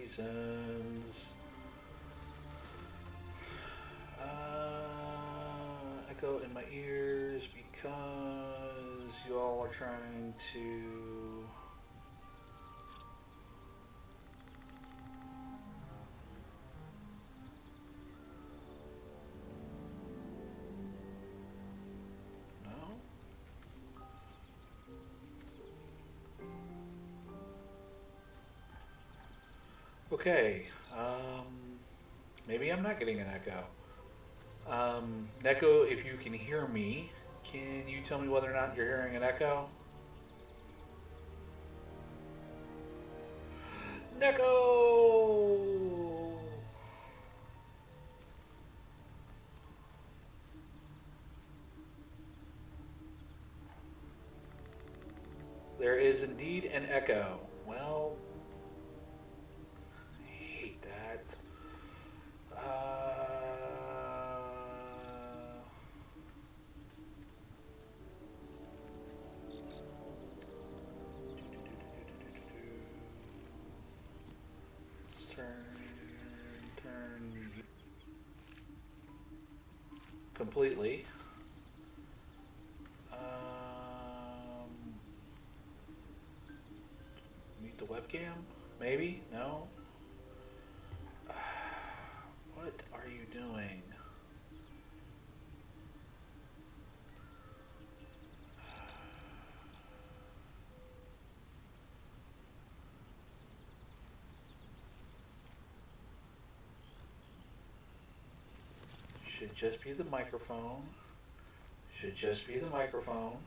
reasons. Echo in my ears because you all are trying to. No? Okay. Maybe I'm not getting an echo. Neko, if you can hear me, can you tell me whether or not you're hearing an echo? Neko! There is indeed an echo. Well, I hate that. Turn completely. Mute the webcam? Maybe? No? What are you doing? Should just be the microphone. Should just be the microphone.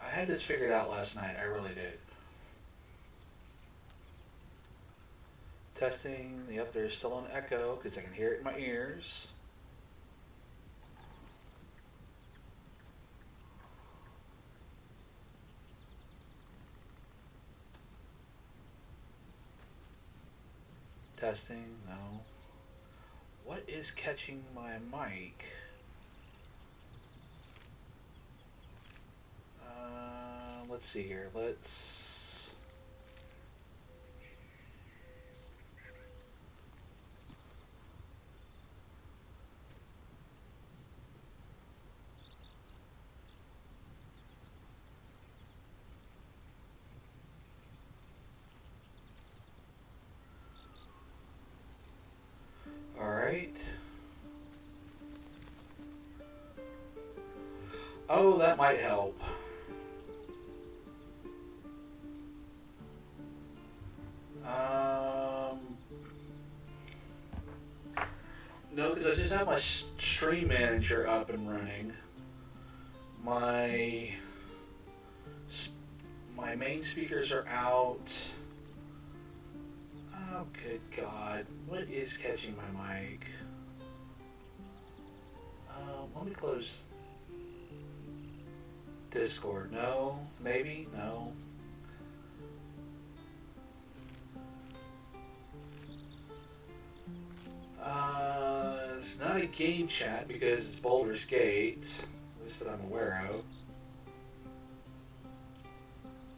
I had this figured out last night. I really did. Testing. Yep, there's still an echo because I can hear it in my ears. Testing. No. What is catching my mic? Let's see here. Let's. All right. Oh, that might help. No, because I just have my stream manager up and running. My my main speakers are out. Oh, good God! What is catching my mic? Let me close Discord. No, maybe no. It's not a game chat because it's Baldur's Gate, at least that I'm aware of.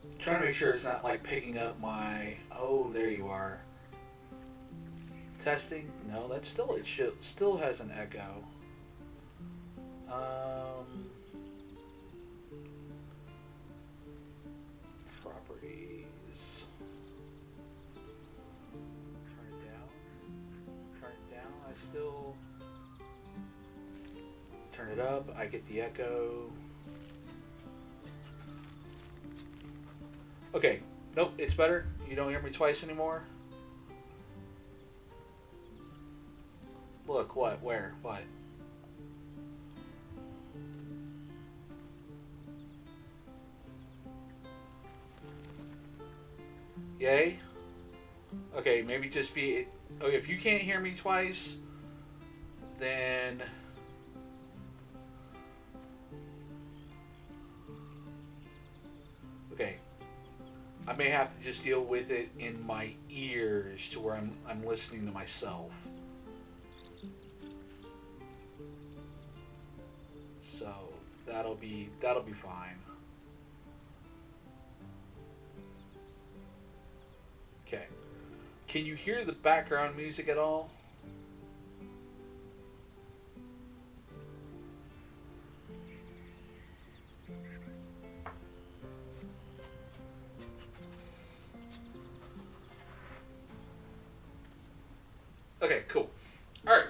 I'm trying to make sure it's not like picking up my. Oh, there you are. Testing? No, that's still it. Still has an echo. Properties. Turn it down. Turn it down. I still turn it up. I get the echo. Okay. Nope, it's better. You don't hear me twice anymore. Look, what? Where? What? Yay? Okay, maybe just be. Okay, if you can't hear me twice, then. Okay. I may have to just deal with it in my ears to where I'm listening to myself. So that'll be fine. Can you hear the background music at all? Okay, cool. All right.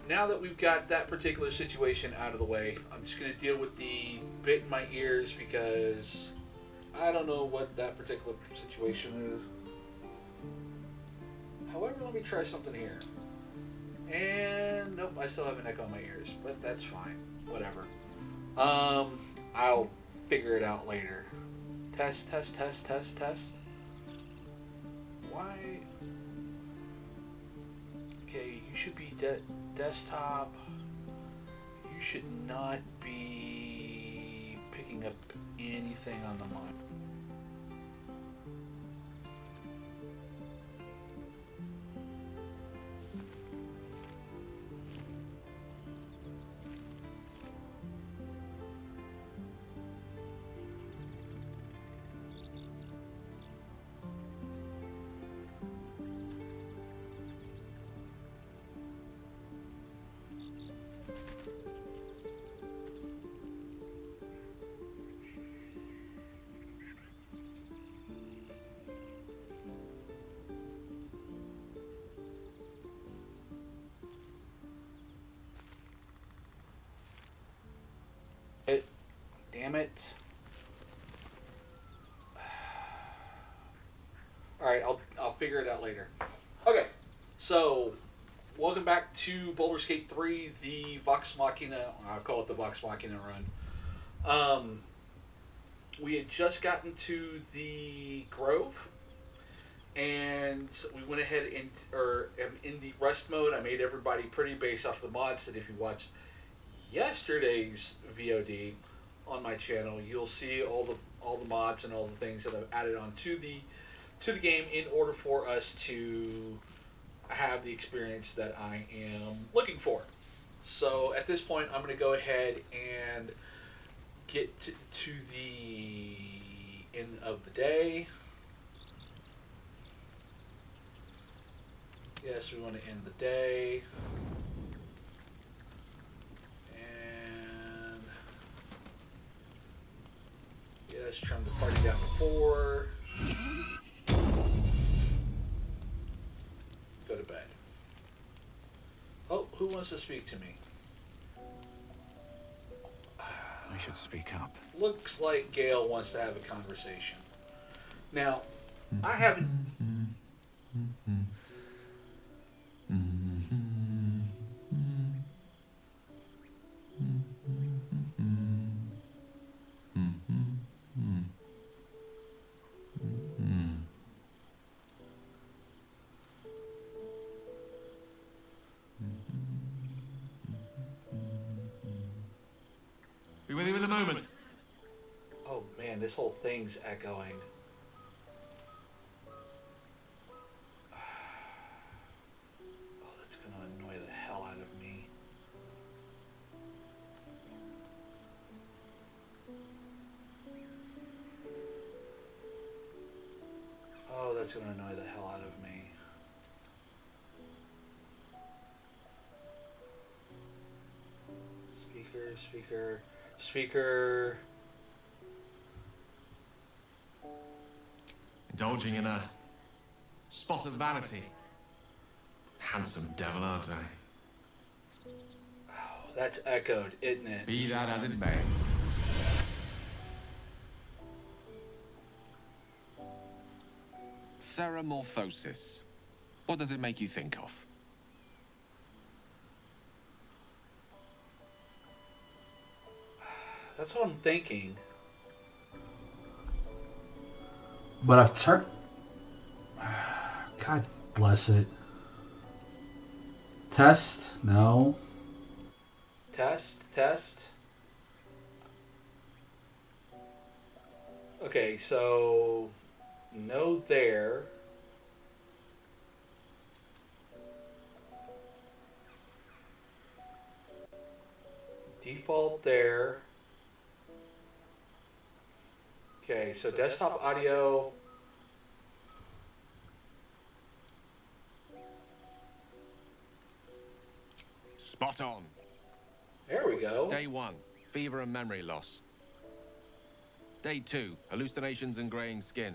Now that we've got that particular situation out of the way, I'm just going to deal with the bit in my ears because I don't know what that particular situation is. However, let me try something here. And nope, I still have an echo in my ears, but that's fine. Whatever. I'll figure it out later. Test, test, test, test, test. Why? Okay, you should be desktop. You should not be picking up anything on the mic. Damn it. Alright, I'll figure it out later. Okay, so welcome back to Baldur's Gate 3, the Vox Machina. I'll call it the Vox Machina run. We had just gotten to the Grove, and we went ahead and, in the rest mode, I made everybody pretty based off the mods that if you watched yesterday's VOD on my channel, you'll see all the mods and all the things that I've added on to the game in order for us to have the experience that I am looking for. So at this point, I'm going to go ahead and get to the end of the day. Yes, we want to end the day. And yes, trim the party down to 4. Go to bed. Oh, who wants to speak to me? I should speak up. Looks like Gail wants to have a conversation. Now, I haven't... Be with you in a moment. Oh man, this whole thing's echoing. Oh, that's gonna annoy the hell out of me. Oh, that's gonna annoy the hell out of me. Speaker. Indulging in a spot of vanity. Handsome devil, aren't I? Oh, that's echoed, isn't it? Be that as it may. Ceramorphosis. What does it make you think of? That's what I'm thinking. But I've turned. God bless it. Test? No. Test. Okay, so no there. Default there. Okay, so desktop audio. Spot on. There we go. Day 1, fever and memory loss. Day 2, hallucinations and greying skin.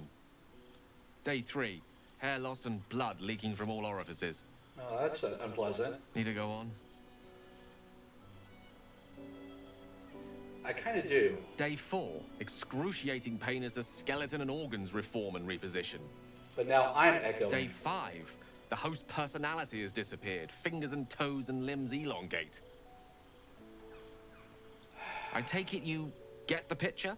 Day 3, hair loss and blood leaking from all orifices. Oh, that's unpleasant. Need to go on? I kind of do. Day 4, excruciating pain as the skeleton and organs reform and reposition. But now I'm echoing. Day 5, the host personality has disappeared. Fingers and toes and limbs elongate. I take it you get the picture?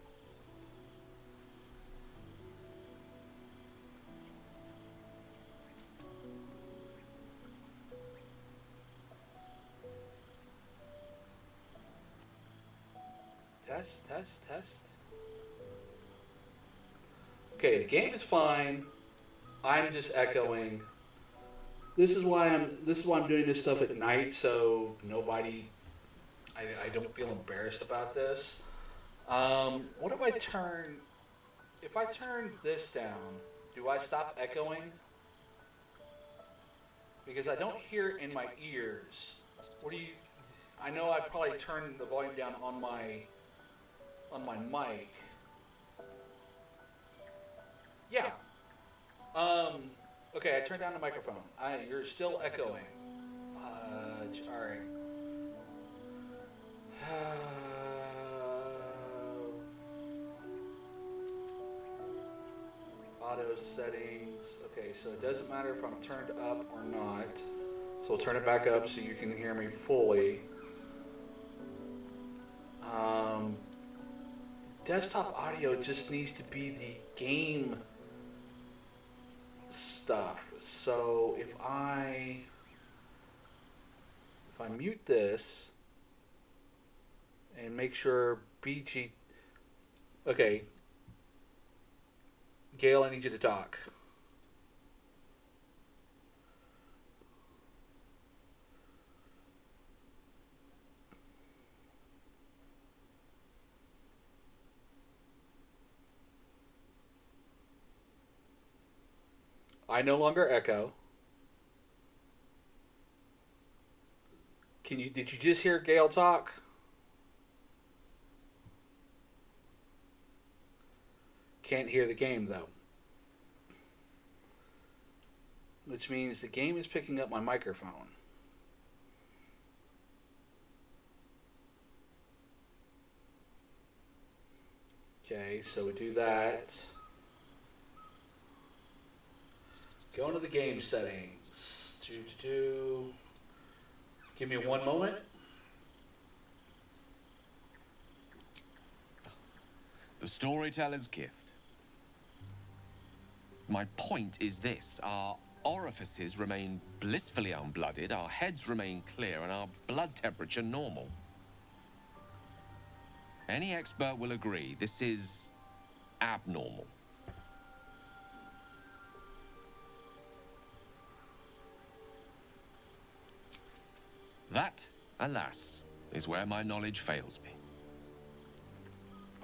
Test. Okay, the game is fine. I'm just echoing. This is why I'm doing this stuff at night, so nobody. I don't feel embarrassed about this. What if I turn? If I turn this down, do I stop echoing? Because I don't hear it in my ears. What do you? I know I probably turned the volume down on my mic. Yeah. Okay, I turned down the microphone. You're still echoing. Alright. Auto settings. Okay, so it doesn't matter if I'm turned up or not. So we'll turn it back up so you can hear me fully. Desktop audio just needs to be the game stuff. So if I mute this and make sure BG. Okay, Gail, I need you to talk. I no longer echo. Did you just hear Gail talk? Can't hear the game though. Which means the game is picking up my microphone. Okay, so we do that. Go into the game settings. Give me one moment. The storyteller's gift. My point is this. Our orifices remain blissfully unblooded, our heads remain clear, and our blood temperature normal. Any expert will agree this is abnormal. That, alas, is where my knowledge fails me.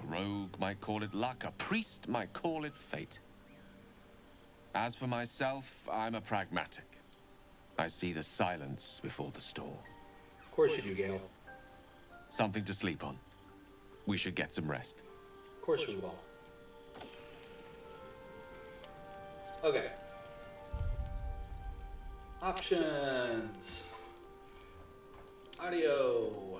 A rogue might call it luck, a priest might call it fate. As for myself, I'm a pragmatic. I see the silence before the storm. Of course you do, Gail. Something to sleep on. We should get some rest. Of course we will. Okay. Options. Audio.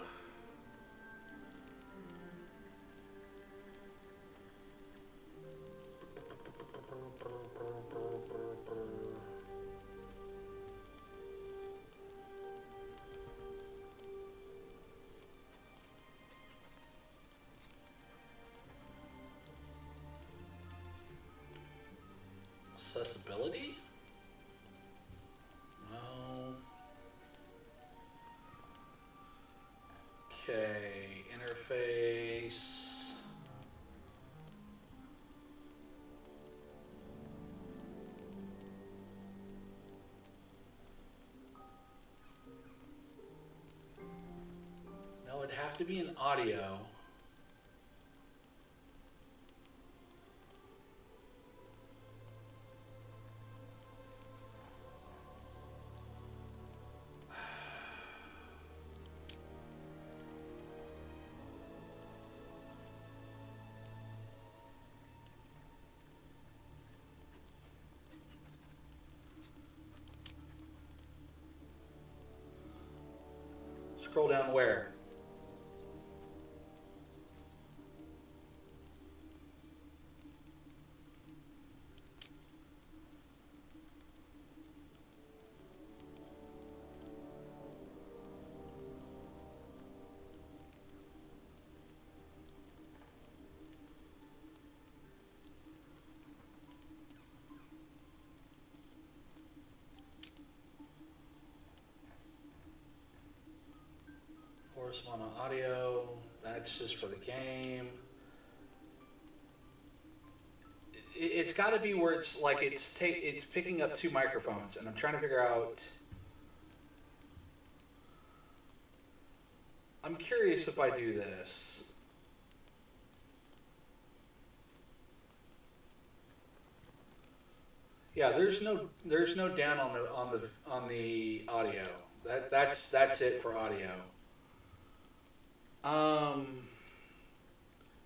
Accessibility? No. Okay, interface. No, it'd have to be an audio. Scroll down where? Horse mono audio. That's just for the game. It's got to be where it's like it's picking up two microphones, and I'm trying to figure out. I'm curious if I do this. Yeah, there's no down on the audio. That's it for audio.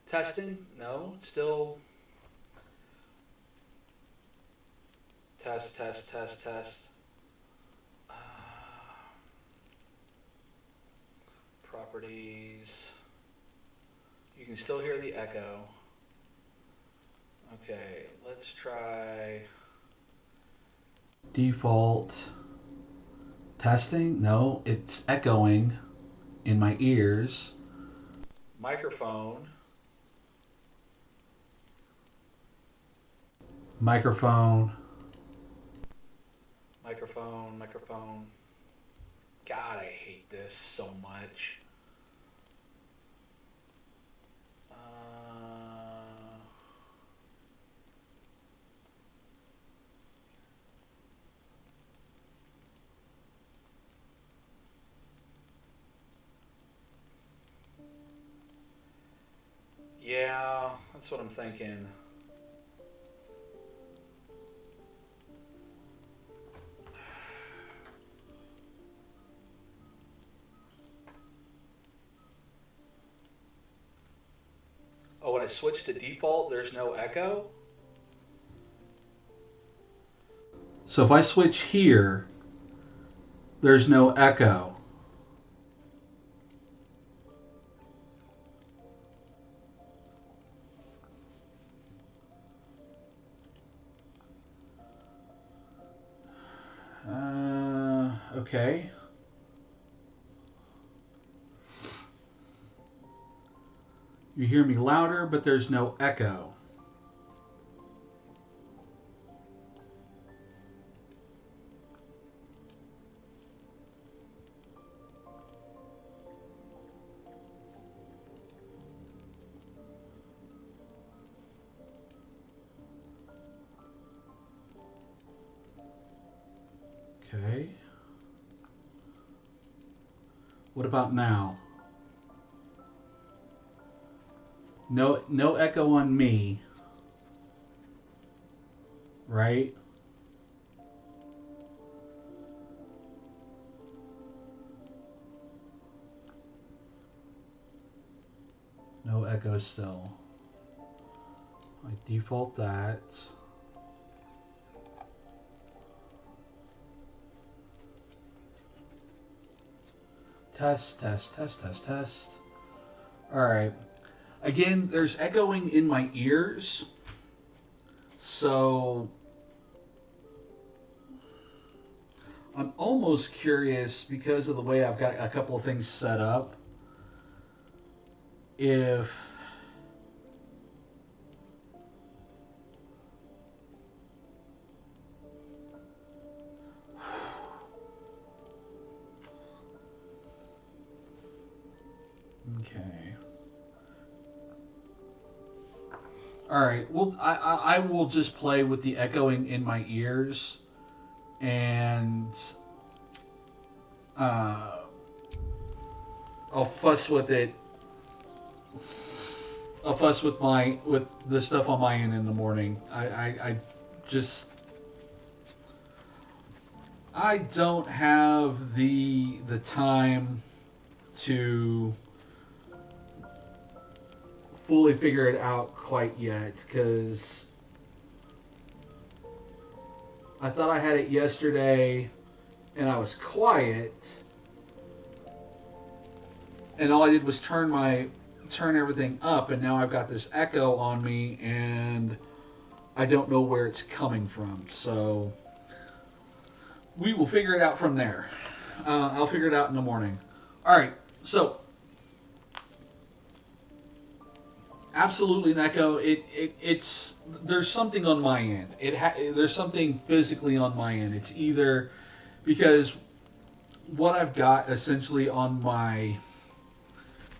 Testing? No, still. Test. Properties. You can still hear the echo. Okay, let's try. Default. Testing? No, it's echoing in my ears. Microphone. Microphone. God, I hate this so much. Yeah, that's what I'm thinking. Oh, when I switch to default, there's no echo? So if I switch here, there's no echo. Okay. You hear me louder, but there's no echo. Okay. What about now? No echo on me. Right? No echo still. I default that. Test. Alright. Again, there's echoing in my ears. So I'm almost curious, because of the way I've got a couple of things set up, if okay. All right. Well, I will just play with the echoing in my ears, and I'll fuss with it. I'll fuss with the stuff on my end in the morning. I just I don't have the time to fully figure it out quite yet, because I thought I had it yesterday and I was quiet, and all I did was turn everything up, and now I've got this echo on me, and I don't know where it's coming from. So we will figure it out from there. I'll figure it out in the morning. All right. So absolutely an echo. It's there's something on my end. There's something physically on my end. It's either because what I've got essentially on my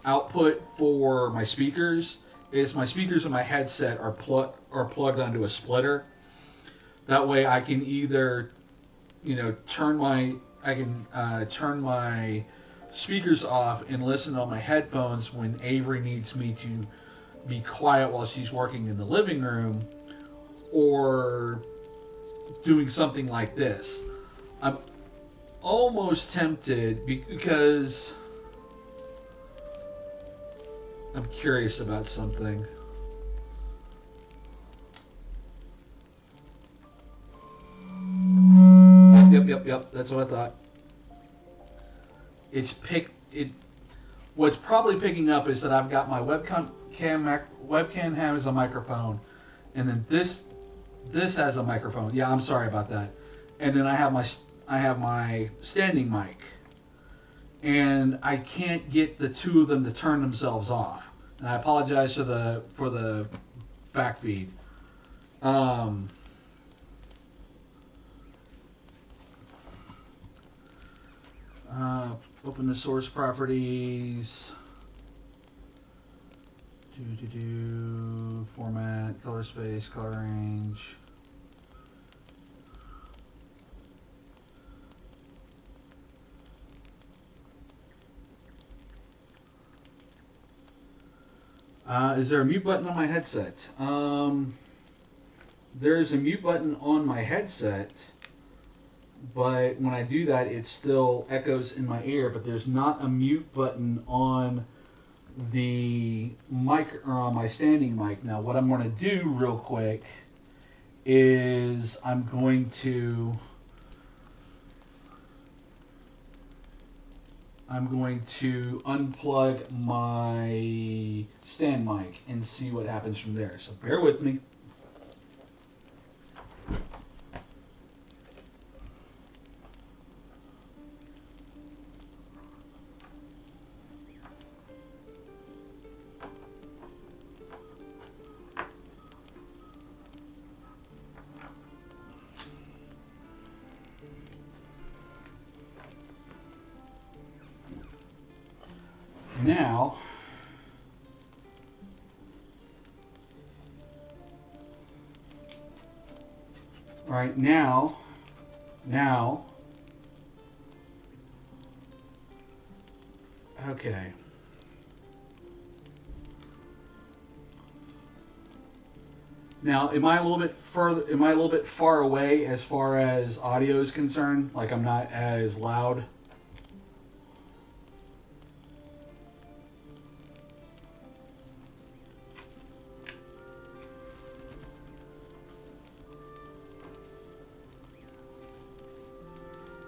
output for my speakers is my speakers and my headset are plugged onto a splitter. That way I can either turn my speakers off and listen on my headphones when Avery needs me to be quiet while she's working in the living room, or doing something like this. I'm almost tempted because I'm curious about something. Yep. That's what I thought. What's probably picking up is that I've got my webcam has a microphone, and then this has a microphone. Yeah, I'm sorry about that. And then I have my standing mic, and I can't get the two of them to turn themselves off. And I apologize for the back feed. Open the source properties. Format, color space, color range. Is there a mute button on my headset? There is a mute button on my headset, but when I do that, it still echoes in my ear. But there's not a mute button on the mic or on my standing mic. Now, what I'm going to do real quick is I'm going to unplug my stand mic and see what happens from there. So bear with me. Now, all right, now, okay. Now, am I a little bit further? Am I a little bit far away as far as audio is concerned? Like I'm not as loud?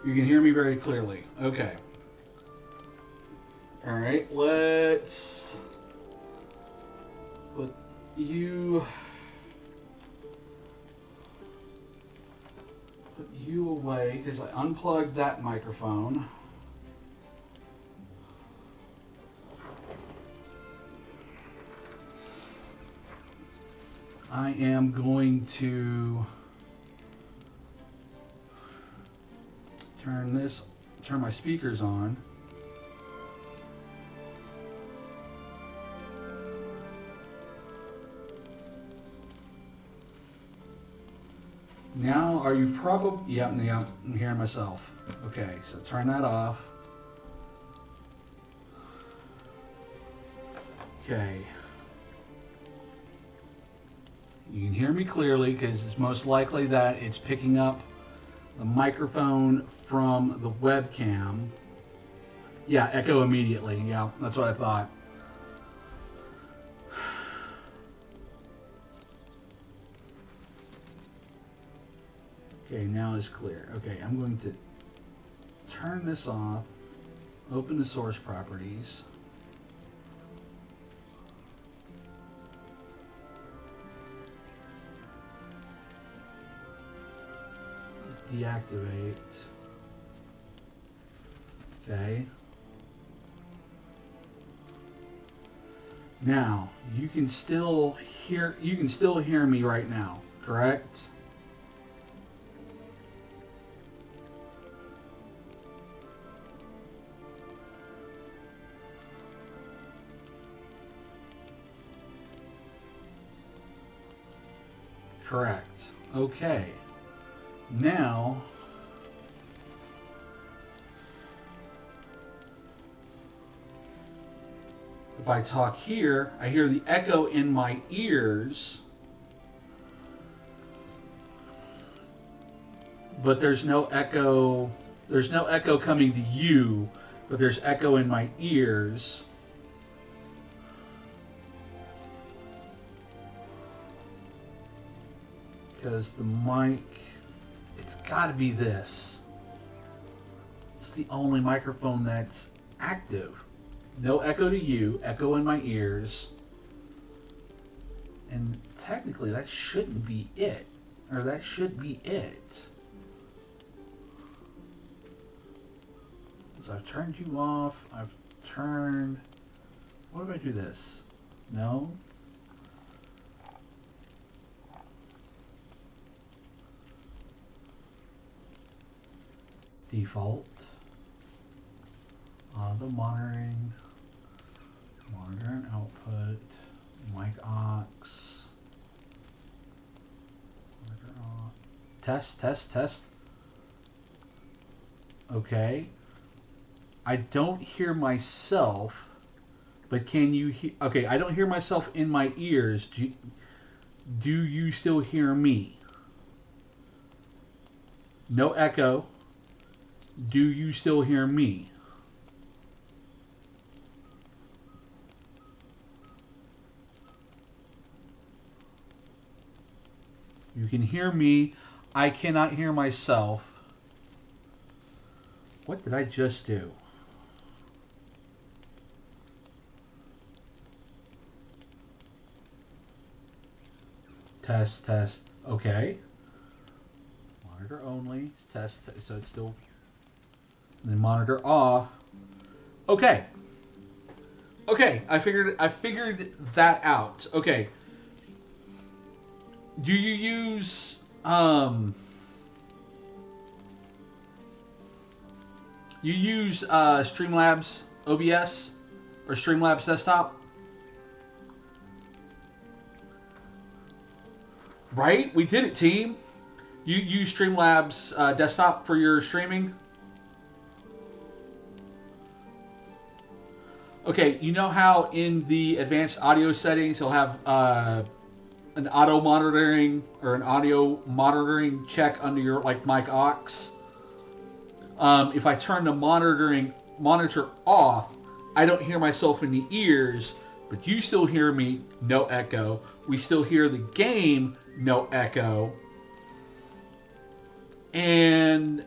You can hear me very clearly. Okay. All right, let's put you away because I unplugged that microphone. I am going to turn my speakers on. Now, are you probably, yeah, I'm hearing myself. Okay, so turn that off. Okay. You can hear me clearly because it's most likely that it's picking up the microphone from the webcam. Yeah, echo immediately. Yeah, that's what I thought. Okay, now it's clear. Okay, I'm going to turn this off, open the source properties. deactivate. Okay. Now, you can still hear me right now, correct? Correct. Okay. Now, if I talk here, I hear the echo in my ears, but there's no echo. There's no echo coming to you, but there's echo in my ears. Because the mic, it's got to be this. It's the only microphone that's active. No echo to you, echo in my ears. And technically that shouldn't be it. Or that should be it. So I've turned you off. I've turned... What if I do this? No? Default. Auto monitoring. Monitor and output. Mic aux. Monitor on. Test, test, test. Okay. I don't hear myself, but can you hear? Okay, I don't hear myself in my ears. Do you still hear me? No echo. Do you still hear me? You can hear me. I cannot hear myself. What did I just do? Test, test. Okay. Monitor only. Test, so it's still... And then monitor off. Okay. Okay, I figured that out. Okay. Do you use Streamlabs OBS or Streamlabs Desktop? Right? We did it, team. You use Streamlabs Desktop for your streaming? Okay, you know how in the advanced audio settings you'll have an auto monitoring or an audio monitoring check under your like mic aux? If I turn the monitor off, I don't hear myself in the ears, but you still hear me, no echo. We still hear the game, no echo. And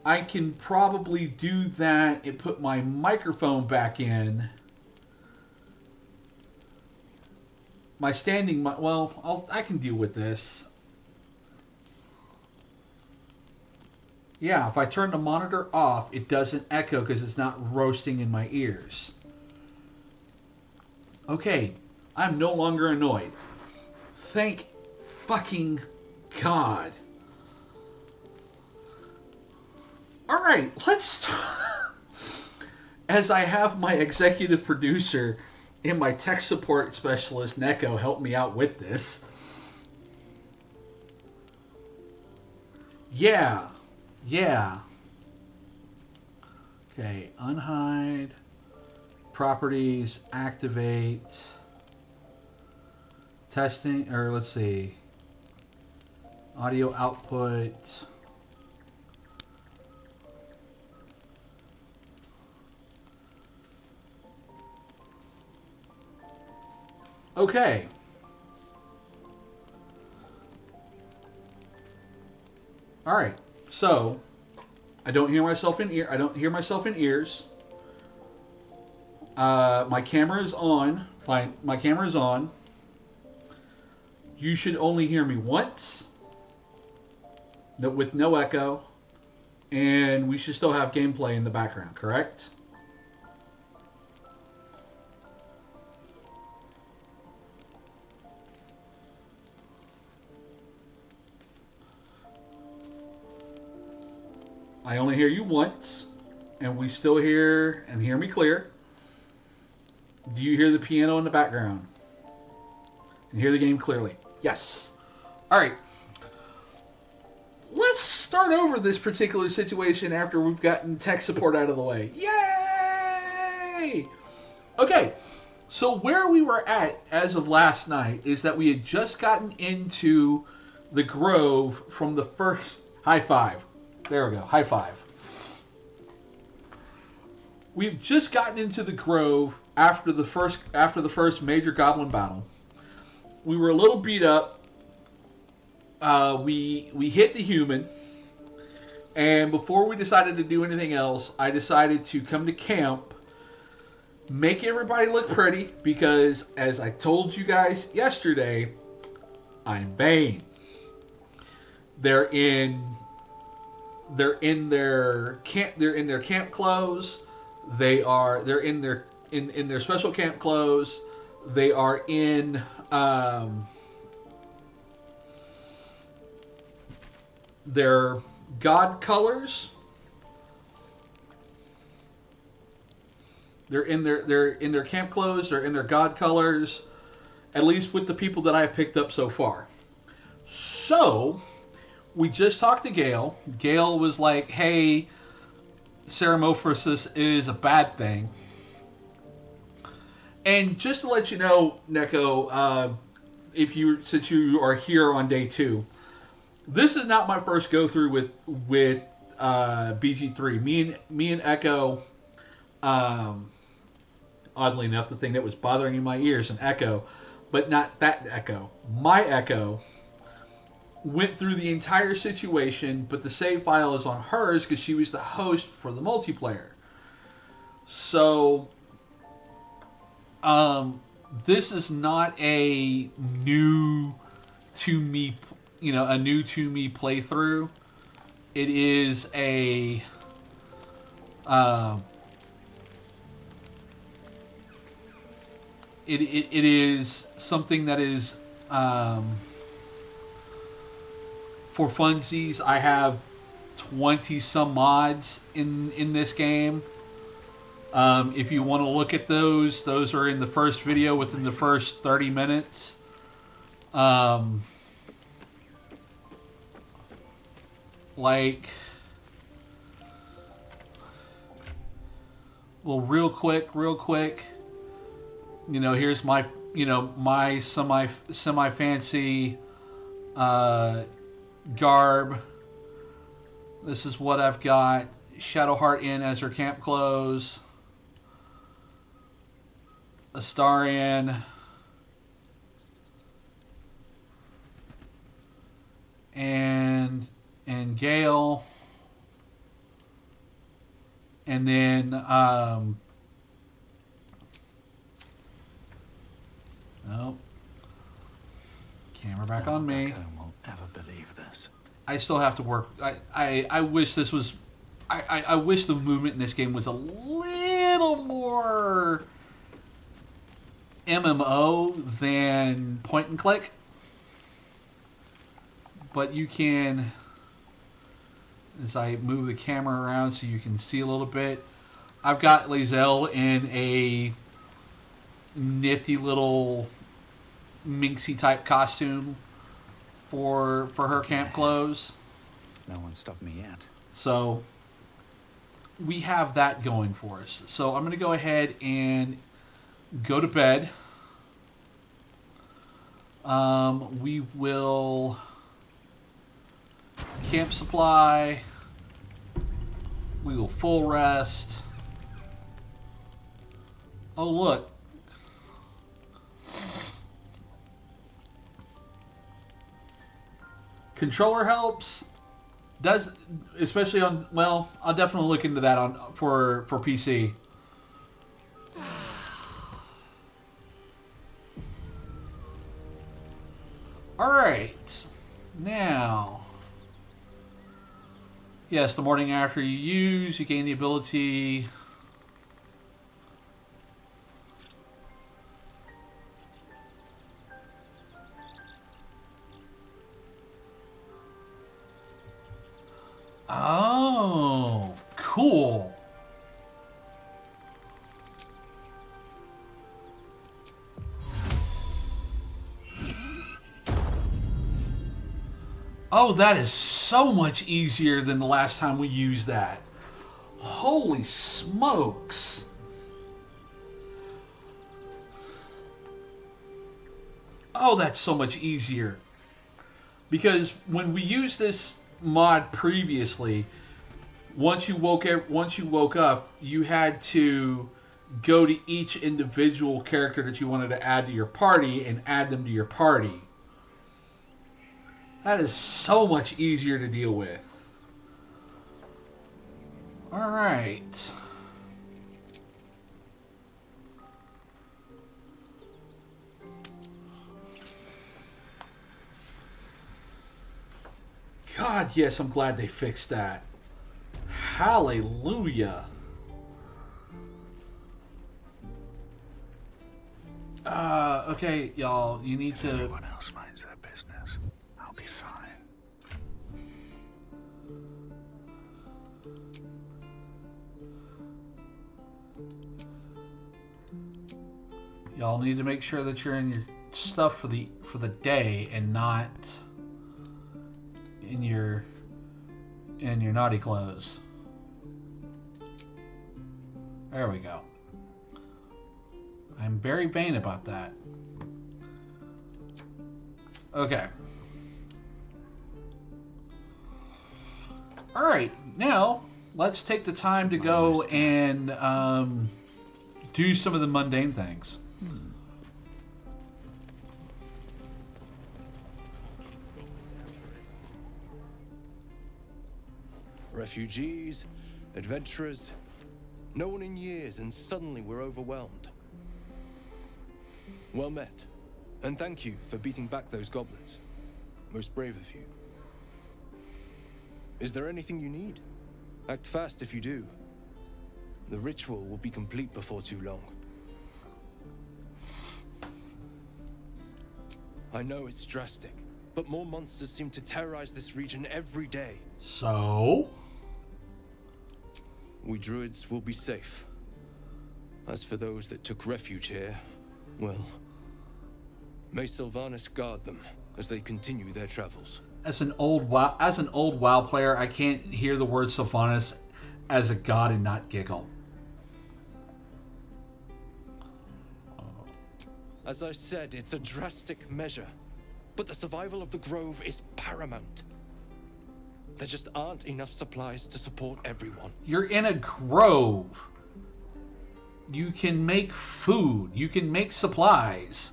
I can probably do that and put my microphone back in. My standing, well, I can deal with this. Yeah, if I turn the monitor off, it doesn't echo because it's not roasting in my ears. Okay, I'm no longer annoyed. Thank fucking God. Alright, let's... As I have my executive producer and my tech support specialist, Neko, help me out with this. Yeah. Okay, unhide. Properties, activate. Testing, or let's see. Audio output. Okay. All right. So, I don't hear myself in ears. My camera is on. Fine. My camera is on. You should only hear me once. no, with no echo, and we should still have gameplay in the background, correct? I only hear you once, and we still hear me clear. Do you hear the piano in the background? And hear the game clearly? Yes. All right. Let's start over this particular situation after we've gotten tech support out of the way. Yay! Okay. So where we were at as of last night is that we had just gotten into the Grove from the first... High five. There we go. High five. We've just gotten into the Grove after the first major goblin battle. We were a little beat up. We hit the human, and before we decided to do anything else, I decided to come to camp, make everybody look pretty, because as I told you guys yesterday, I'm Bane. They're in their camp clothes. They're in their special camp clothes. They are in their god colors. They're in their camp clothes. They're in their god colors. At least with the people that I've picked up so far. So we just talked to Gale. Gale was like, "Hey, Ceramorphosis is a bad thing." And just to let you know, Neko, since you are here on day 2, this is not my first go through with BG3. Me and Echo, oddly enough, the thing that was bothering in my ears, an Echo, but not that Echo. My Echo went through the entire situation, but the save file is on hers because she was the host for the multiplayer. So, this is not a new to me playthrough. It is it is something that is for funsies. I have 20 some mods in this game. If you want to look at those are in the first video within the first 30 minutes. Real quick, here's my semi fancy garb. This is what I've got. Shadowheart Inn as her camp clothes. Astarion. And Gale. And then nope. Camera back on me. Won't ever believe this. I still have to work. I wish this was. I wish the movement in this game was a little more MMO than point and click. But you can, as I move the camera around so you can see a little bit, I've got Lae'zel in a nifty little minxie type costume for her camp clothes. No one stopped me yet. So we have that going for us. So I'm going to go ahead and go to bed. We will camp supply. We will full rest. Oh, look. Controller helps. Does, especially on, well, I'll definitely look into that for PC. All right. Now, Yes, the morning after you use, you gain the ability. Oh, cool. Oh, that is so much easier than the last time we used that. Holy smokes. Oh, that's so much easier. Because when we used this mod previously, once you woke up, you had to go to each individual character that you wanted to add to your party and add them to your party. That is so much easier to deal with. All right. God, yes, I'm glad they fixed that. Hallelujah. Okay, y'all, you need If to... everyone else minds their business, I'll be fine. Y'all need to make sure that you're in your stuff for the day and not in your naughty clothes. There we go. I'm very vain about that. Okay. All right, now let's take the time to go and do some of the mundane things. Refugees, adventurers, no one in years, and suddenly we're overwhelmed. Well met, and thank you for beating back those goblins. Most brave of you. Is there anything you need? Act fast if you do. The ritual will be complete before too long. I know it's drastic, but more monsters seem to terrorize this region every day. So? We druids will be safe. As for those that took refuge here, well, may Sylvanas guard them as they continue their travels. As an old WoW player, I can't hear the word Sylvanas as a god and not giggle. As I said, it's a drastic measure, but the survival of the Grove is paramount. There just aren't enough supplies to support everyone. You're in a grove. You can make food. You can make supplies.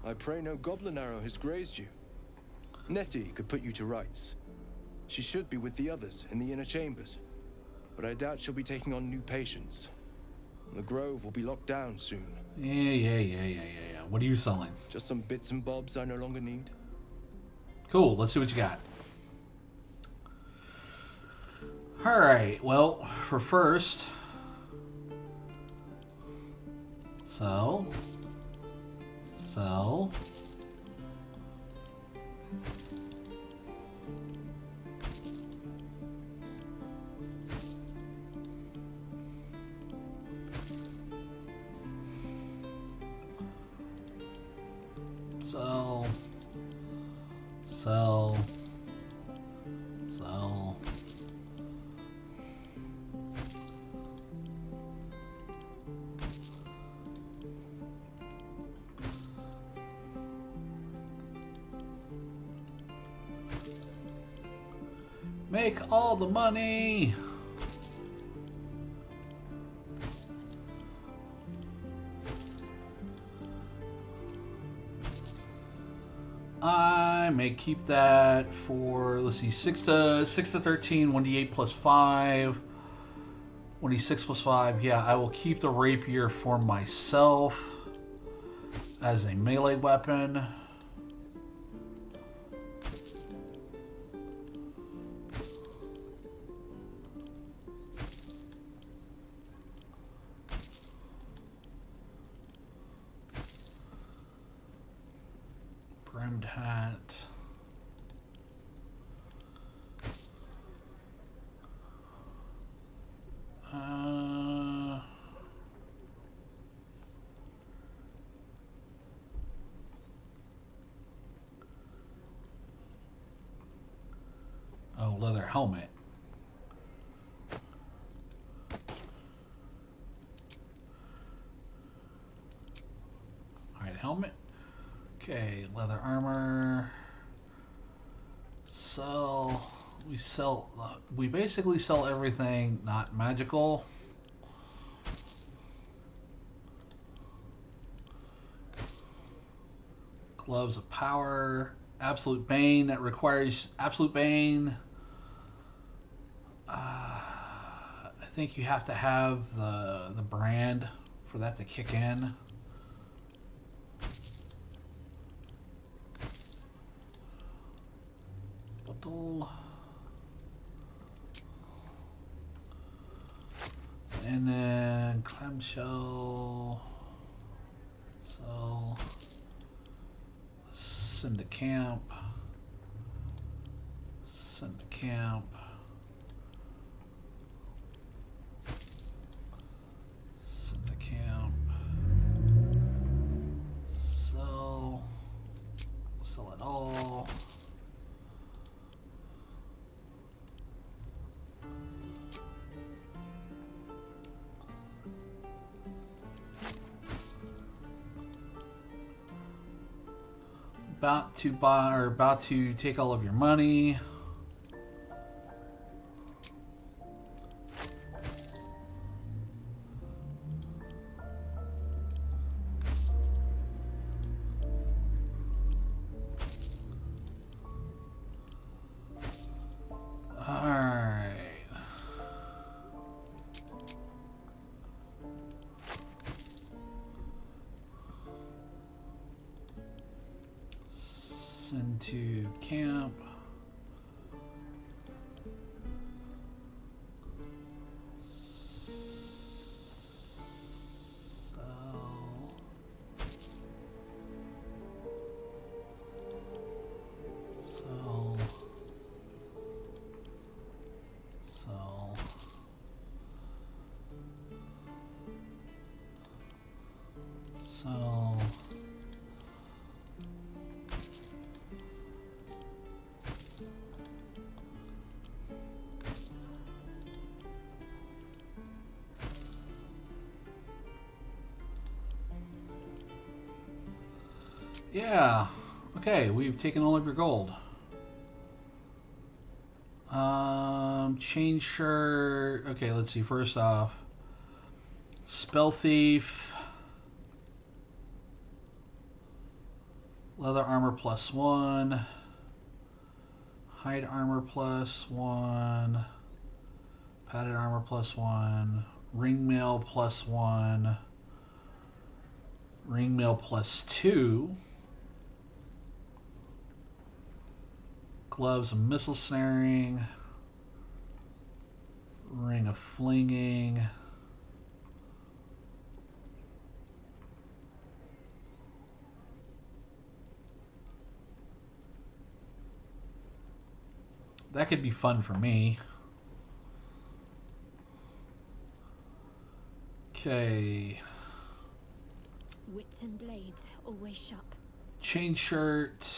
I pray no goblin arrow has grazed you. Nettie could put you to rights. She should be with the others in the inner chambers, but I doubt she'll be taking on new patients. The Grove will be locked down soon. Yeah. What are you selling? Just some bits and bobs I no longer need. Cool, let's see what you got. Alright, well, for first... Sell. Make all the money. I may keep that for, let's see, 6 to 13, 1d8 plus 5, 1d6 plus 5. Yeah, I will keep the rapier for myself as a melee weapon. Brimmed hat. Oh, leather helmet. Hide helmet. Okay, leather armor. Sell. We basically sell everything not magical. Gloves of power. Absolute Bane, that requires Absolute Bane. I think you have to have the brand for that to kick in. Bottle. And then clamshell. So send to camp. Send to camp. Send to camp. Sell. Sell it all. About to buy or about to take all of your money. Alright. Send to camp. So yeah. Okay, we've taken all of your gold. Chain shirt. Okay, let's see. First off, spell thief. Leather armor +1. Hide armor +1. Padded armor +1. Ring mail +1. Ring mail +2. Gloves of missile snaring. Ring of flinging. That could be fun for me. Okay. Wits and blades, always sharp. Chain shirt.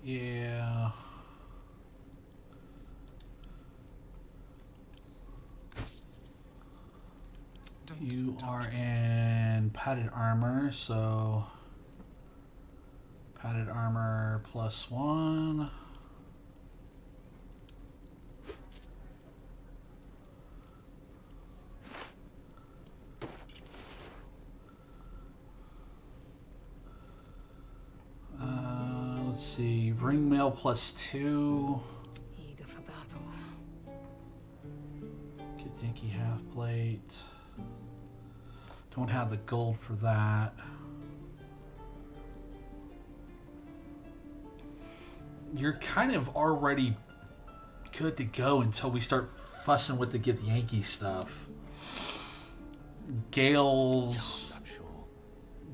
Yeah. You are in padded armor, so padded armor +1. Let's see, ring mail +2. Eager for battle. Katinki half plate. Don't have the gold for that. you're kind of already good to go until we start fussing with the Get the Yankee stuff. Gale's I'm sure.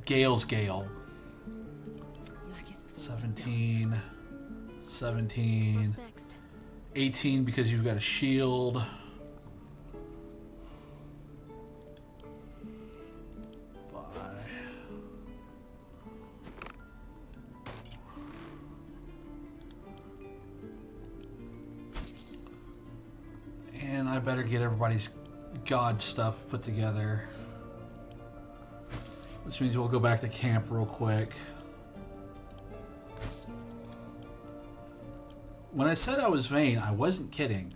Gale. 17, 17, What's next? 18 because you've got a shield. And I better get everybody's god stuff put together. Which means we'll go back to camp real quick. When I said I was vain, I wasn't kidding.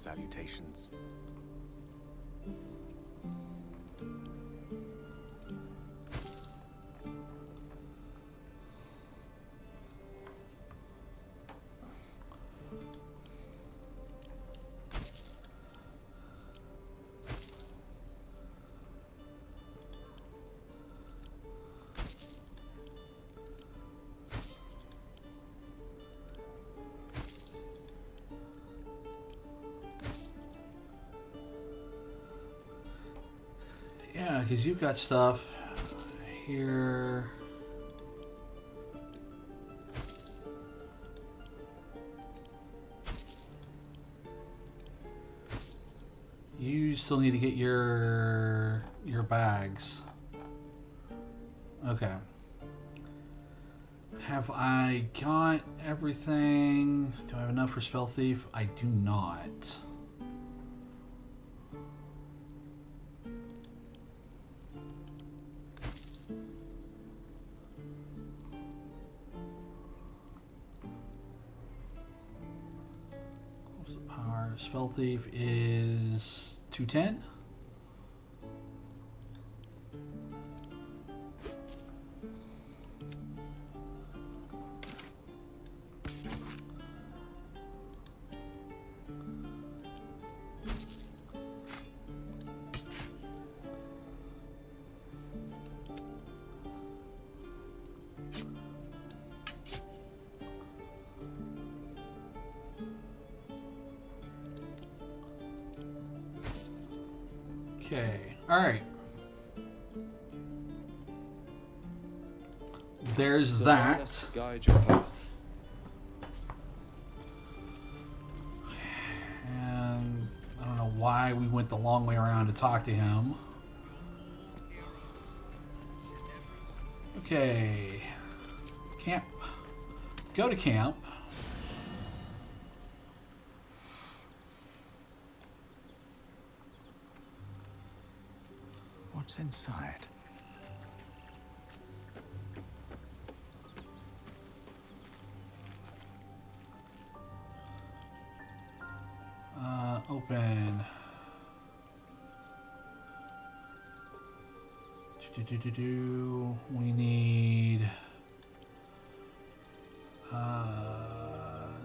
Salutations. Yeah, because you've got stuff here. You still need to get your bags. Okay. Have I got everything? Do I have enough for Spell Thief? I do not. What's the power? Spell Thief is 210. Okay, alright. There's So that. let us guide your path. And I don't know why we went the long way around to talk to him. Okay. Camp. Go to camp. What's inside? Open. We need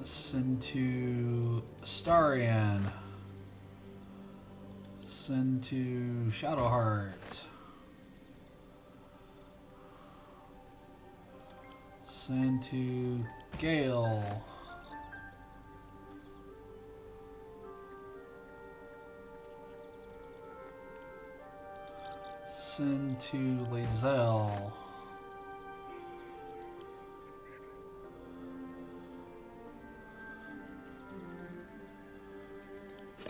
send to Starian. Send to Shadowheart. Send to Gale. Send to Lae'zel.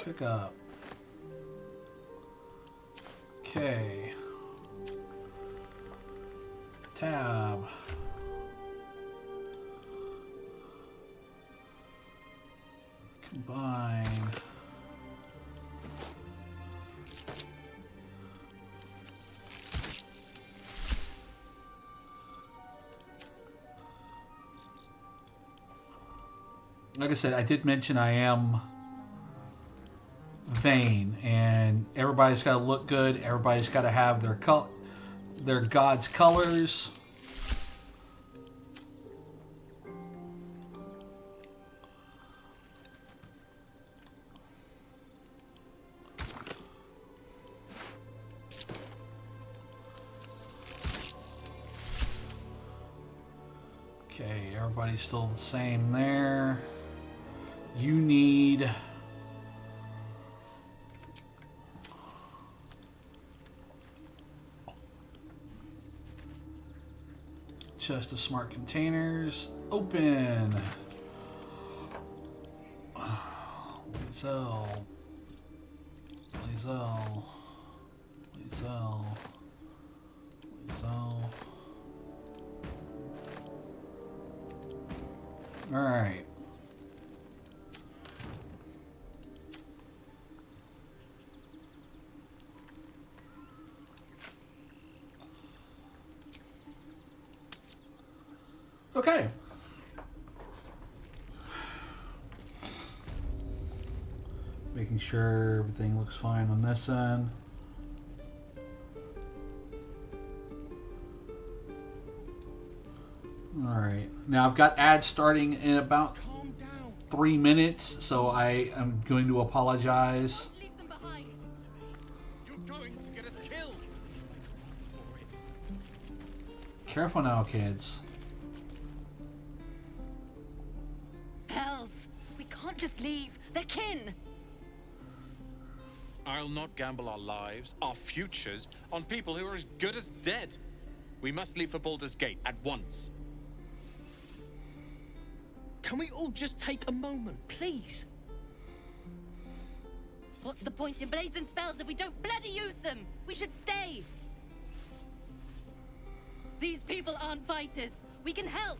Pick up. Okay. Tab. Combine. Like I said, I did mention I am vain, and everybody's got to look good. Everybody's got to have their god's colors. Okay, everybody's still the same there. You need... chest of smart containers. Open. Lae'zel. Lae'zel. Lae'zel. Lae'zel. Alright. Okay. Making sure everything looks fine on this end. Alright. Now I've got ads starting in about 3 minutes, so I am going to apologize. Leave them behind. You're going to get us killed. Careful now, kids. Hells. We can't just leave. They're kin. I'll not gamble our lives, our futures, on people who are as good as dead. We must leave for Baldur's Gate at once. Can we all just take a moment, please? What's the point in blades and spells if we don't bloody use them? We should stay. These people aren't fighters. We can help.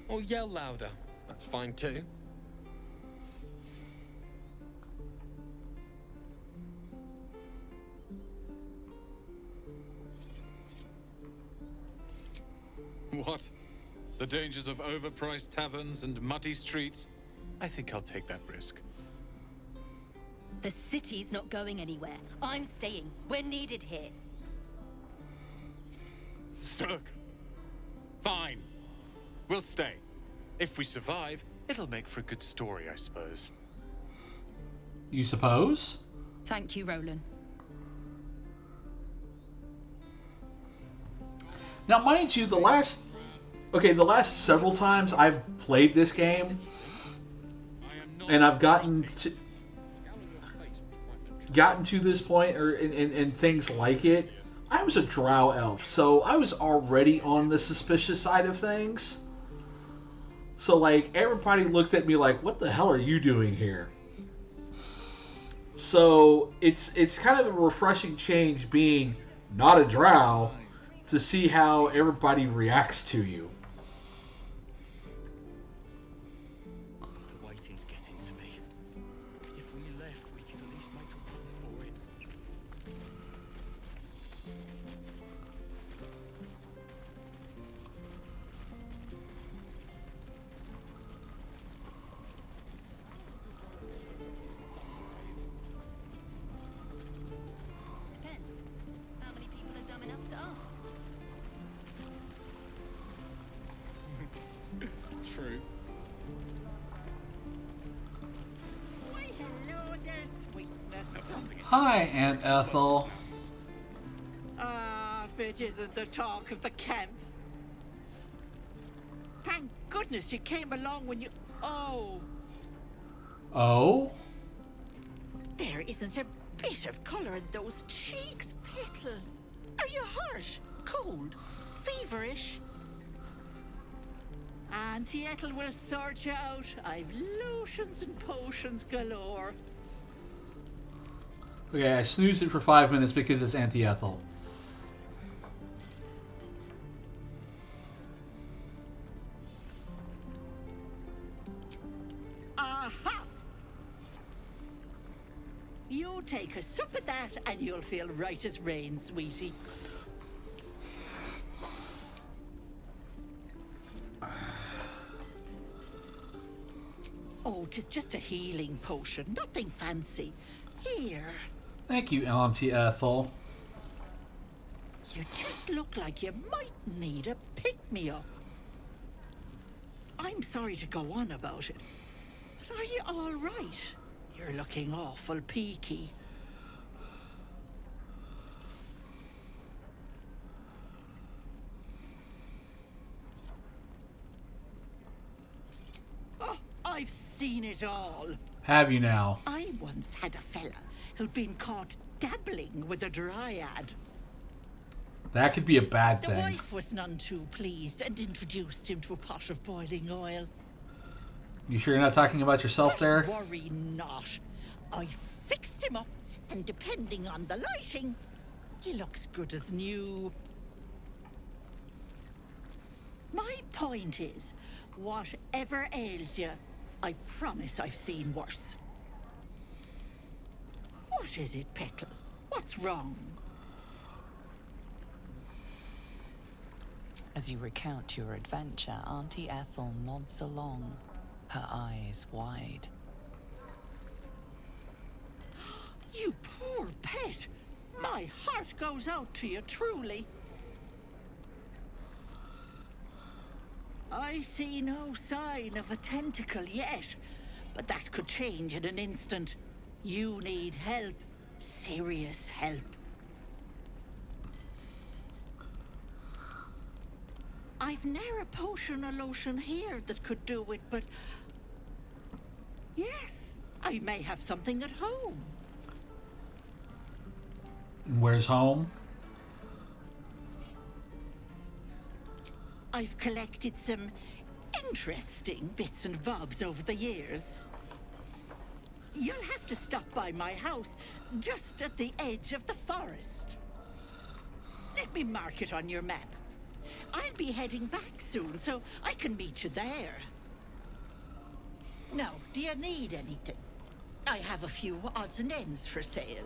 Or yell louder. That's fine too. What? The dangers of overpriced taverns and muddy streets? I think I'll take that risk. The city's not going anywhere. I'm staying. We're needed here. Zerg! Fine. We'll stay. If we survive, it'll make for a good story, I suppose. You suppose? Thank you, Roland. Now, mind you, the last several times I've played this game, and I've gotten to this point, or and things like it, I was a drow elf, so I was already on the suspicious side of things. So, like, everybody looked at me like, what the hell are you doing here? So, it's kind of a refreshing change being not a drow to see how everybody reacts to you. The waiting's getting to me. If we left, we could at least make a run for it. Depends. How many people are dumb enough to ask? True. Why, hello there, sweetness. Hi, Aunt Ethel. Ah, if it isn't the talk of the camp. Thank goodness you came along when you... Oh, Oh? there isn't a bit of colour in those cheeks, Petal. Are you hurt? Cold? Feverish? Auntie Ethel will sort you out. I've lotions and potions galore. Okay, I snoozed it for 5 minutes because it's Auntie Ethel. Aha! You take a sup of that and you'll feel right as rain, sweetie. Oh, 'tis just a healing potion, nothing fancy. Here, Thank you, Auntie Ethel. you just look like you might need a pick-me-up. I'm sorry to go on about it, but are you all right? You're looking awful peaky. seen it all. Have you now? I once had a fella who'd been caught dabbling with a dryad. That could be a bad The thing. wife was none too pleased and introduced him to a pot of boiling oil. You sure you're not talking about yourself But there? worry not. I fixed him up, and depending on the lighting, he looks good as new. My point is, whatever ails you, I promise I've seen worse. What is it, Petal? What's wrong? As you recount your adventure, Auntie Ethel nods along, her eyes wide. You poor pet! My heart goes out to you, truly. I see no sign of a tentacle yet, but that could change in an instant. You need help. Serious help. I've ne'er a potion or lotion here that could do it, but... yes, I may have something at home. Where's home? I've collected some interesting bits and bobs over the years. You'll have to stop by my house, just at the edge of the forest. Let me mark it on your map. I'll be heading back soon, so I can meet you there. Now, do you need anything? I have a few odds and ends for sale.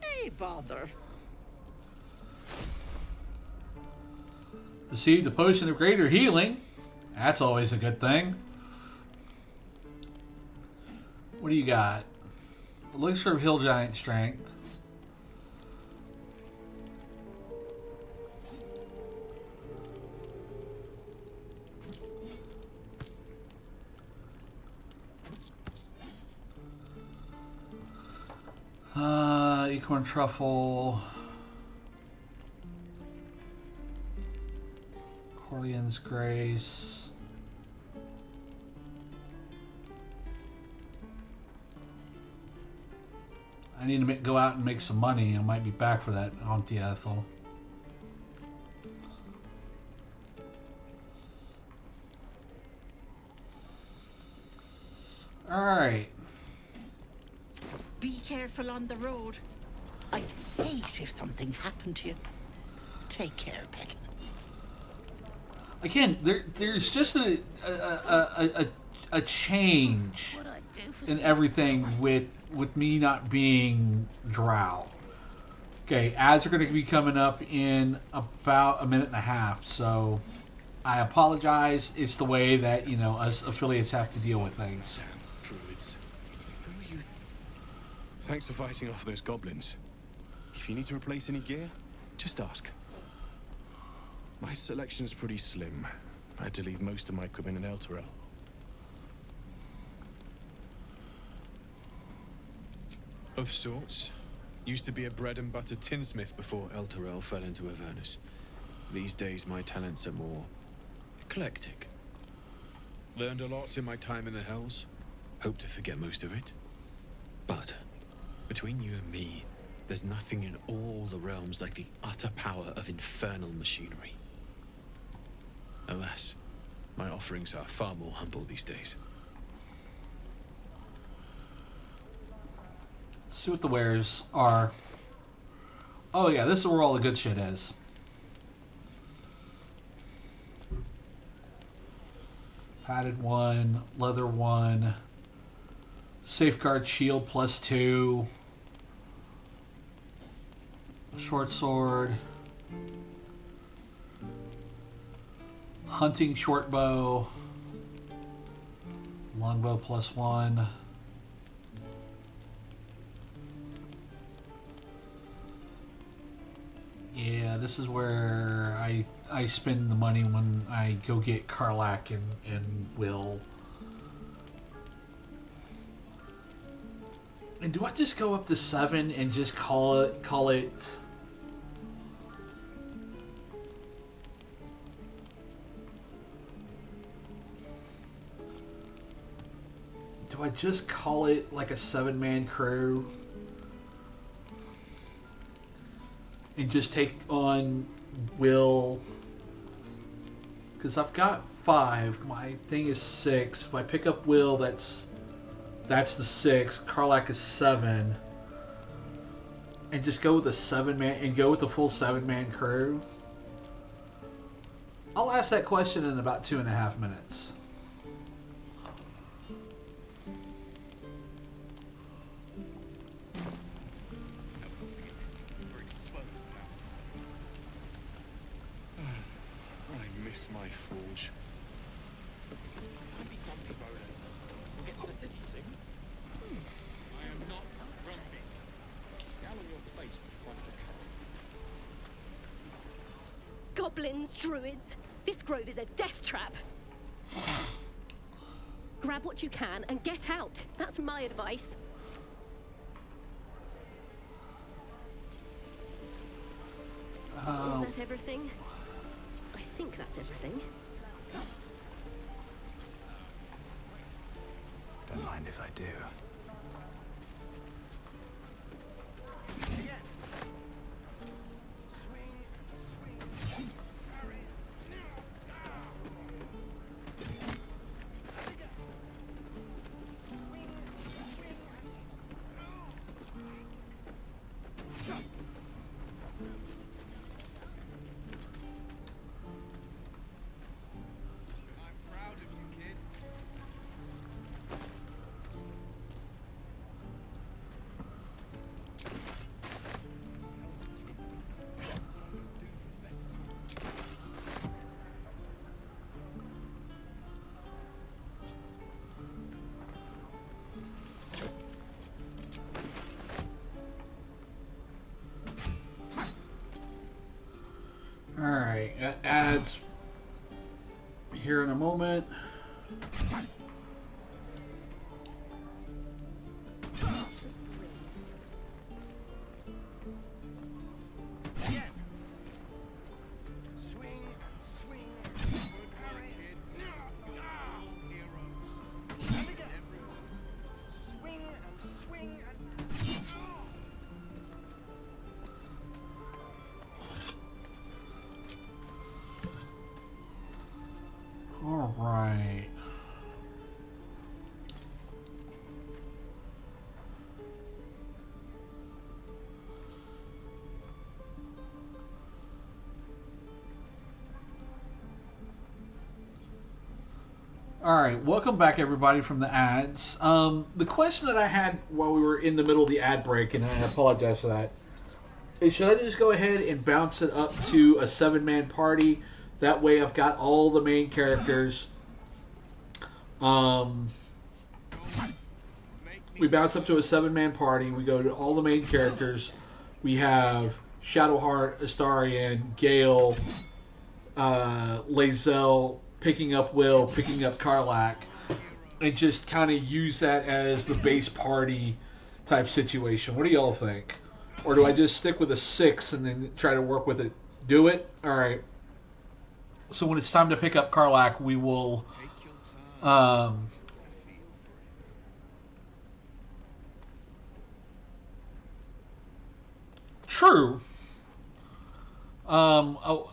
Hey, bother. Receive the potion of greater healing. That's always a good thing. What do you got? Elixir of Hill Giant Strength. Acorn Truffle. Corleon's Grace. I need to go out and make some money. I might be back for that, Auntie Ethel. Alright. Be careful on the road. I'd hate if something happened to you. Take care, Petal. Again, there's just a change in everything with me not being Drow. Okay, ads are going to be coming up in about a minute and a half, so I apologize. It's the way that, you know, us affiliates have to deal with things. Druids. Who are you? Thanks for fighting off those goblins. If you need to replace any gear, just ask. My selection's pretty slim. I had to leave most of my equipment in Elturel. Of sorts. Used to be a bread and butter tinsmith before Elturel fell into Avernus. These days my talents are more eclectic. Learned a lot in my time in the Hells. Hope to forget most of it. But between you and me, there's nothing in all the realms like the utter power of infernal machinery. Alas, my offerings are far more humble these days. Let's see what the wares are. Oh yeah, this is where all the good shit is. Padded 1, leather 1, safeguard shield +2, short sword, hunting short bow, longbow +1. Yeah, this is where I spend the money when I go get Karlak and Will. And do I just go up to 7 and just call it Do I just call it like a 7-man crew? And just take on Will? Because I've got 5. My thing is 6. If I pick up Will, that's the 6. Karlak is 7. And just go with a 7-man and go with the full 7-man crew. I'll ask that question in about 2.5 minutes. I miss my forge. We'll get to the city soon. I am not grumpy. Scowl on your face before I control. Goblins, druids. This grove is a death trap. Grab what you can and get out. That's my advice. Is that everything? I think that's everything. Don't mind if I do. Alright, ads here in a moment. All right. All right, welcome back everybody from the ads. The question that I had while we were in the middle of the ad break, and I apologize for that, is should I just go ahead and bounce it up to a 7-man party? That way I've got all the main characters. We bounce up to a 7-man party. We go to all the main characters. We have Shadowheart, Astarion, Gale, Lae'zel, picking up Will, picking up Karlak, and just kind of use that as the base party type situation. What do y'all think? Or do I just stick with a 6 and then try to work with it? Do it? All right. So when it's time to pick up Karlak, we will... True. I'll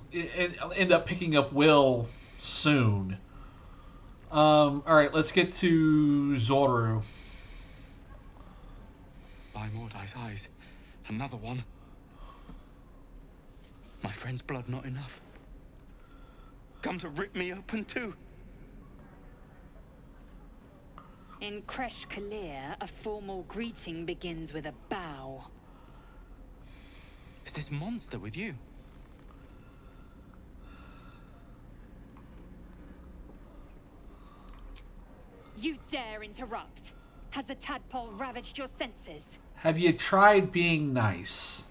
end up picking up Will soon. All right, let's get to Zoru. By Mordai's eyes, another one. My friend's blood not enough. Come to rip me open too. In Kresh Kalir, a formal greeting begins with a bow. Is this monster with you? You dare interrupt? Has the tadpole ravaged your senses? Have you tried being nice?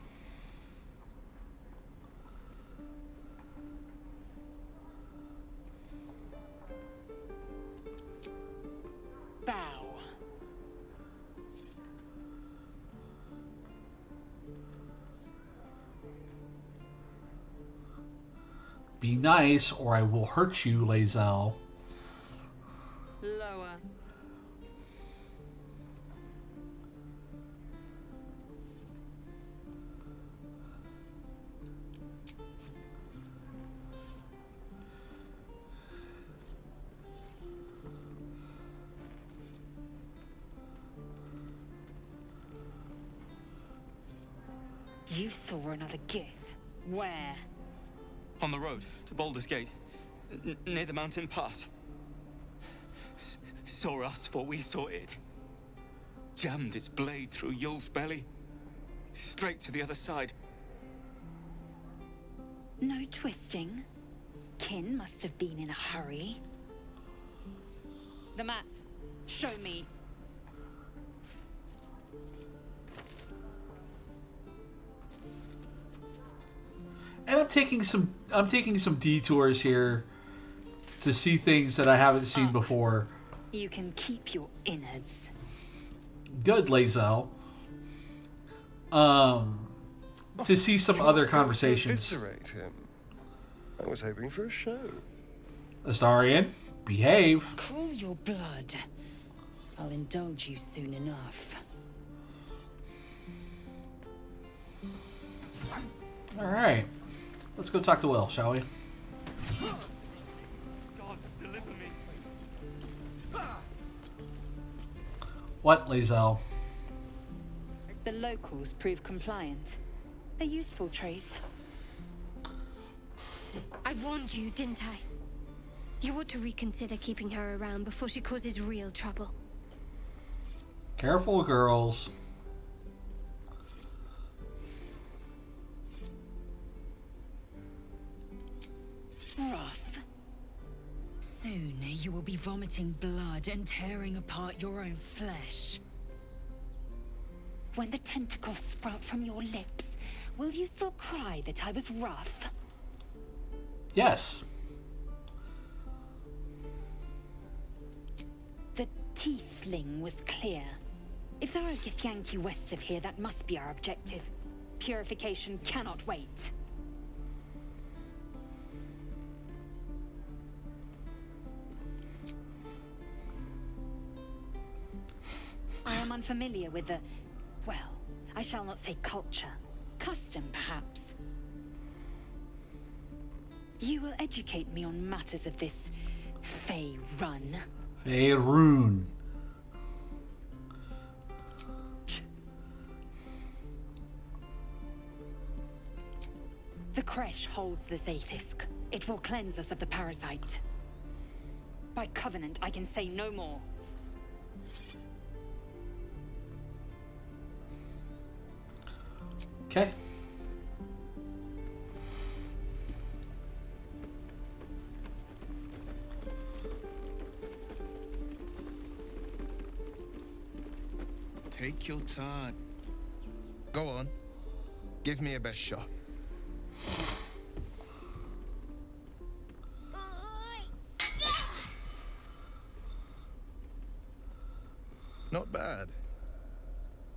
Bow. Be nice, or I will hurt you, Lae'zel. Lower. You saw another Gith. Where? On the road to Baldur's Gate, near the mountain pass. Saw us before we saw it. Jammed its blade through Yul's belly. Straight to the other side. No twisting. Kin must have been in a hurry. The map. Show me. And I'm taking some detours here to see things that I haven't seen before. You can keep your innards. Good, Lae'zel. To see some other conversations. Eviscerate him. I was hoping for a show. Astarion, behave. Cool your blood. I'll indulge you soon enough. All right. Let's go talk to Will, shall we? Gods, deliver me. What, Lae'zel? The locals prove compliant. A useful trait. I warned you, didn't I? You ought to reconsider keeping her around before she causes real trouble. Careful, girls. Rough. Soon you will be vomiting blood and tearing apart your own flesh. When the tentacles sprout from your lips, will you still cry that I was rough? Yes. The tiefling was clear. If there are Githyanki west of here, that must be our objective. Purification cannot wait. I am unfamiliar with the... well, I shall not say culture. Custom, perhaps. You will educate me on matters of this Fey run. Faerun. The Kresh holds the Zaithisk. It will cleanse us of the parasite. By covenant, I can say no more. Okay. Take your time. Go on. Give me a best shot. Not bad.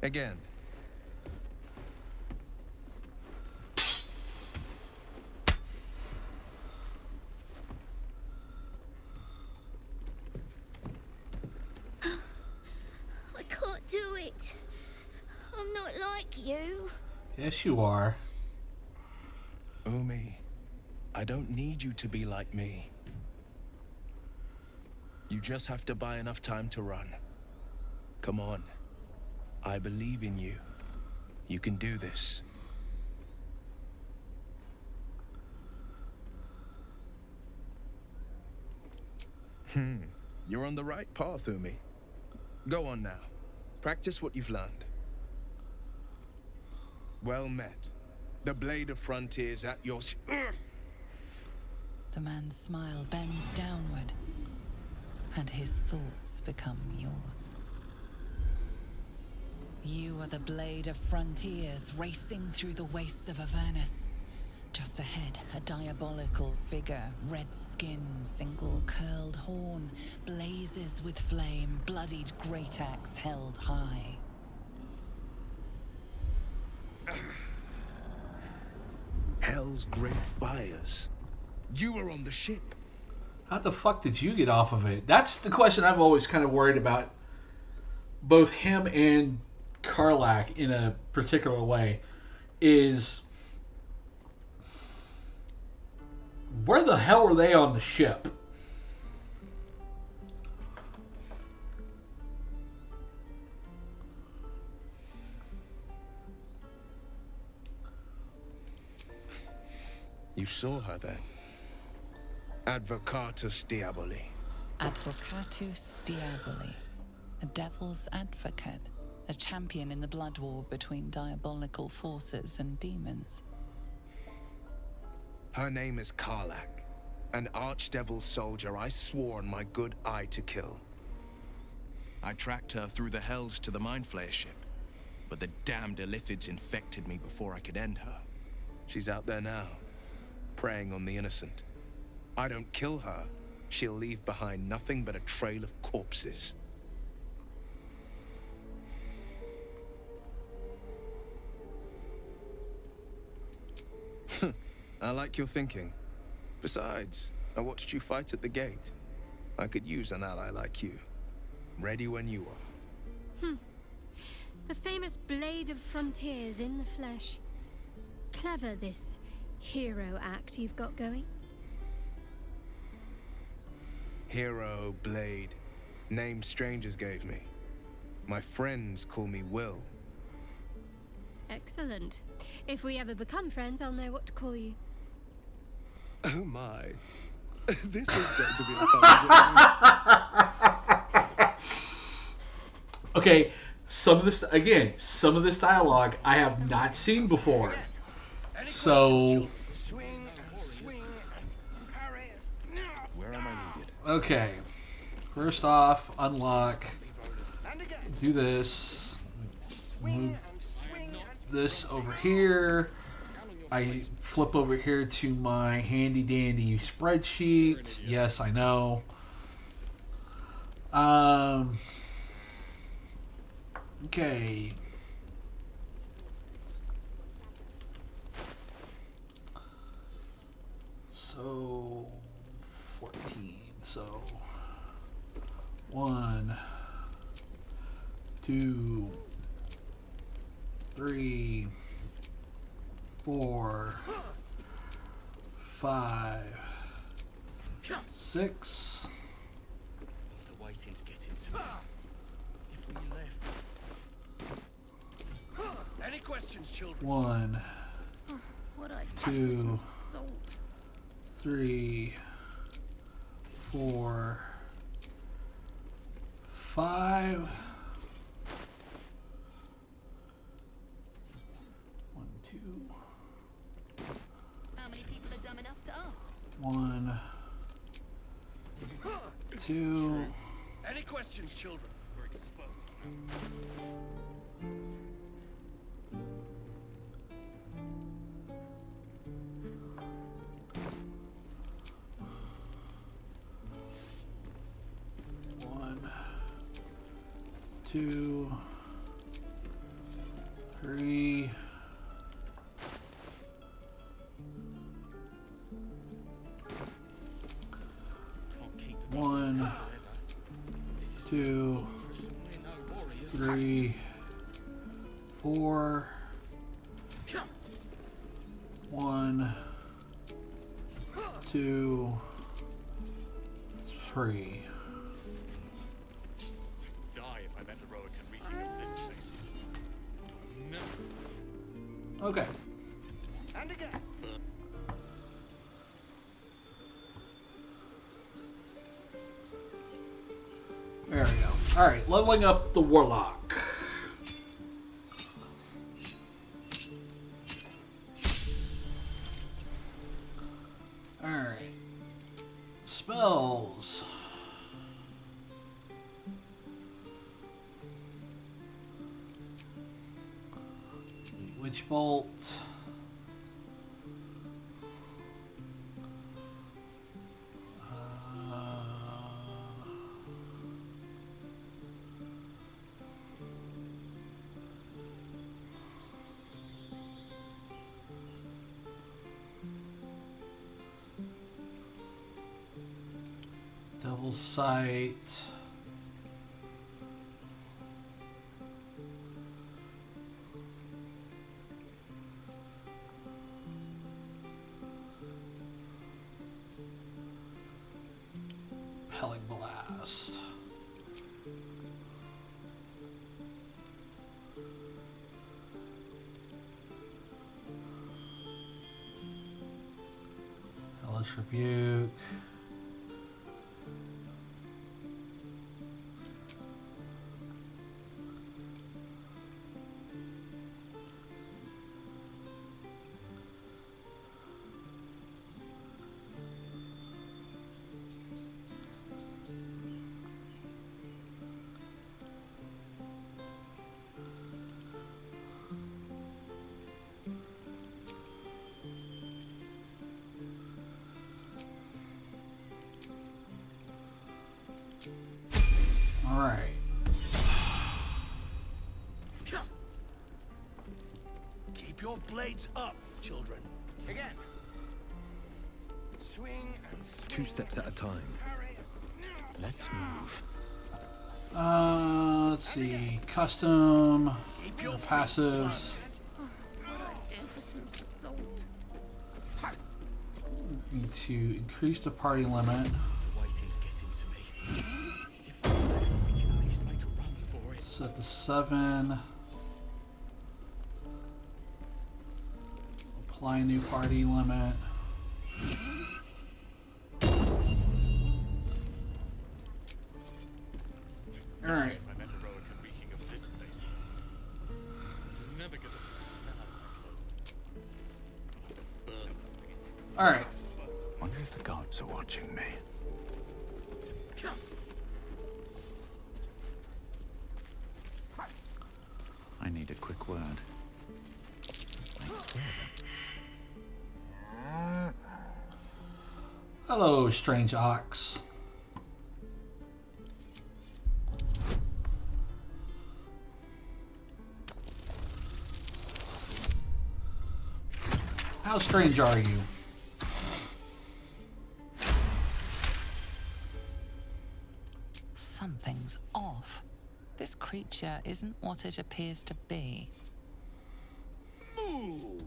Again. I can't do it. I'm not like you. Yes, you are. Umi, I don't need you to be like me. You just have to buy enough time to run. Come on. I believe in you. You can do this. You're on the right path, Umi. Go on now. Practice what you've learned. Well met. The blade of frontiers at your... The man's smile bends downward, and his thoughts become yours. You are the blade of frontiers racing through the wastes of Avernus. Just ahead, a diabolical figure, red skin, single curled horn, blazes with flame, bloodied great axe held high. Hell's great fires. You were on the ship. How the fuck did you get off of it? That's the question I've always kind of worried about both him and Karlach in a particular way is where the hell were they on the ship? You saw her then? Advocatus Diaboli. Advocatus Diaboli. A devil's advocate. A champion in the blood war between diabolical forces and demons. Her name is Karlach, an archdevil soldier I swore on my good eye to kill. I tracked her through the hells to the Mind Flayer ship, but the damned Illithids infected me before I could end her. She's out there now, preying on the innocent. I don't kill her, she'll leave behind nothing but a trail of corpses. I like your thinking. Besides, I watched you fight at the gate. I could use an ally like you. Ready when you are. The famous Blade of Frontiers in the flesh. Clever, this hero act you've got going. Hero, Blade. Name strangers gave me. My friends call me Will. Excellent. If we ever become friends, I'll know what to call you. Oh my. This is going to be a fun journey. Okay, some of this dialogue I have not seen before. So, where am I needed? Okay. First off, unlock. Do this. Move this over here. I flip over here to my handy dandy spreadsheet. Yes, I know. Okay. So 14. So 1, 2, 3, 4, 5, 6. The waiting's getting to me. If we left. Any questions, children? 1, What I 2, 3, 4, 5. 1, 2. How many people are dumb enough to ask? 1, 2. Any questions, children? We're exposed. 1, 2, 3. 1, 2, 3, 4. 1, 2, 3. Die if I met heroic and reaching into this place. No. Okay. And again. There we go. Alright, leveling up the Warlock. Alright. Spells. Witch Bolt. Double sight. Pelling blast. Hellish Rebuke. All right. Keep your blades up, children. Again. Swing and swing. 2 steps at a time. Let's move. Let's see. Custom. Passives. Need to increase the party limit. The waiting's getting to me. If we can at least make a run for it. Set to 7. Apply new party limit. All right. All right. Wonder if the gods are watching me. I need a quick word. I swear. Hello, strange ox. How strange are you? Something's off. This creature isn't what it appears to be. Move.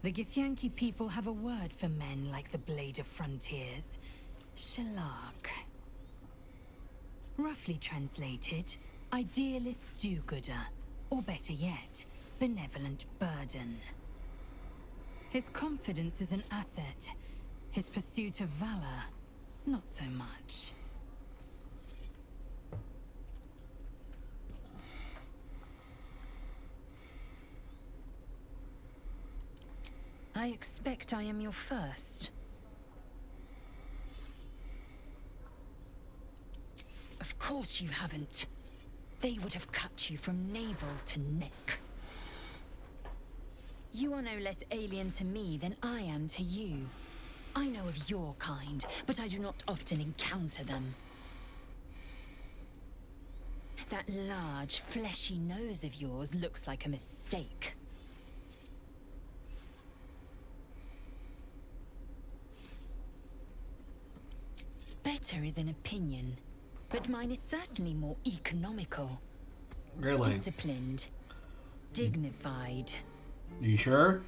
The Githyanki people have a word for men like the Blade of Frontiers. Shalak. Roughly translated, idealist do-gooder, or better yet, benevolent burden. His confidence is an asset. His pursuit of valor, not so much. I expect I am your first. Of course you haven't. They would have cut you from navel to neck. You are no less alien to me than I am to you. I know of your kind, but I do not often encounter them. That large, fleshy nose of yours looks like a mistake. Better is an opinion, but mine is certainly more economical. Really? Disciplined. Dignified. You sure?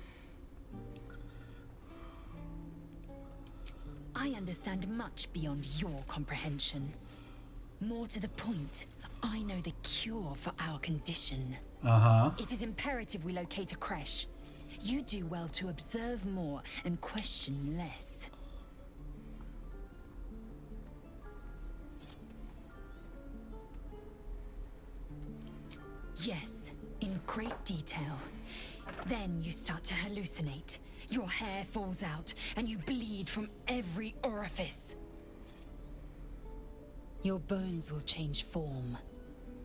I understand much beyond your comprehension. More to the point, I know the cure for our condition. Uh-huh. It is imperative we locate a creche. You do well to observe more and question less. Yes, in great detail. Then you start to hallucinate. Your hair falls out, and you bleed from every orifice. Your bones will change form.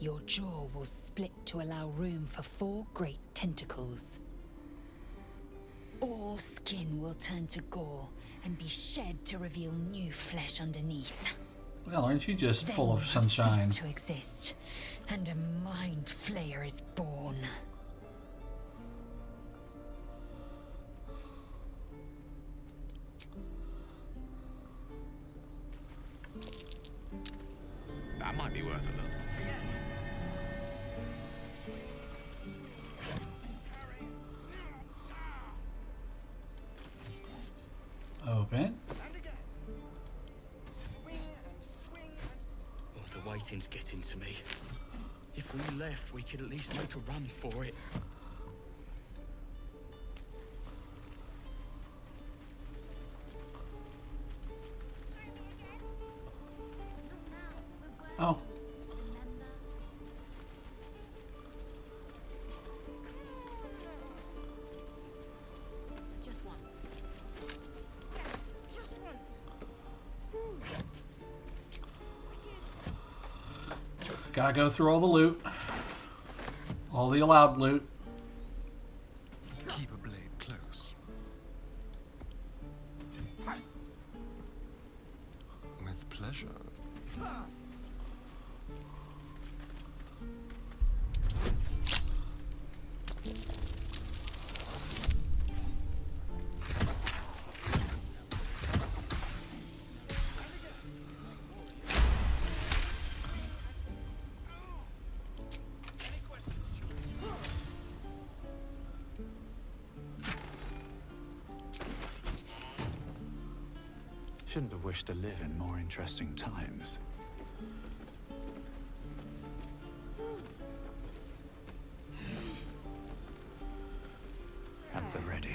Your jaw will split to allow room for 4 great tentacles. All skin will turn to gore and be shed to reveal new flesh underneath. Well, aren't you just Then full of you have sunshine? ceased to exist, and a mind flayer is born. That might be worth a look. waiting's getting to me. If we left, we could at least make a run for it. Oh. Just once. Just once. Gotta go through all the loot. All the allowed loot. Keep a blade close. With pleasure. Shouldn't have wished to live in more interesting times. At the ready.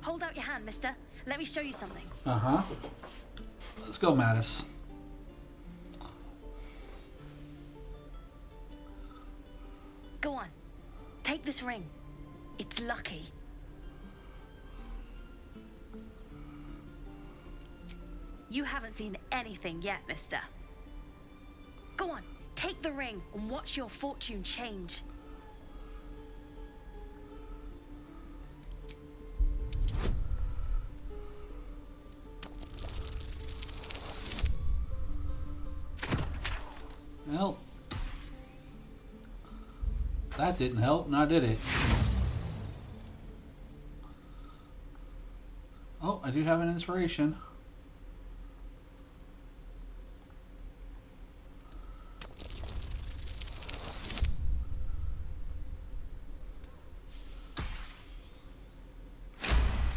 Hold out your hand, mister. Let me show you something. Uh-huh. Let's go, Mattis. Go on. Take this ring. It's lucky. You haven't seen anything yet, mister. Go on. Take the ring and watch your fortune change. Well, that didn't help, now did it? Oh, I do have an inspiration.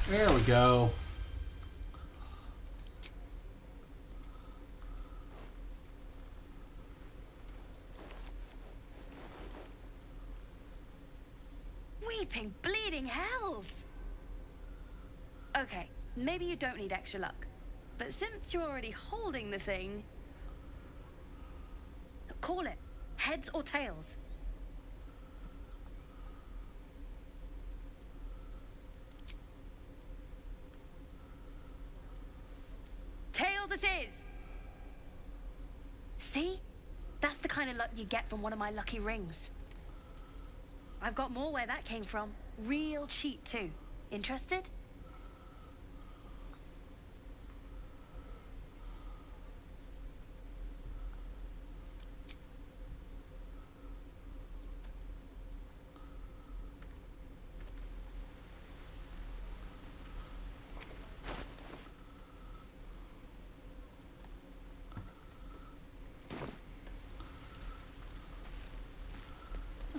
There we go. Weeping, bleeding hells! Okay, maybe you don't need extra luck. But since you're already holding the thing... Call it. Heads or tails. Tails it is! See? That's the kind of luck you get from one of my lucky rings. I've got more where that came from. Real cheat too. Interested?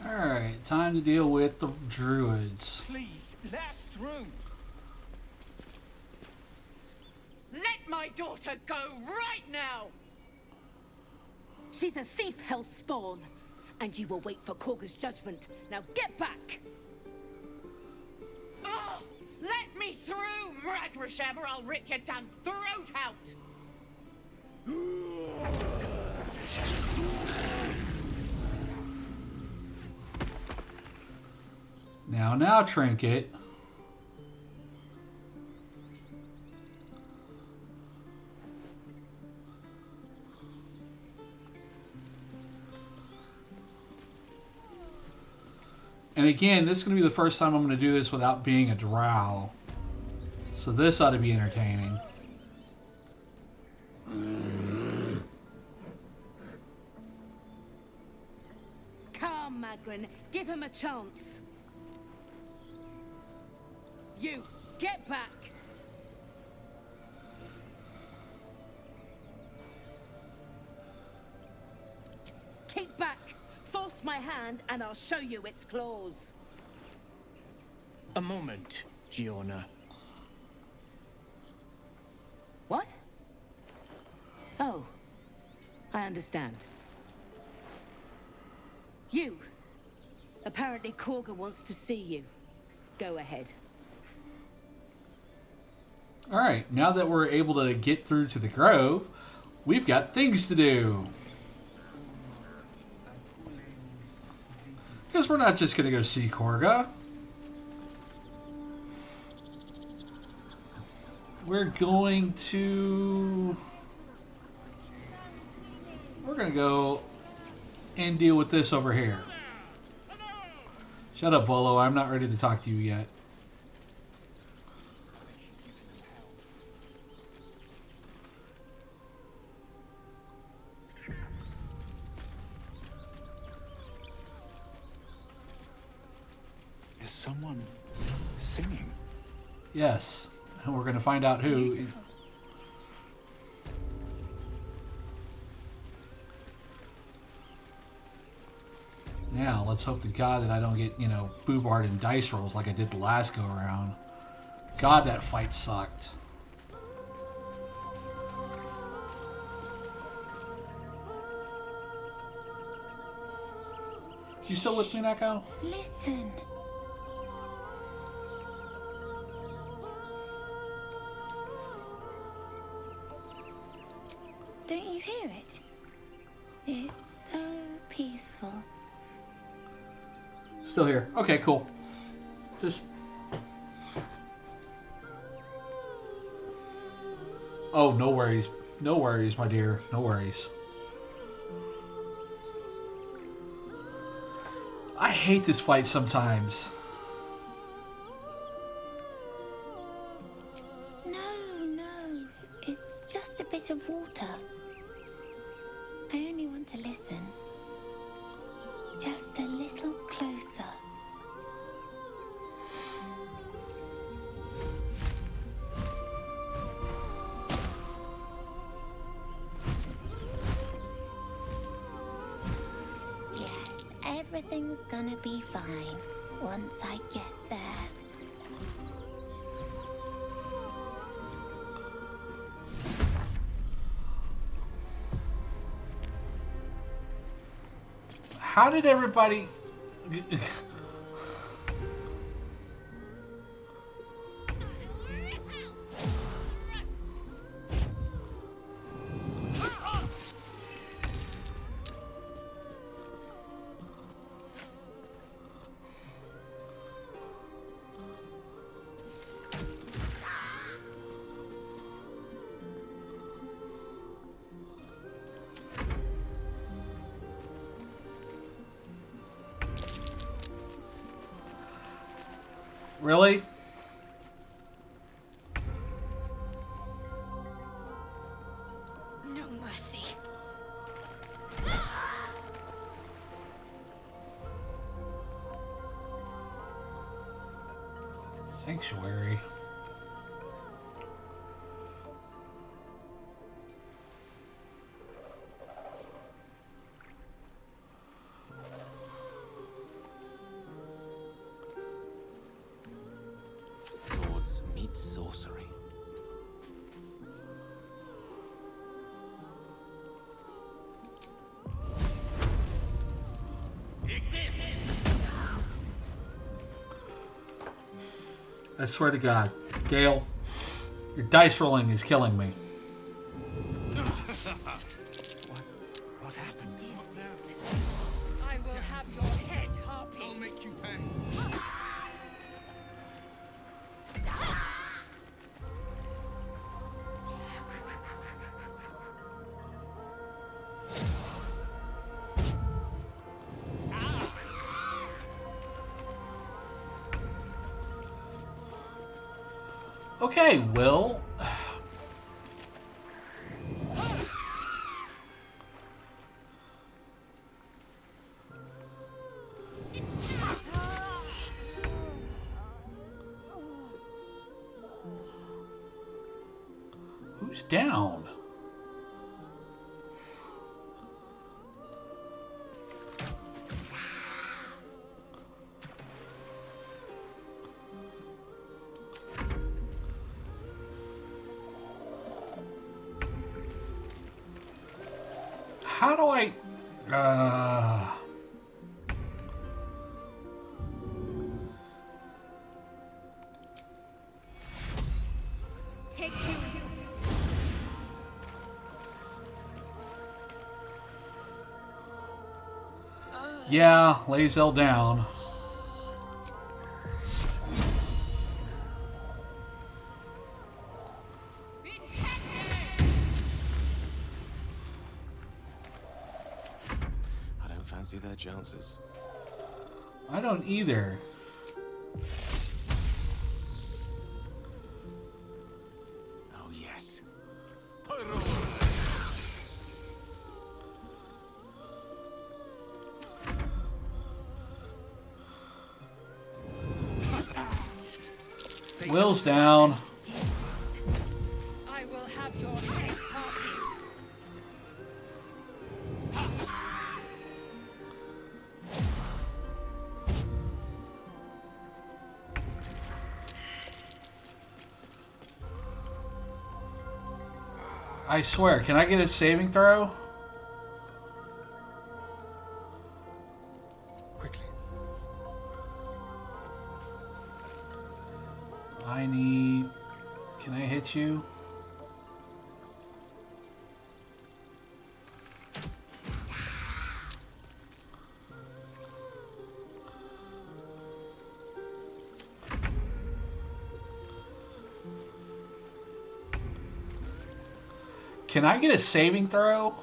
Alright, time to deal with the druids. Please, let us through. Let my daughter go right now! She's a thief, hellspawn, and you will wait for Korga's judgment. Now get back! Oh, let me through, Mragrashem, or I'll rip your damn throat out! Now, Trinket. And again, this is going to be the first time I'm going to do this without being a drow. So this ought to be entertaining. Come, Magrin, give him a chance. You, get back! Keep back! Force my hand and I'll show you its claws. A moment, Giona. I understand. You. Apparently Korga wants to see you. Go ahead. Alright, now that we're able to get through to the grove, we've got things to do. Because we're not just going to go see Korga. We're going to go and deal with this over here. Shut up, Bolo. I'm not ready to talk to you yet. Is someone singing? Yes. And we're going to find out who. Beautiful. Now, let's hope to God that I don't get, boobarred in dice rolls like I did the last go around. God, that fight sucked. You still with me, Neko? Listen. Don't you hear it? It's so peaceful. Still here. Okay, cool. Just... Oh, no worries. No worries, my dear. No worries. I hate this fight sometimes. No. It's just a bit of water. I only want to listen. Just a little closer. Yes, everything's gonna be fine once I get there. How did everybody... Really? No mercy. Sanctuary. Swords meet sorcery. I swear to God. Gale, your dice rolling is killing me. What happened? I will have your head, Harpy. I'll make you pay. Okay, Will. Who's down? how do I... Take two. Yeah, Lae'zel down. I don't fancy their chances. I don't either. Oh, yes. Will's down. I will have your head copied. I swear, can I get a saving throw? Quickly. I need... Can I hit you? Can I get a saving throw?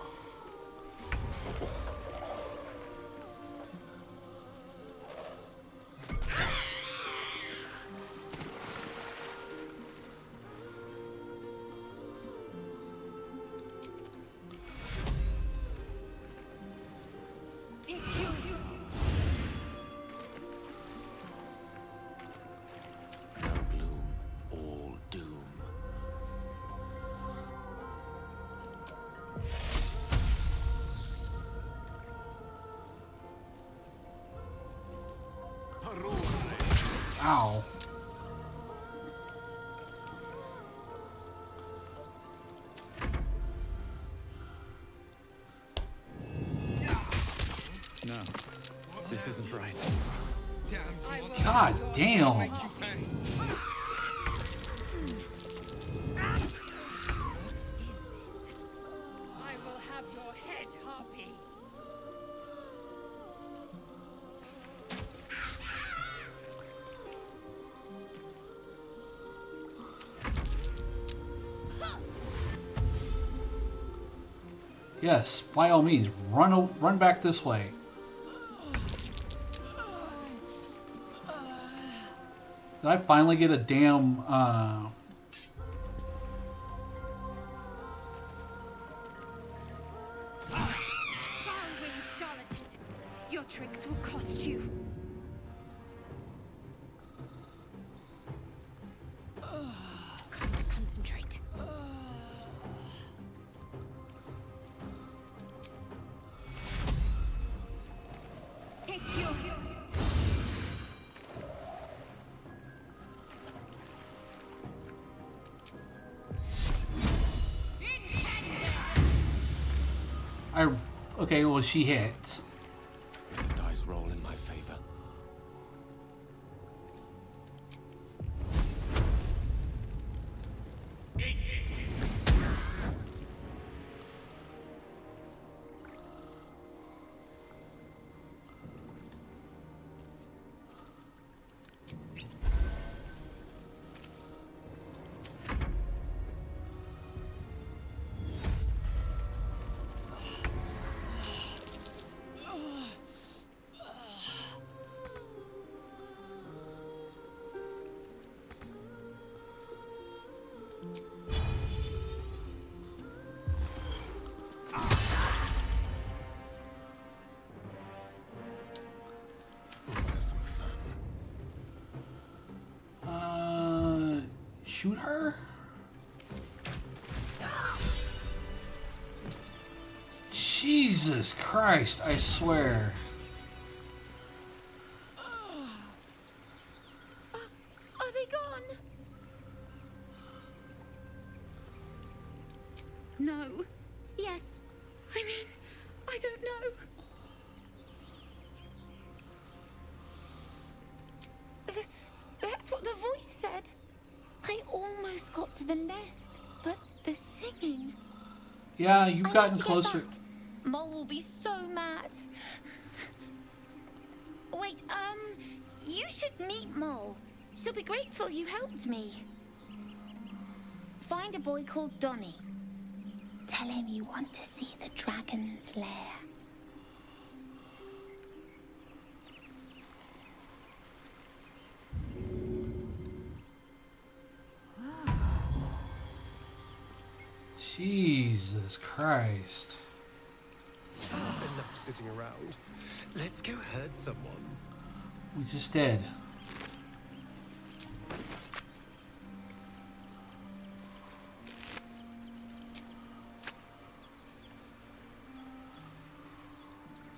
No gloom, all doom. Ow. No, this isn't right. God damn. I will have your head, Harpy. Yes, by all means, run back this way. Did I finally get a damn Far-winged charlatan. Your tricks will cost you. Can't concentrate. Take you. Okay, well, she hit. The dice roll in my favor. Let's have some fun. Shoot her? Jesus Christ, I swear. Are they gone? No. Yes. I mean, I don't know. That's what the voice said. I almost got to the nest, but the singing. Yeah, you've I gotten need to get closer. back. Mole will be so mad. Wait, you should meet Mole. She'll be grateful you helped me. Find a boy called Donny. Tell him you want to see the dragon's lair. Jesus Christ. Enough sitting around. Let's go hurt someone. We just did.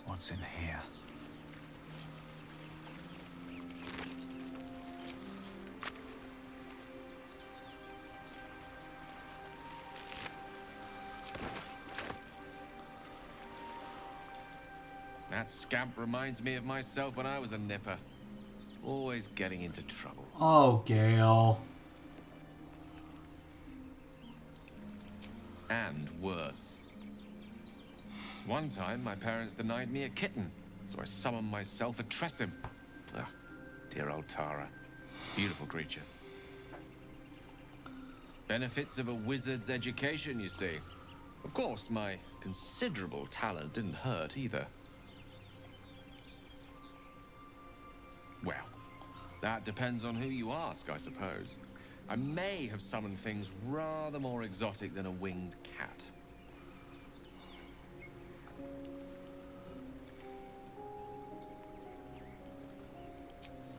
What's in here? That scamp reminds me of myself when I was a nipper. Always getting into trouble. Oh, Gale. And worse. One time, my parents denied me a kitten, so I summoned myself a Tressim. Ugh, dear old Tara. Beautiful creature. Benefits of a wizard's education, you see. Of course, my considerable talent didn't hurt either. Well, that depends on who you ask, I suppose. I may have summoned things rather more exotic than a winged cat.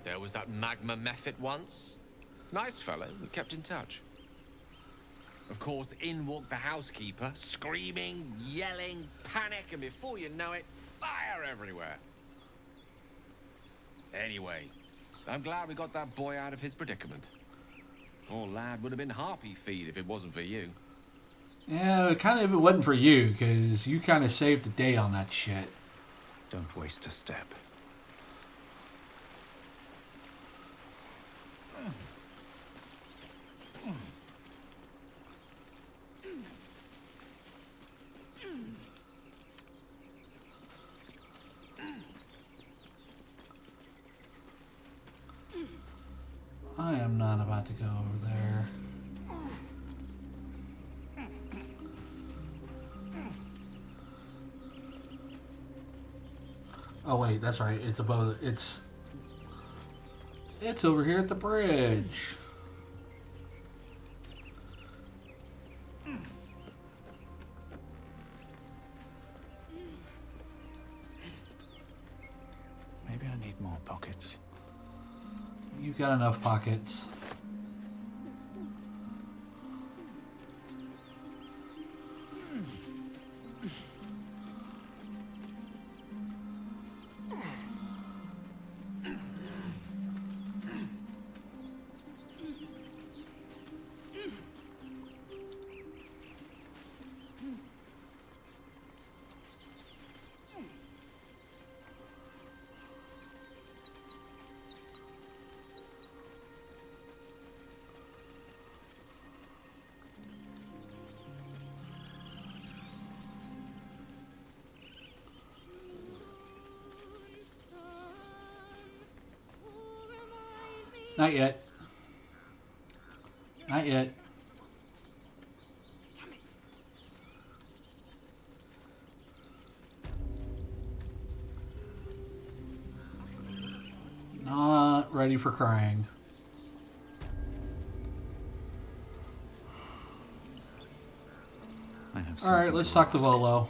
There was that magma mephit once. Nice fellow, we kept in touch. Of course, in walked the housekeeper, screaming, yelling, panic, and before you know it, fire everywhere. Anyway, I'm glad we got that boy out of his predicament. Poor lad would have been harpy feed if it wasn't for you. Yeah, kind of if it wasn't for you, because you kind of saved the day on that shit. Don't waste a step. I am not about to go over there. Oh wait, that's right. It's above. It's over here at the bridge. Maybe I need more pockets. You've got enough pockets. Not yet. Not yet. Not ready for crying. Alright, let's talk to Volo.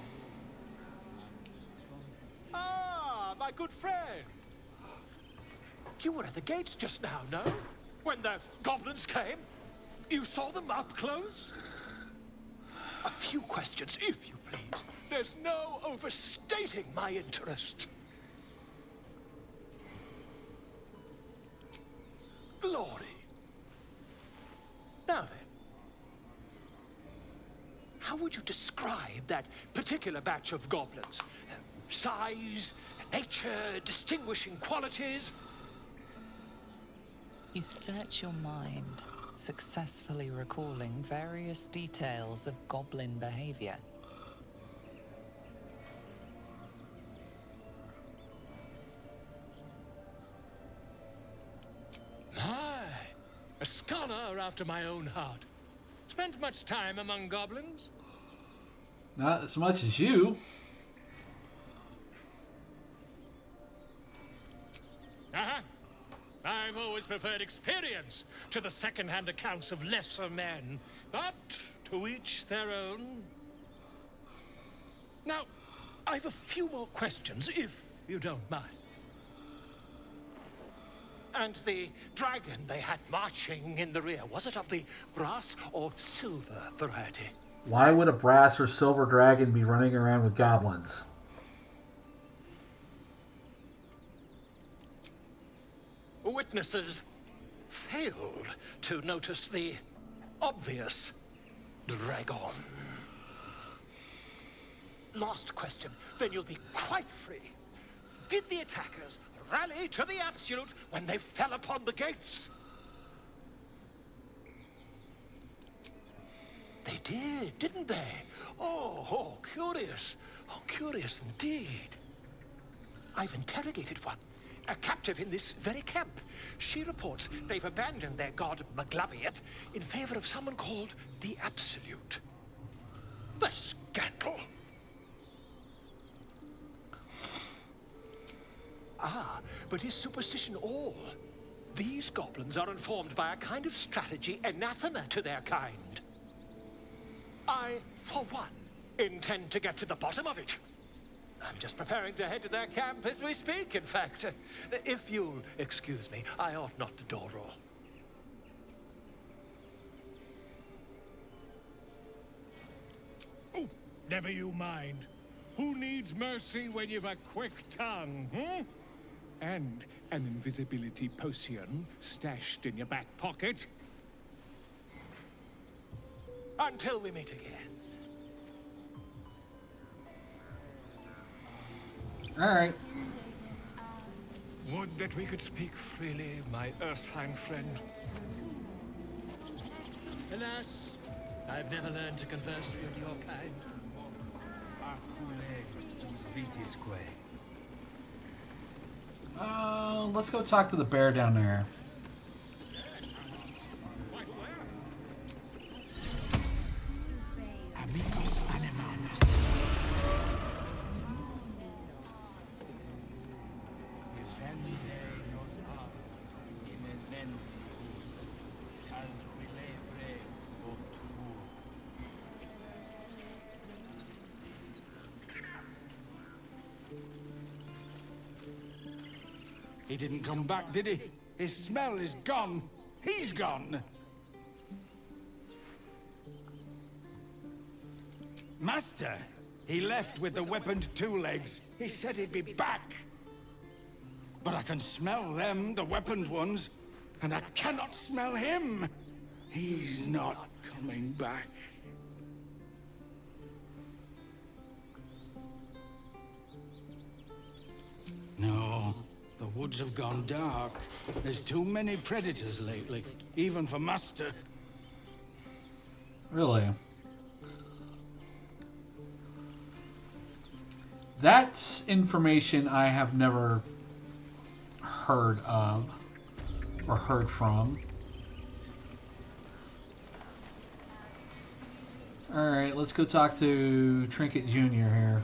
Ah, my good friend. You were at the gates just now, no? When the goblins came? You saw them up close? A few questions, if you please. There's no overstating my interest. Glory. Now then, how would you describe that particular batch of goblins? Size, nature, distinguishing qualities? You search your mind, successfully recalling various details of goblin behavior. My, a scholar after my own heart. Spent much time among goblins? Not as much as you. Uh-huh. I've always preferred experience to the second-hand accounts of lesser men. But to each their own. Now, I've a few more questions, if you don't mind. And the dragon they had marching in the rear, was it of the brass or silver variety? Why would a brass or silver dragon be running around with goblins? Witnesses failed to notice the obvious dragon. Last question, then you'll be quite free. Did the attackers rally to the absolute when they fell upon the gates? They did, didn't they? Oh, curious. Oh, curious indeed. I've interrogated one, a captive in this very camp. She reports they've abandoned their god Maglabiet in favor of someone called the Absolute. The scandal! Ah, but is superstition all? These goblins are informed by a kind of strategy anathema to their kind. I, for one, intend to get to the bottom of it. I'm just preparing to head to their camp as we speak, in fact. If you'll excuse me, I ought not to dawdle. Oh, never you mind. Who needs mercy when you've a quick tongue, hmm? And an invisibility potion stashed in your back pocket. Until we meet again. All right. Would that we could speak freely, my Ursine friend. Alas, I've never learned to converse with your kind. Let's go talk to the bear down there. Amigos alemanes. He didn't come back, did he? His smell is gone. He's gone. Master, he left with the weaponed two legs. He said he'd be back. But I can smell them, the weaponed ones, and I cannot smell him. He's not coming back. No. The woods have gone dark. There's too many predators lately, even for Master. Really? That's information I have never heard of or heard from. Alright, let's go talk to Trinket Jr. here.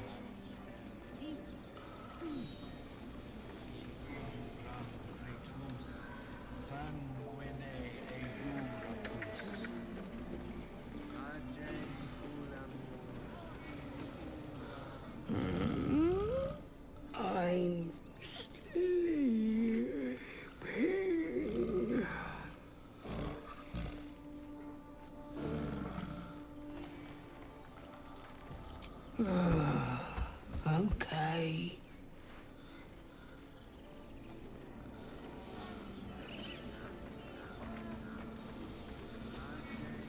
I'm sleeping. Okay.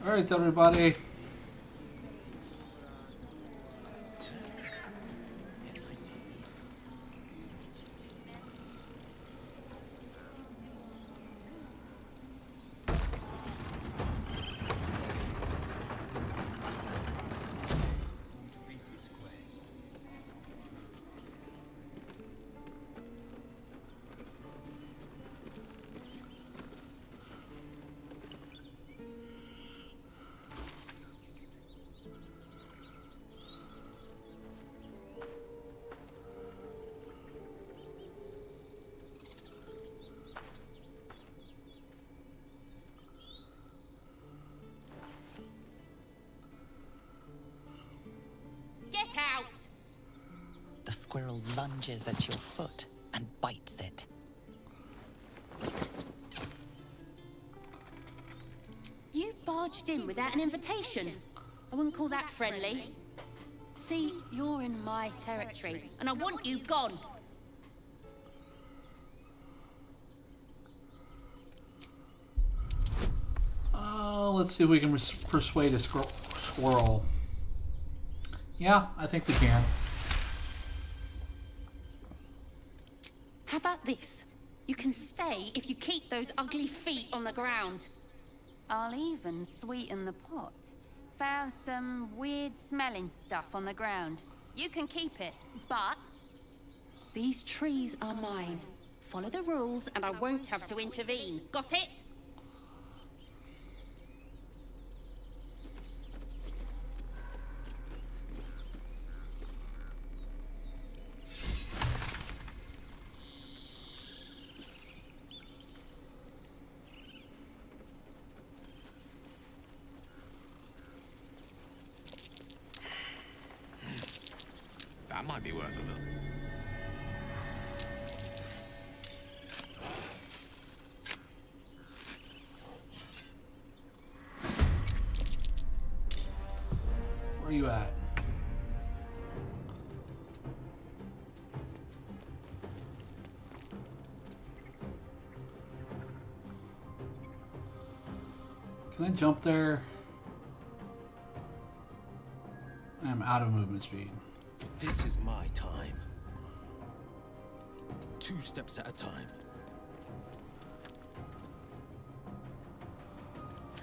Alright, everybody. out! The squirrel lunges at your foot and bites it. You barged in without an invitation. I wouldn't call that friendly. See, you're in my territory, and I want you gone. Let's see if we can persuade a squirrel. Yeah, I think we can. How about this? You can stay if you keep those ugly feet on the ground. I'll even sweeten the pot. Found some weird smelling stuff on the ground. You can keep it, but these trees are mine. Follow the rules and I won't have to intervene. Got it? That might be worth a look. Where are you at? Can I jump there? I'm out of movement speed. This is my time. 2 steps at a time.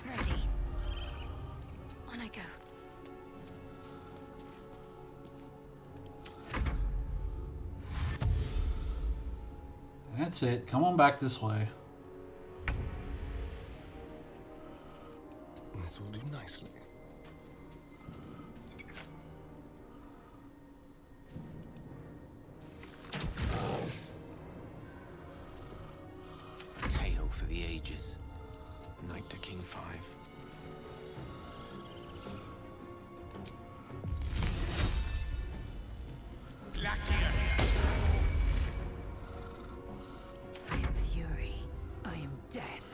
Ready. On I go. That's it. Come on back this way. This will do nicely. Tale for the ages. Knight to King 5. I am fury. I am death.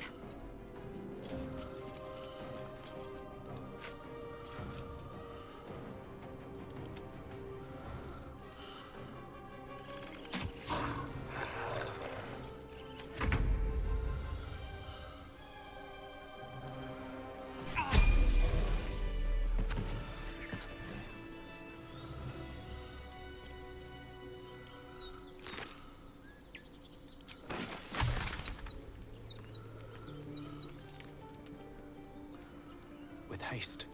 With haste.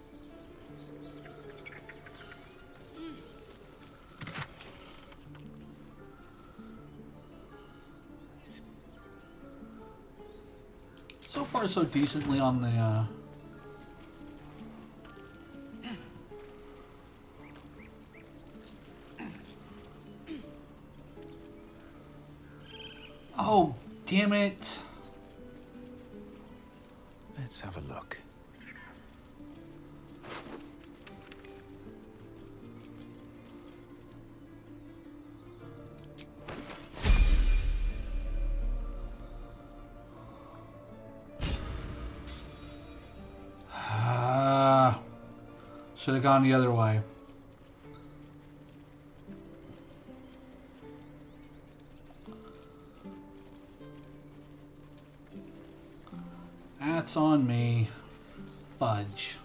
So far, so decently on the. Oh, damn it. Let's have a look. Should have gone the other way. That's on me. Fudge.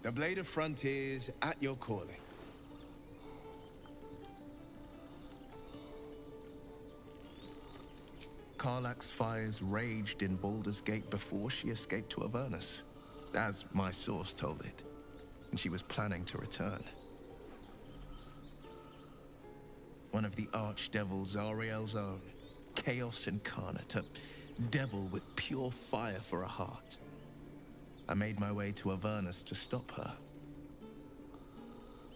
The Blade of Frontiers at your calling. Karlach's fires raged in Baldur's Gate before she escaped to Avernus, as my source told it, and she was planning to return. One of the archdevil Zariel's own, Chaos Incarnate, a devil with pure fire for a heart. I made my way to Avernus to stop her.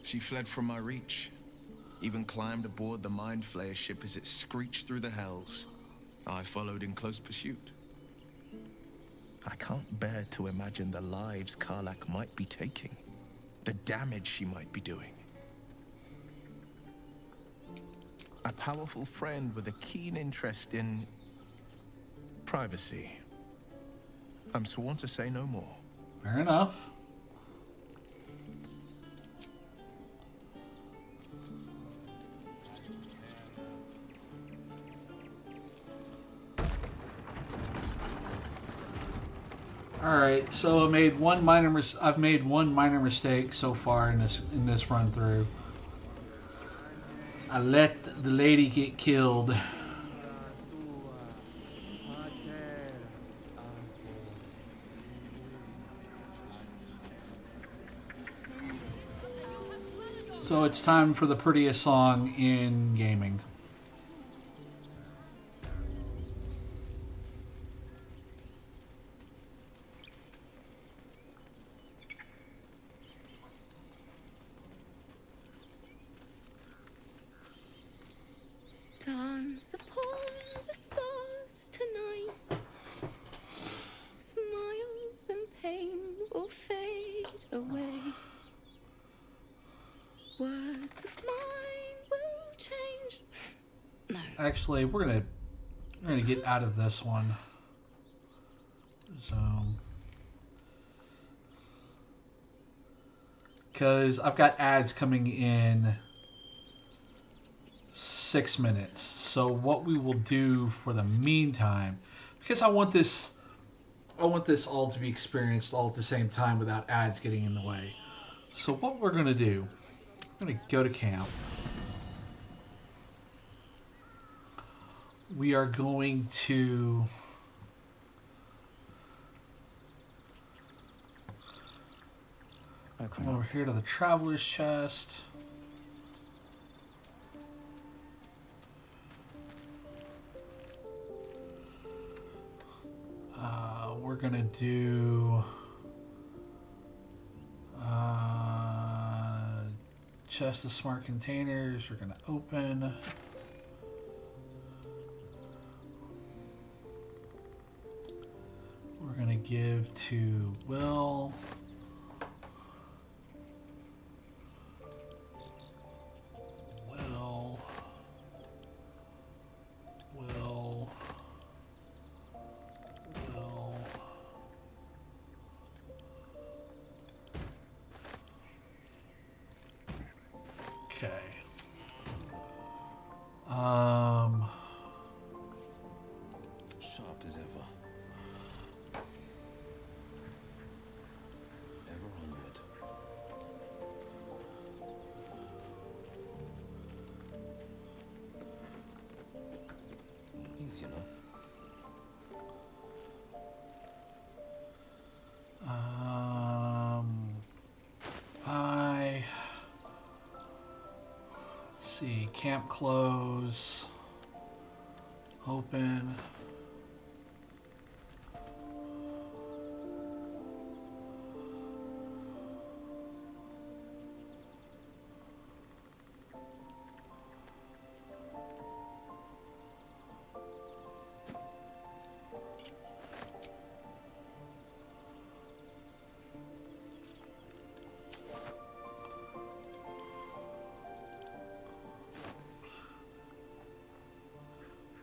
She fled from my reach, even climbed aboard the Mind Flayer ship as it screeched through the hells. I followed in close pursuit. I can't bear to imagine the lives Karlach might be taking, the damage she might be doing. A powerful friend with a keen interest in privacy. I'm sworn to say no more. Fair enough. All right, so I've made one minor mistake so far in this run through. I let the lady get killed. So it's time for the prettiest song in gaming. Dance upon the stars tonight. Smile and pain will fade away. Words of mine will change. No. Actually, we're gonna get out of this one. So, because I've got ads coming in 6 minutes. So what we will do for the meantime, because I want this all to be experienced all at the same time without ads getting in the way. So what we're gonna do, we're gonna go to camp. We are going to come over here to the traveler's chest. We're gonna do chest of smart containers. We're gonna open. We're gonna give to Will. Sharp as ever. Ever onward. Easy enough. Let's see, camp close, open.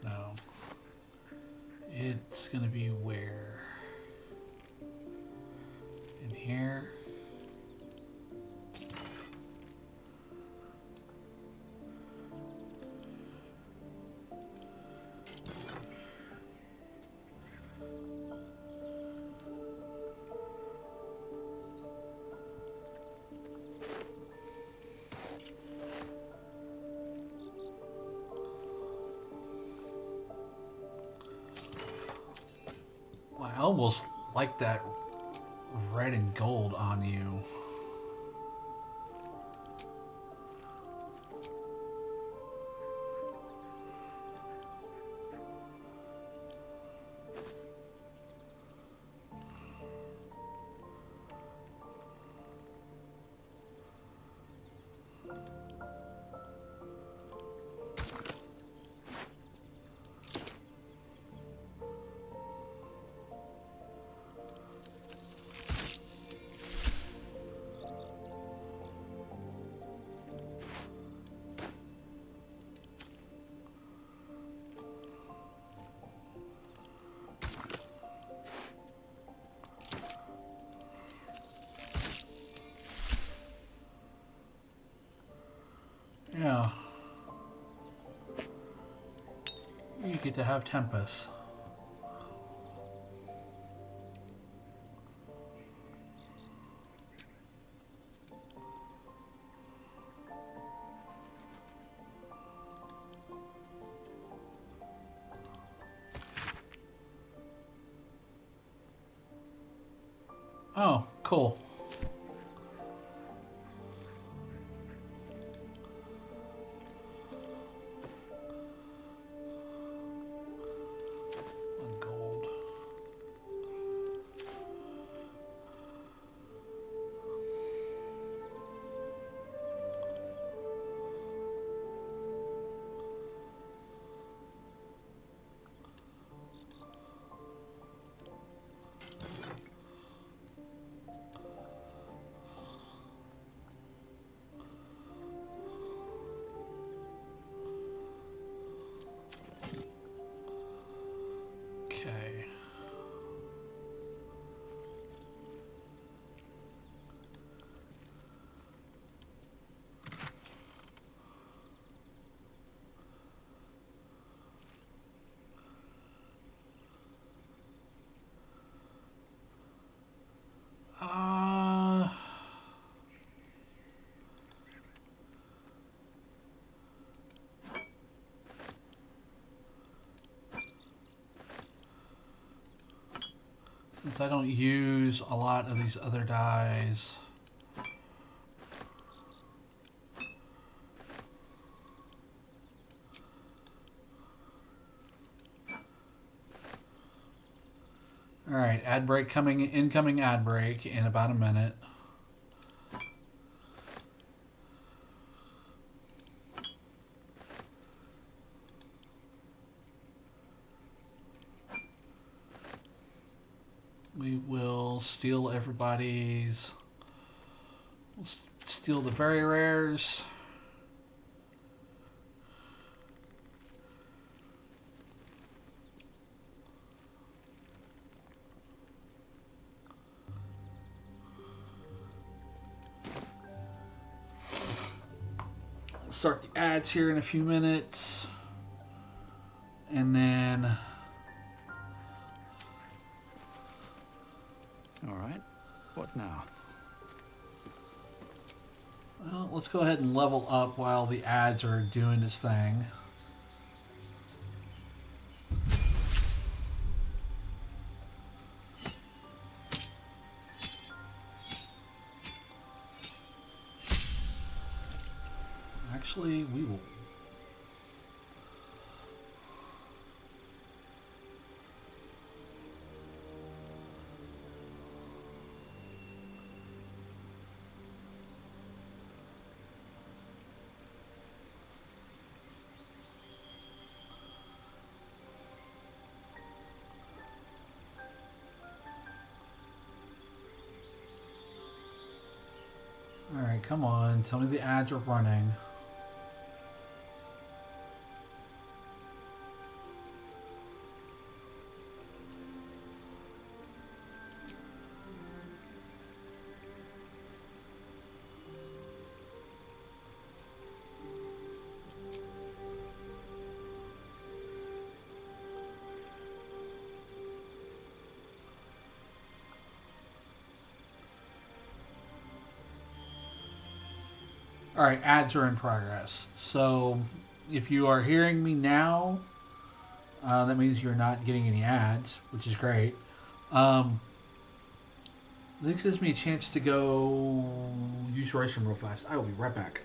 No. It's gonna be where? In here. I almost like that red and gold on you. Yeah. You get to have Tempest. Oh, cool. Okay. Uh, since I don't use a lot of these other dyes. All right, ad break coming, incoming ad break in about a minute. We will steal everybody's. We'll steal the very rares. Start the ads here in a few minutes. And then... All right. What now? Well, let's go ahead and level up while the ads are doing this thing. Actually, we will. All right, come on. Tell me the ads are running. All right, ads are in progress. So if you are hearing me now, that means you're not getting any ads, which is great. This gives me a chance to go use the restroom real fast. I will be right back.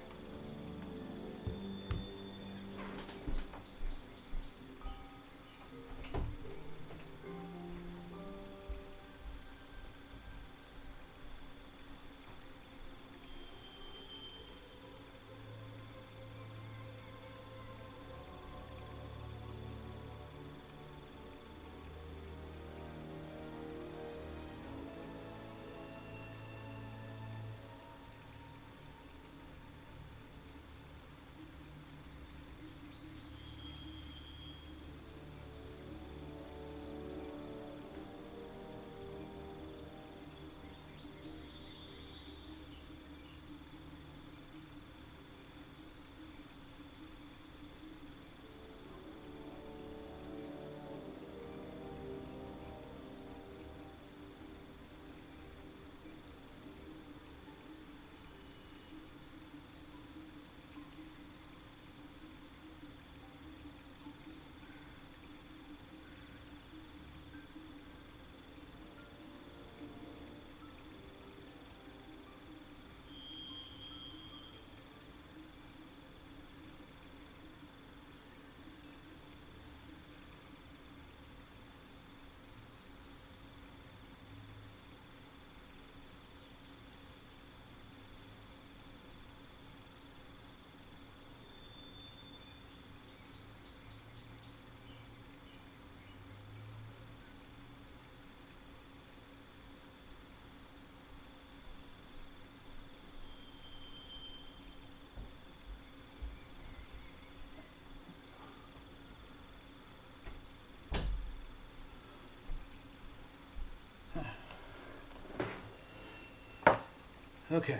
Okay.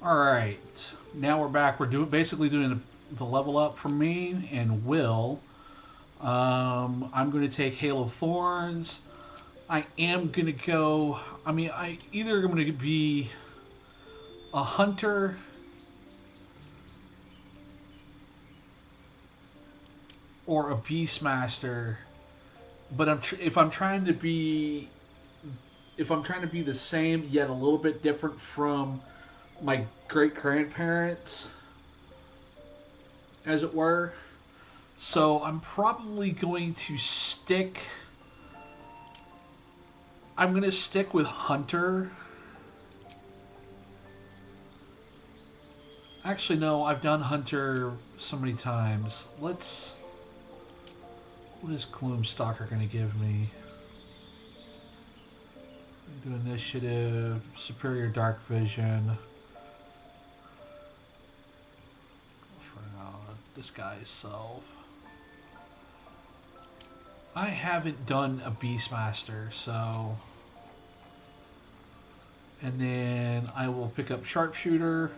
All right, now we're back. We're basically doing the level up for me and Will. I'm going to take Hail of Thorns. I am going to go. I mean, I either going to be a hunter or a beastmaster. But if I'm trying to be the same yet a little bit different from my great grandparents, as it were. So I'm probably going to stick. I'm going to stick with Hunter. Actually, no, I've done Hunter so many times. What is Gloomstalker going to give me? Do initiative, superior dark vision. Disguise self. I haven't done a Beastmaster, so. And then I will pick up Sharpshooter.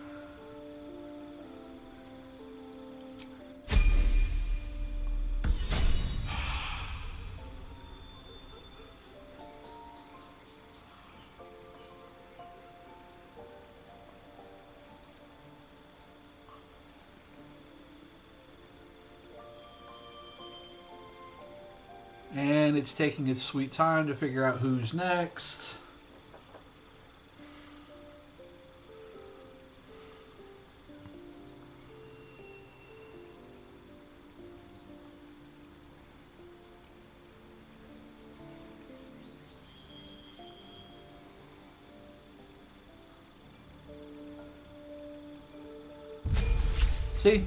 And it's taking its sweet time to figure out who's next. See?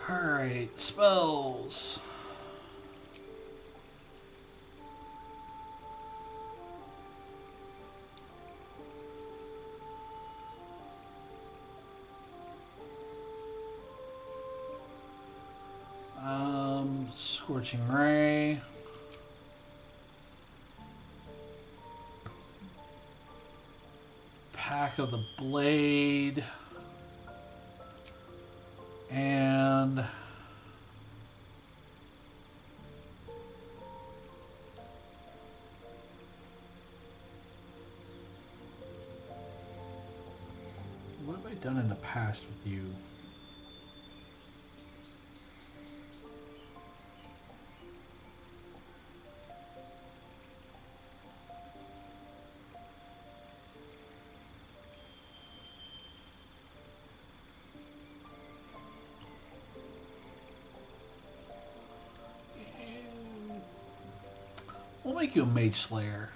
Alright, spells. Scorching Ray. Pack of the Blade. And what have I done in the past with you? We'll make you a Mage Slayer.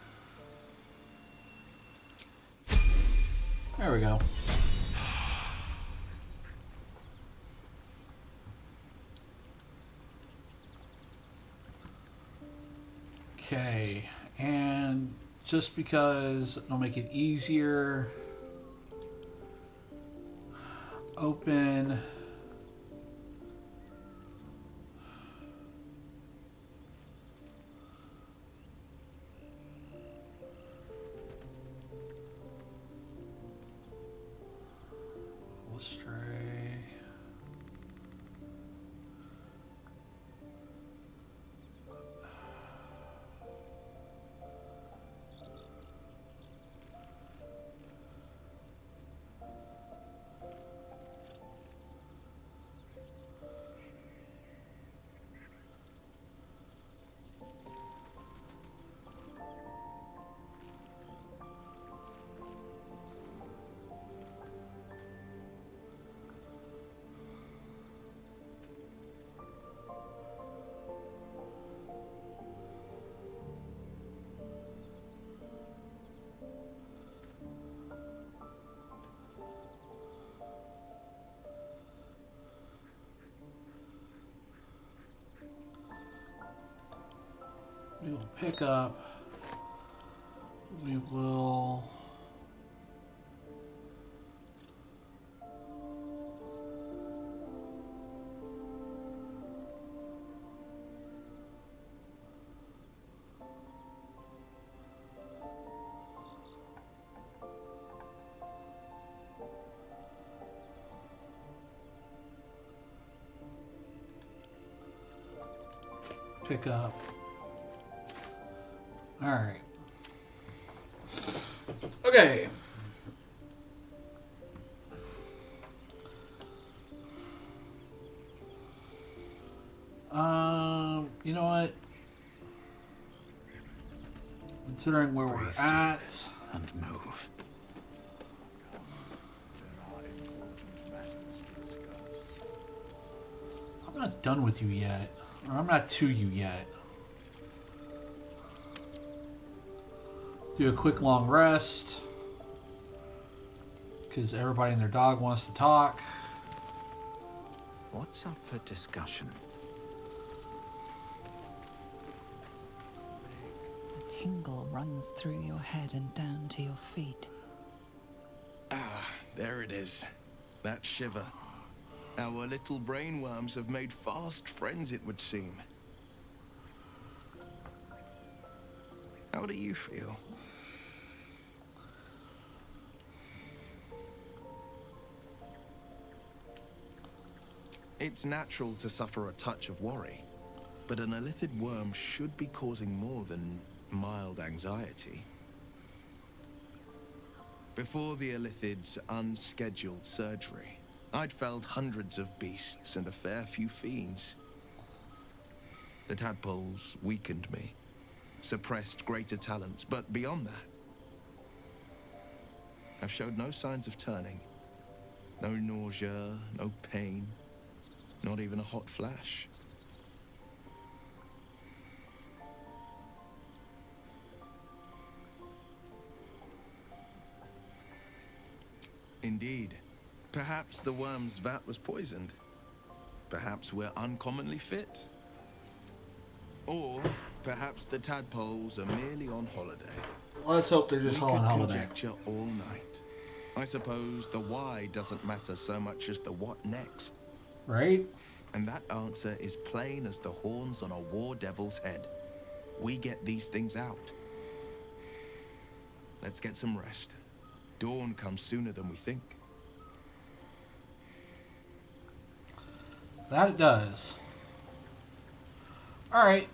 There we go. Okay, and just because it'll make it easier, open. Stray. We will pick up. We will. Pick up. All right. Okay. You know what? Considering where we're at, and move. I'm not done with you yet. Or I'm not to you yet. Do a quick long rest. Because everybody and their dog wants to talk. What's up for discussion? A tingle runs through your head and down to your feet. Ah, there it is. That shiver. Our little brainworms have made fast friends, it would seem. How do you feel? It's natural to suffer a touch of worry, but an illithid worm should be causing more than mild anxiety. Before the illithid's unscheduled surgery, I'd felled hundreds of beasts and a fair few fiends. The tadpoles weakened me, suppressed greater talents, but beyond that, I've showed no signs of turning. No nausea, no pain, not even a hot flash. Indeed. Perhaps the worm's vat was poisoned. Perhaps we're uncommonly fit. Or perhaps the tadpoles are merely on holiday. Let's hope they're just on holiday. We could conjecture all night. I suppose the why doesn't matter so much as the what next. Right? And that answer is plain as the horns on a war devil's head. We get these things out. Let's get some rest. Dawn comes sooner than we think. That it does. Alright,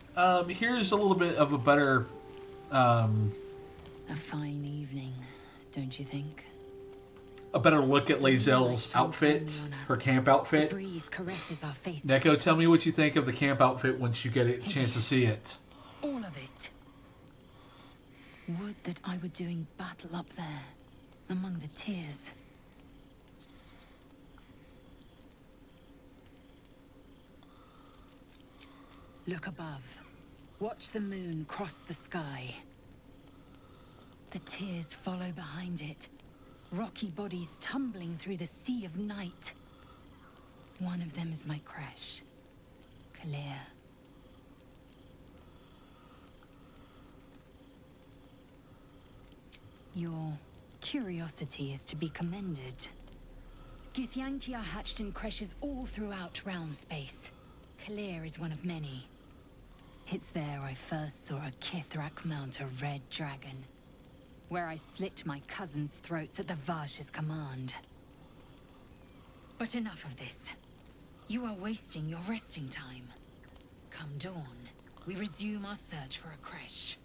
here's a little bit of a better... A fine evening, don't you think? A better look at Lae'zel's outfit, her camp outfit. The breeze caresses our faces. Neko, tell me what you think of the camp outfit once you get a chance to see it. All of it. Would that I were doing battle up there, among the tears. Look above. Watch the moon cross the sky. The tears follow behind it. Rocky bodies tumbling through the sea of night. One of them is my crash. Kalir. Your curiosity is to be commended. Githyanki are hatched in creches all throughout realm space. Kalir is one of many. It's there I first saw a Kithrak mount a red dragon. Where I slit my cousins' throats at the Vash's command. But enough of this. You are wasting your resting time. Come dawn, we resume our search for a creche.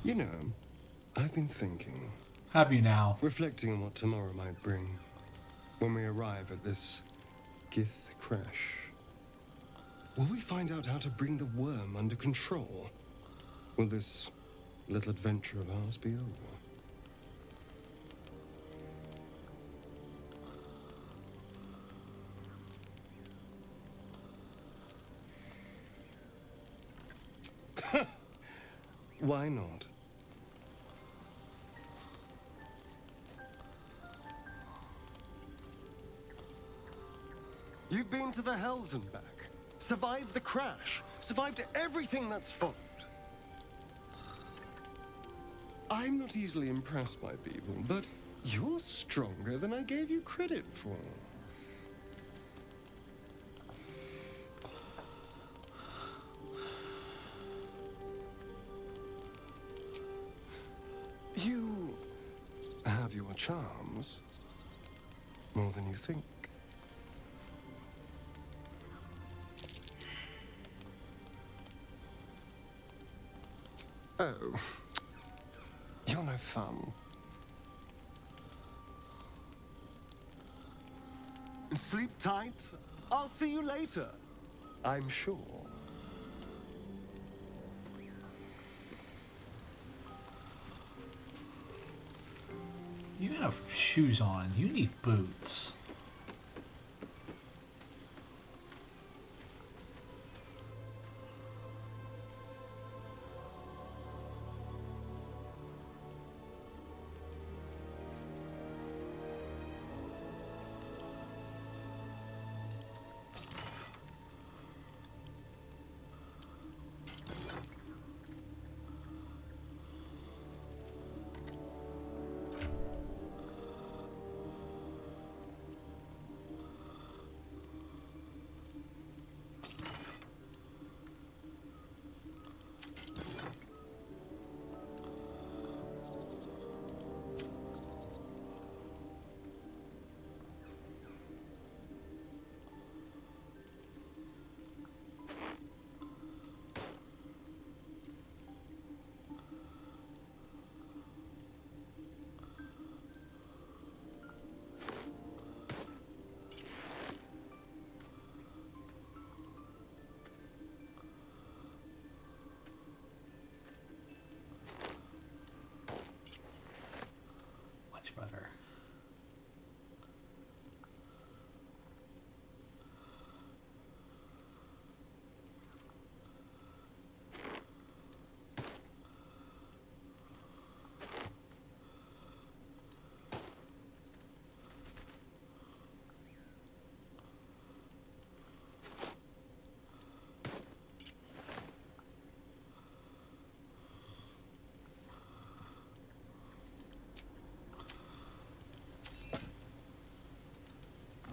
You know, I've been thinking. Have you now? Reflecting on what tomorrow might bring. When we arrive at this Gith crash. Will we find out how to bring the worm under control? Will this little adventure of ours be over? Why not? You've been to the hells and back. Survived the crash. Survived everything that's followed. I'm not easily impressed by people, but you're stronger than I gave you credit for. You have your charms, more than you think. Oh, you're no fun. Sleep tight. I'll see you later, I'm sure. You have shoes on. You need boots. Much better.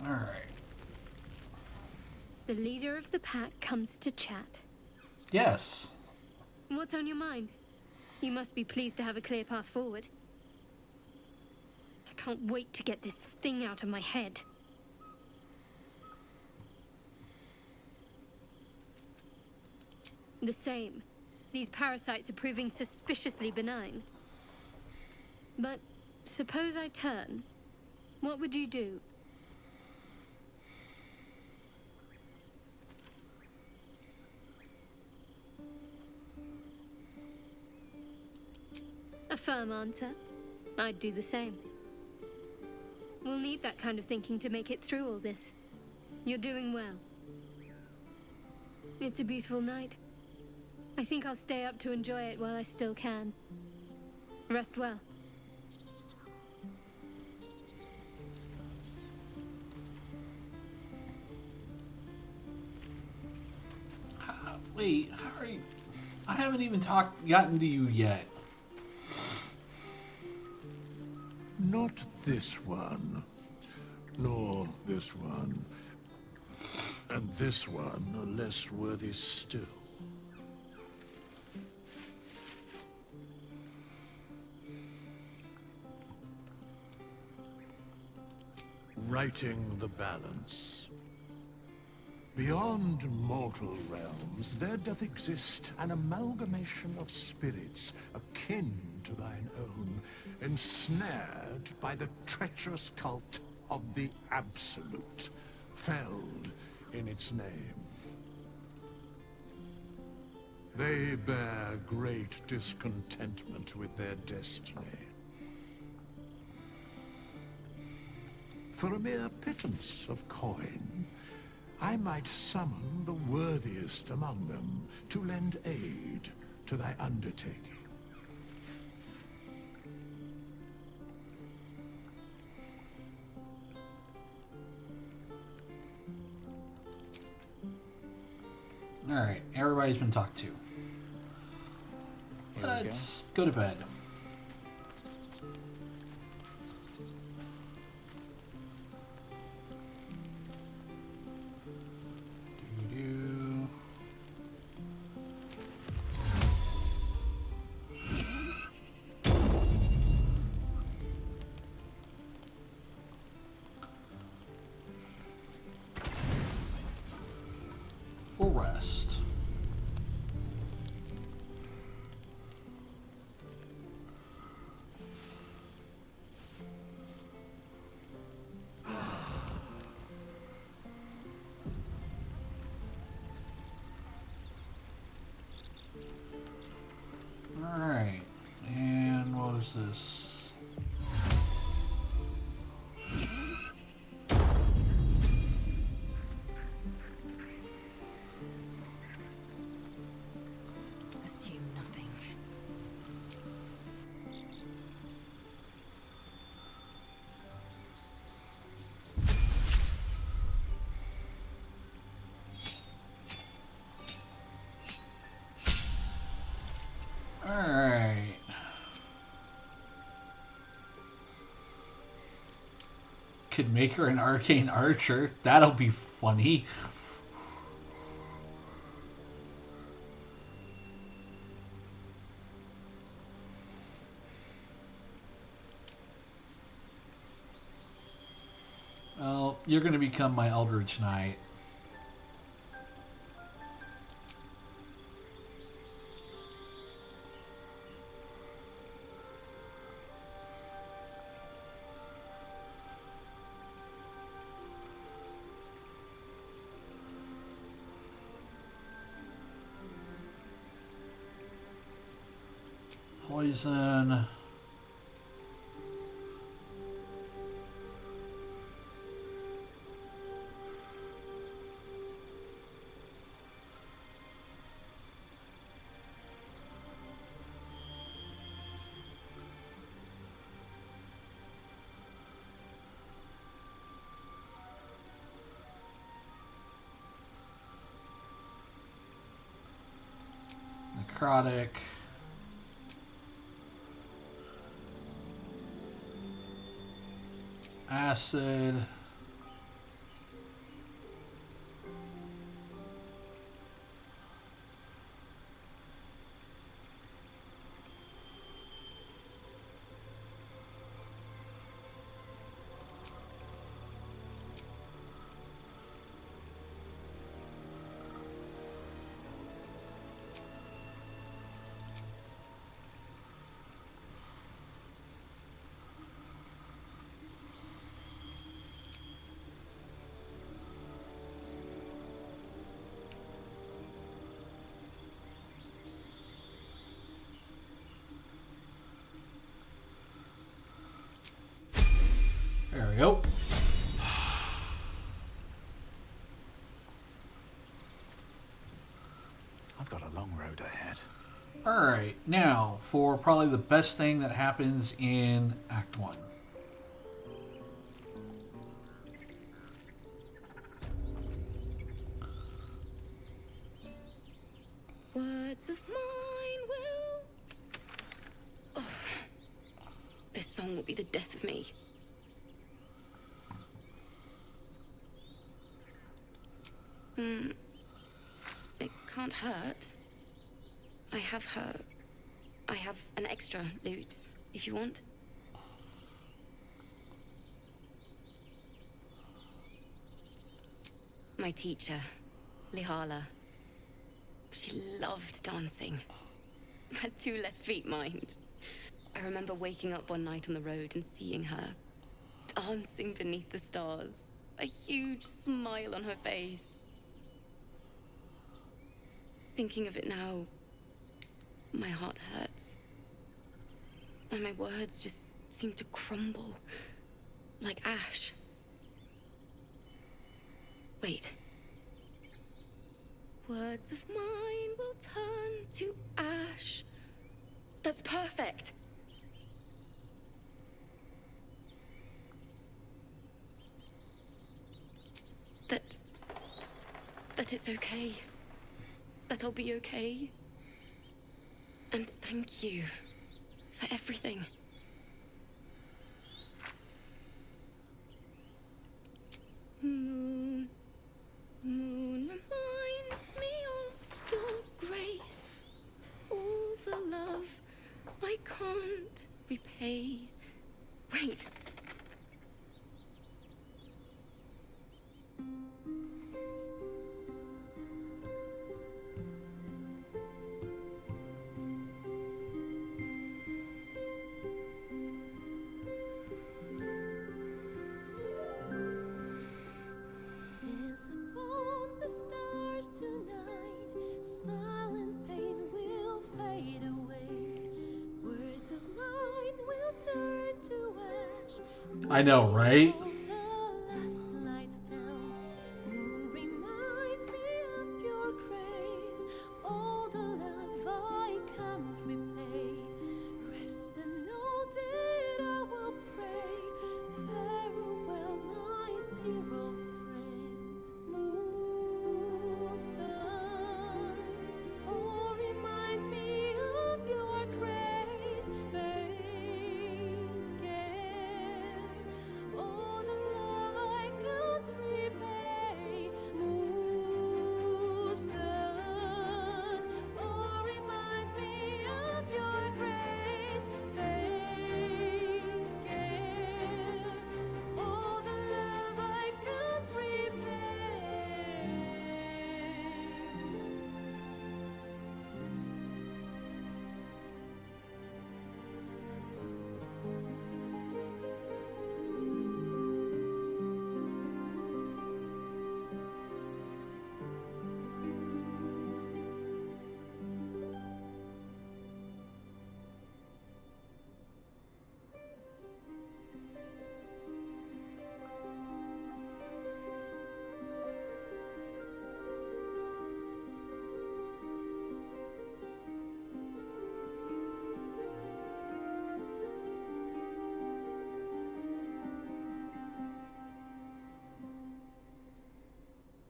All right. The leader of the pack comes to chat. Yes. What's on your mind? You must be pleased to have a clear path forward. I can't wait to get this thing out of my head. The same. These parasites are proving suspiciously benign. But suppose I turn. What would you do? A firm answer. I'd do the same. We'll need that kind of thinking to make it through all this. You're doing well. It's a beautiful night. I think I'll stay up to enjoy it while I still can. Rest well. Wait, how are you? I haven't even gotten to you yet. Not this one, nor this one, and this one are less worthy still. Righting the balance. Beyond mortal realms, there doth exist an amalgamation of spirits akin to thine own, ensnared by the treacherous cult of the Absolute, felled in its name. They bear great discontentment with their destiny. For a mere pittance of coin, I might summon the worthiest among them to lend aid to thy undertaking. Alright, everybody's been talked to. Let's go to bed. Doo-doo. We'll rest. Alright, and what is this? Assume nothing. Alright. Could make her an arcane archer. That'll be funny. Well, you're going to become my Eldritch Knight. Poison. Necrotic. Acid. There we go. I've got a long road ahead. Alright, now for probably the best thing that happens in Act 1. Words of mine will... Ugh. This song will be the death of me. It can't hurt. I have an extra lute, if you want. My teacher, Lihala. She loved dancing. Had 2 left feet, mind. I remember waking up one night on the road and seeing her dancing beneath the stars, a huge smile on her face. Thinking of it now, my heart hurts. And my words just seem to crumble, like ash. Wait. Words of mine will turn to ash. That's perfect. That it's okay. that I'll be okay. And thank you for everything. Moon, moon reminds me of your grace. All the love I can't repay. Wait. Dance upon the stars tonight. Smile and pain will fade away. Words of mine will turn to ash. I know, right? The last light down. Moon reminds me of your grace. All the love I can't repay. Rest and know that I will pray. Farewell, my dear old sun, oh, remind me of your grace, faith, care, all the love I can't repay. Sun, oh, remind me of your grace, faith, care, all the love I can't repay.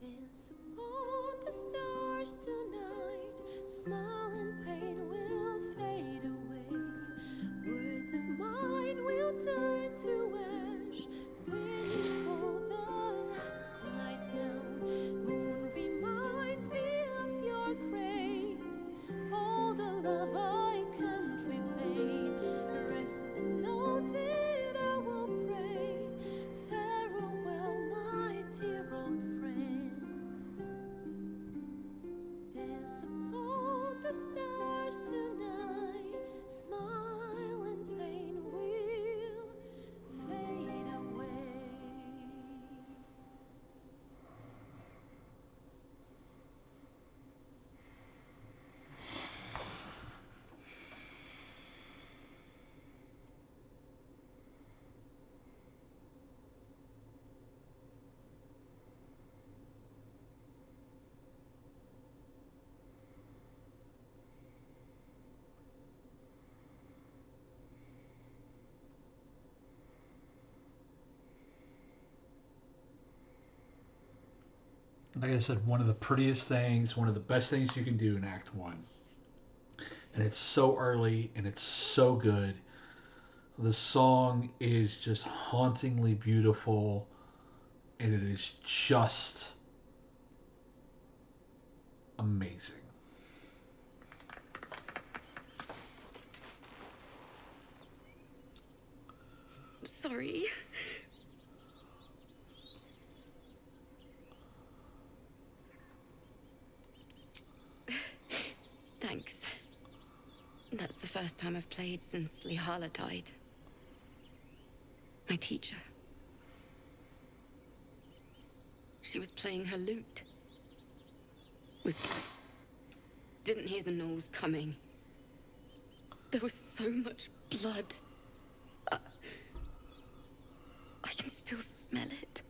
Dance upon the stars tonight. Smile and pain will fade away. Words of mine will turn to ash when you call the last light down. Moon reminds me of your grace. All the love I can't repay. Rest and know that I will pray. Farewell, my dear old friend. Dance upon the stars tonight. Smile and pain will fade away. Like I said, one of the prettiest things, one of the best things you can do in Act 1. And it's so early and it's so good. The song is just hauntingly beautiful and it is just amazing. Sorry. Thanks. That's the first time I've played since Lihala died. My teacher. She was playing her lute. We didn't hear the gnolls coming. There was so much blood. I can still smell it.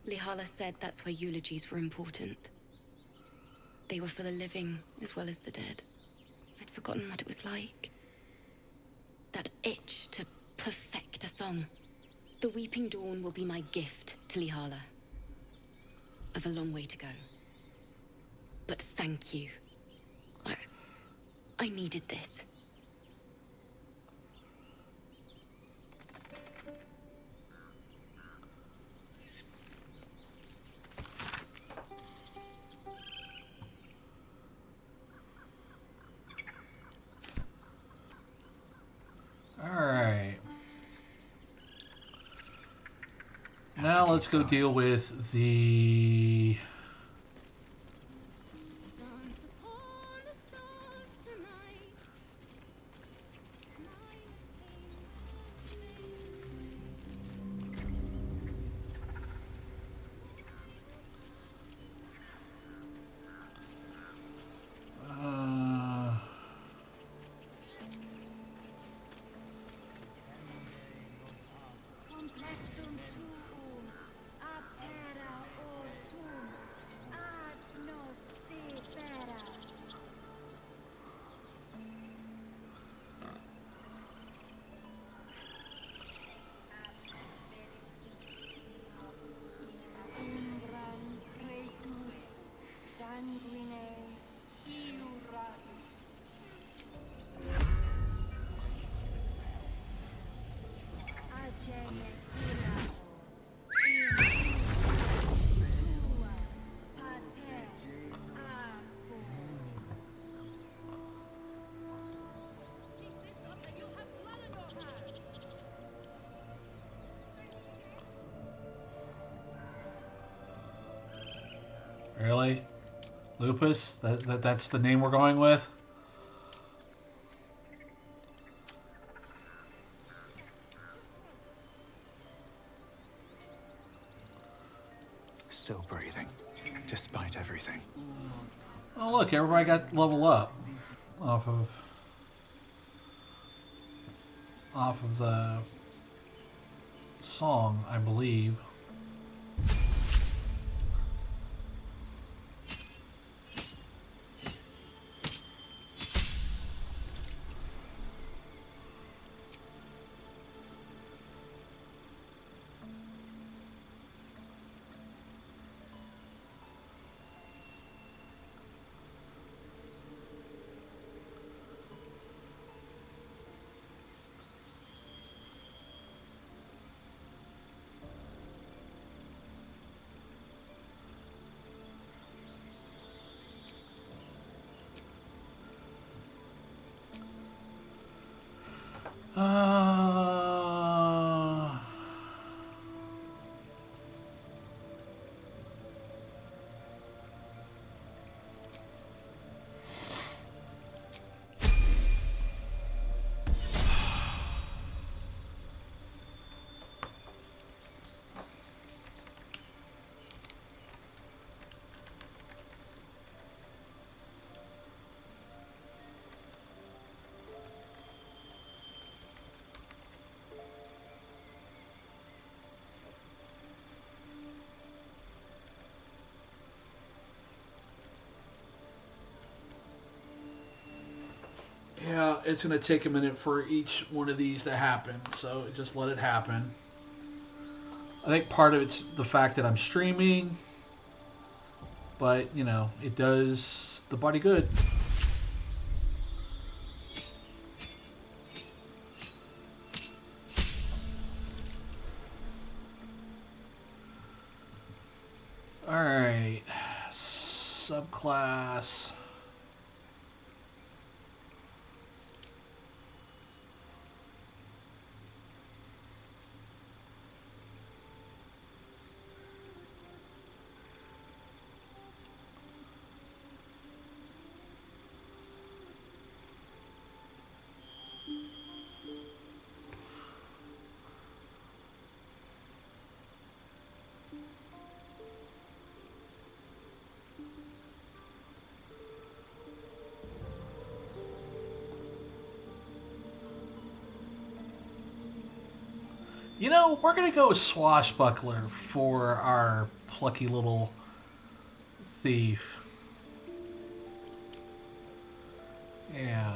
Lihala said that's why eulogies were important. They were for the living as well as the dead. I'd forgotten what it was like. That itch to perfect a song. The Weeping Dawn will be my gift to Lihala. I've a long way to go. But thank you. I needed this. Alright. Now let's go deal with the... Really? Lupus? That's the name we're going with? Still breathing, despite everything. Oh look, everybody got level up off of the song, I believe. Yeah, it's going to take a minute for each one of these to happen, so just let it happen. I think part of it's the fact that I'm streaming, but, you know, it does the body good. Alright, subclass. You know, we're going to go with Swashbuckler for our plucky little thief. Yeah.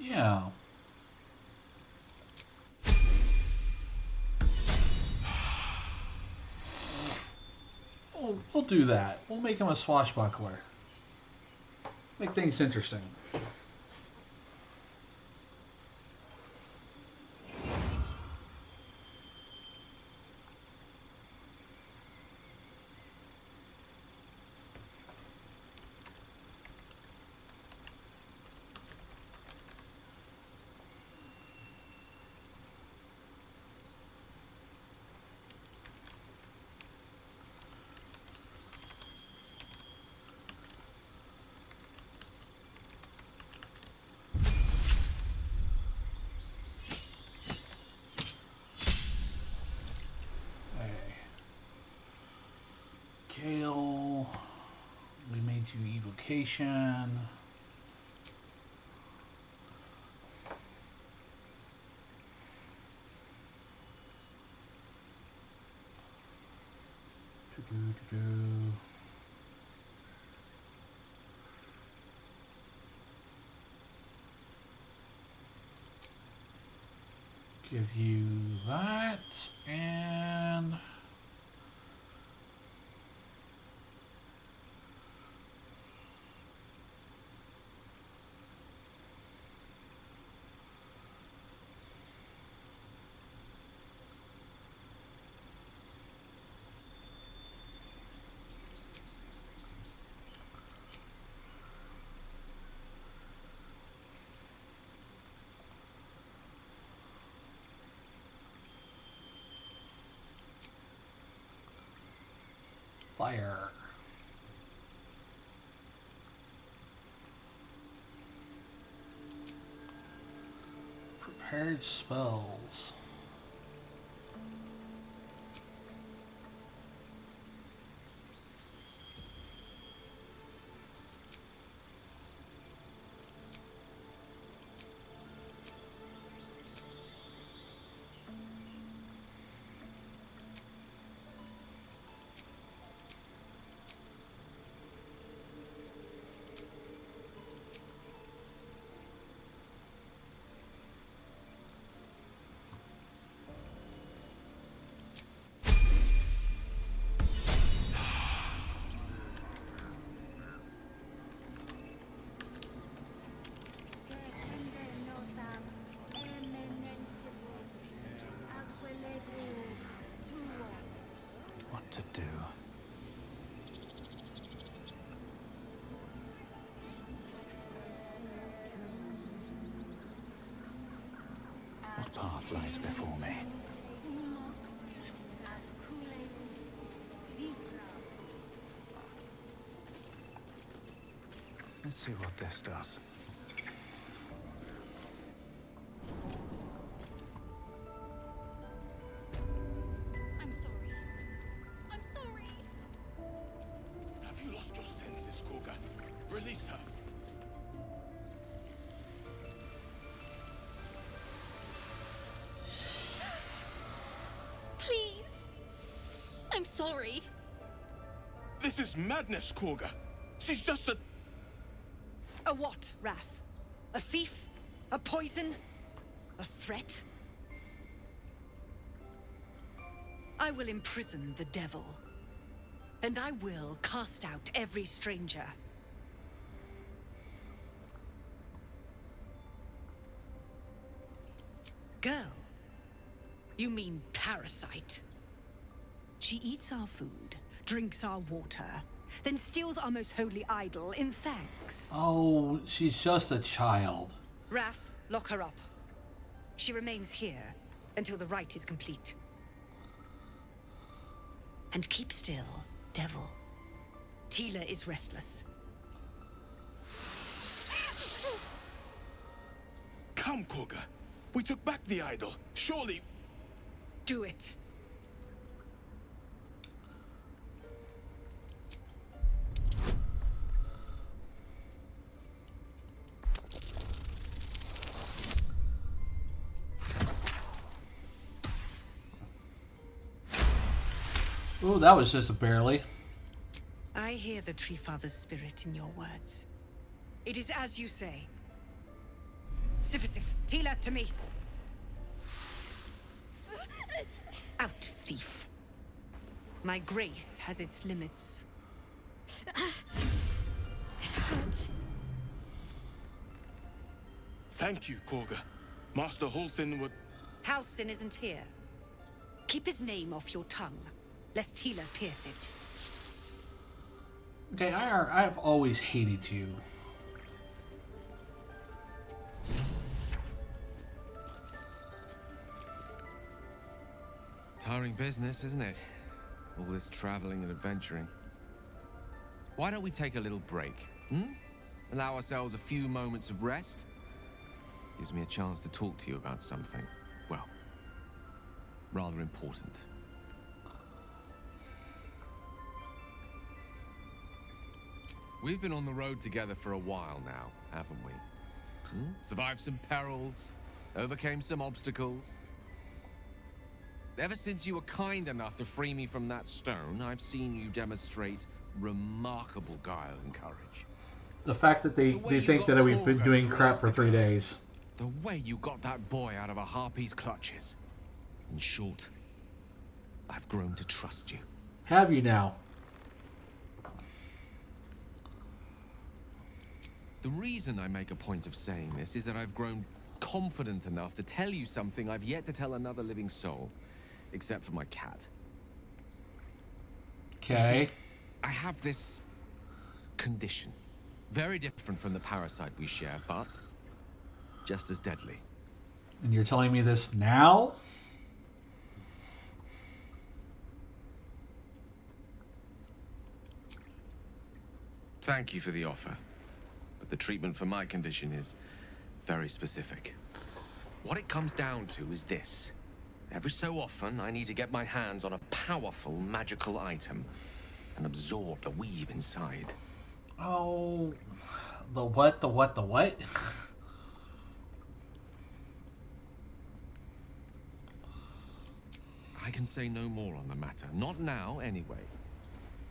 Yeah. We'll do that. We'll make him a swashbuckler. Make things interesting. Gale, we made you evocation. Give you that and fire. Prepared spells. What to do? What path lies before me? Let's see what this does. I'm sorry. I'm sorry. Have you lost your senses, Gorga? Release her. Please. I'm sorry. This is madness, Gorga. She's just a... A what, Wrath? A thief? A poison? A threat? I will imprison the devil. And I will cast out every stranger. Girl? You mean parasite? She eats our food, drinks our water, then steals our most holy idol in thanks. Oh, she's just a child. Wrath, lock her up. She remains here until the rite is complete. And keep still, devil. Tila is restless. Come, Koga. We took back the idol. Surely... Do it. Ooh, that was just a barely. I hear the Tree Father's spirit in your words. It is as you say. Sifisif, Tila, to me. Out, thief. My grace has its limits. It hurts. Thank you, Koga. Master Halsin would... Halsin isn't here. Keep his name off your tongue, lest Tila pierce it. Okay, I've always hated you. Tiring business, isn't it? All this traveling and adventuring. Why don't we take a little break, Allow ourselves a few moments of rest? Gives me a chance to talk to you about something, well, rather important. We've been on the road together for a while now, haven't we? Survived some perils, overcame some obstacles. Ever since you were kind enough to free me from that stone, I've seen you demonstrate remarkable guile and courage. The fact that they think that we've been doing crap for 3 days. The way you got that boy out of a harpy's clutches. In short, I've grown to trust you. Have you now? The reason I make a point of saying this is that I've grown confident enough to tell you something I've yet to tell another living soul, except for my cat. Okay. I have this condition. Very different from the parasite we share, but just as deadly. And you're telling me this now? Thank you for the offer. But the treatment for my condition is very specific. What it comes down to is this. Every so often, I need to get my hands on a powerful magical item and absorb the weave inside. Oh, the what, the what, the what? I can say no more on the matter. Not now, anyway.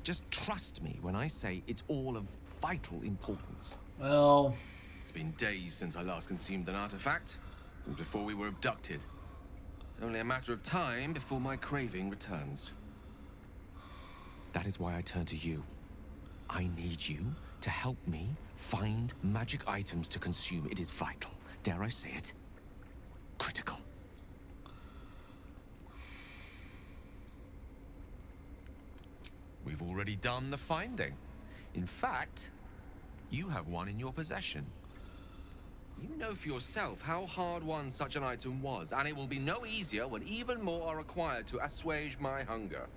Just trust me when I say it's all of vital importance. Well... It's been days since I last consumed an artifact, since before we were abducted. It's only a matter of time before my craving returns. That is why I turn to you. I need you to help me find magic items to consume. It is vital. Dare I say it? Critical. We've already done the finding. In fact, you have one in your possession. You know for yourself how hard-won such an item was, and it will be no easier when even more are required to assuage my hunger.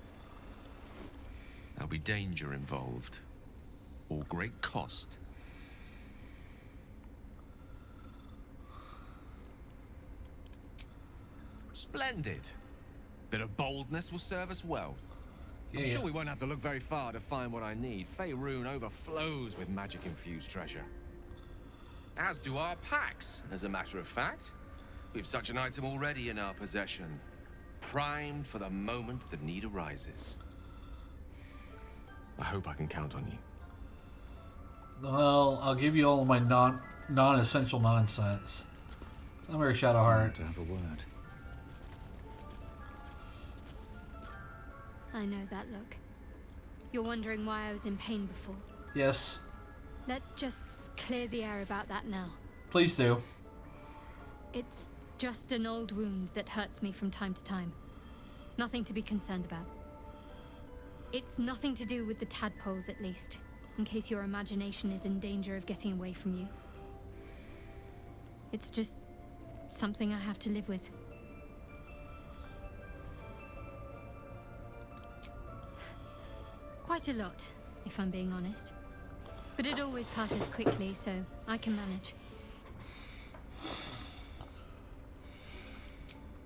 There'll be danger involved, or great cost. Splendid. Bit of boldness will serve us well. I'm sure we won't have to look very far to find what I need. Faerun overflows with magic-infused treasure. As do our packs, as a matter of fact. We've such an item already in our possession. Primed for the moment the need arises. I hope I can count on you. Well, I'll give you all of my non-essential nonsense. I'm very Shadowheart. To have a word. I know that look. You're wondering why I was in pain before. Yes. Let's just clear the air about that now. Please do. It's just an old wound that hurts me from time to time. Nothing to be concerned about. It's nothing to do with the tadpoles, at least, in case your imagination is in danger of getting away from you. It's just something I have to live with. Quite a lot, if I'm being honest. But it always passes quickly, so I can manage.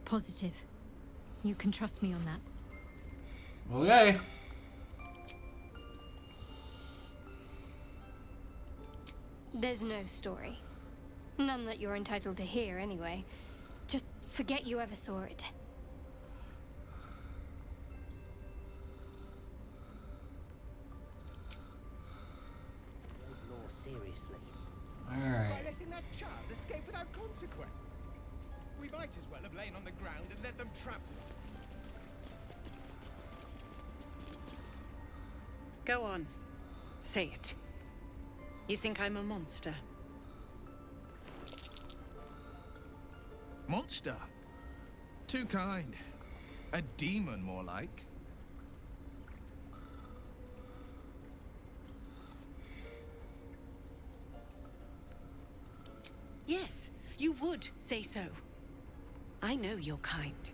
Positive. You can trust me on that. Okay. There's no story. None that you're entitled to hear, anyway. Just forget you ever saw it. Seriously. Alright. By letting that child escape without consequence. We might as well have lain on the ground and let them trap them. Go on. Say it. You think I'm a monster? Monster? Too kind. A demon, more like. Yes, you would say so. I know your kind.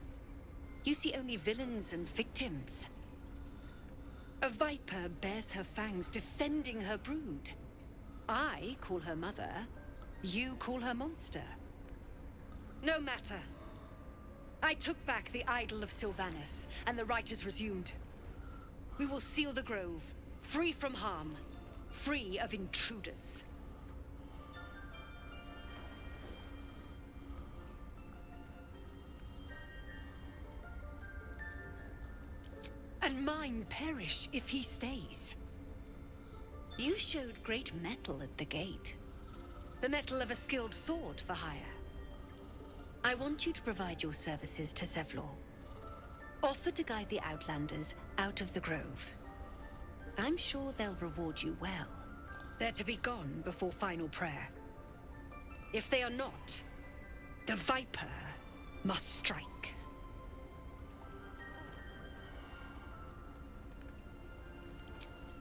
You see only villains and victims. A viper bears her fangs defending her brood. I call her mother. You call her monster. No matter. I took back the idol of Sylvanus, and the rite is resumed. We will seal the grove, free from harm, free of intruders. And mine perish if he stays. You showed great mettle at the gate. The mettle of a skilled sword for hire. I want you to provide your services to Sevlor. Offer to guide the Outlanders out of the grove. I'm sure they'll reward you well. They're to be gone before final prayer. If they are not, the Viper must strike.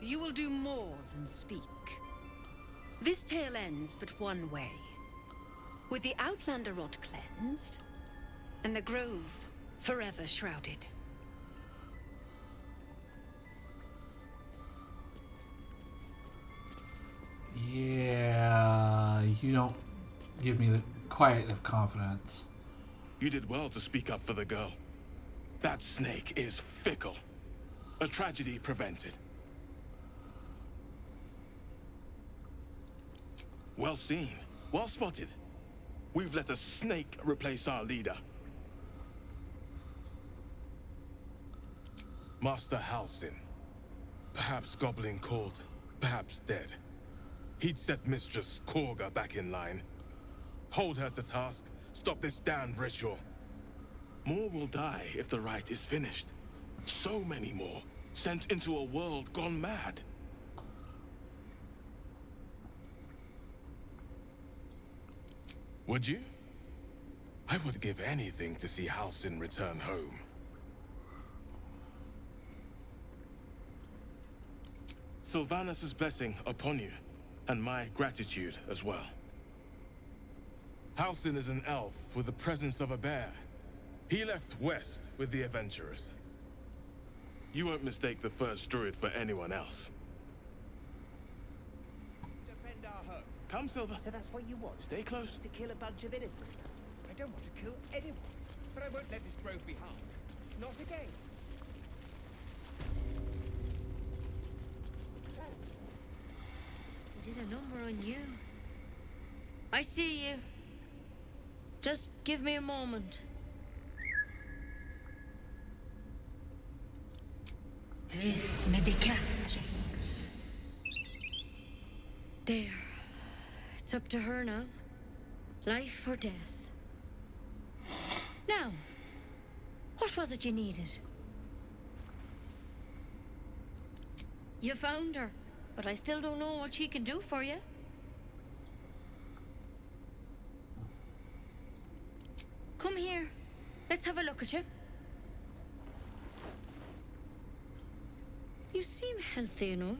You will do more than speak. This tale ends but one way. With the Outlander rot cleansed, and the grove forever shrouded. Yeah, you don't give me the quiet of confidence. You did well to speak up for the girl. That snake is fickle. A tragedy prevented. Well seen. Well spotted. We've let a snake replace our leader. Master Halsin. Perhaps Goblin caught, perhaps dead. He'd set Mistress Korga back in line. Hold her to task, stop this damned ritual. More will die if the rite is finished. So many more, sent into a world gone mad. Would you? I would give anything to see Halsin return home. Sylvanus' blessing upon you, and my gratitude as well. Halsin is an elf with the presence of a bear. He left west with the adventurers. You won't mistake the first druid for anyone else. Defend our home. Come, Silver. So that's what you want? Stay close. To kill a bunch of innocents? I don't want to kill anyone, but I won't let this grove be harmed. Not again. It is a number on you. I see you. Just give me a moment. This medicatrix. There. It's up to her now. Life or death. Now, what was it you needed? You found her, but I still don't know what she can do for you. Come here. Let's have a look at you. You seem healthy enough.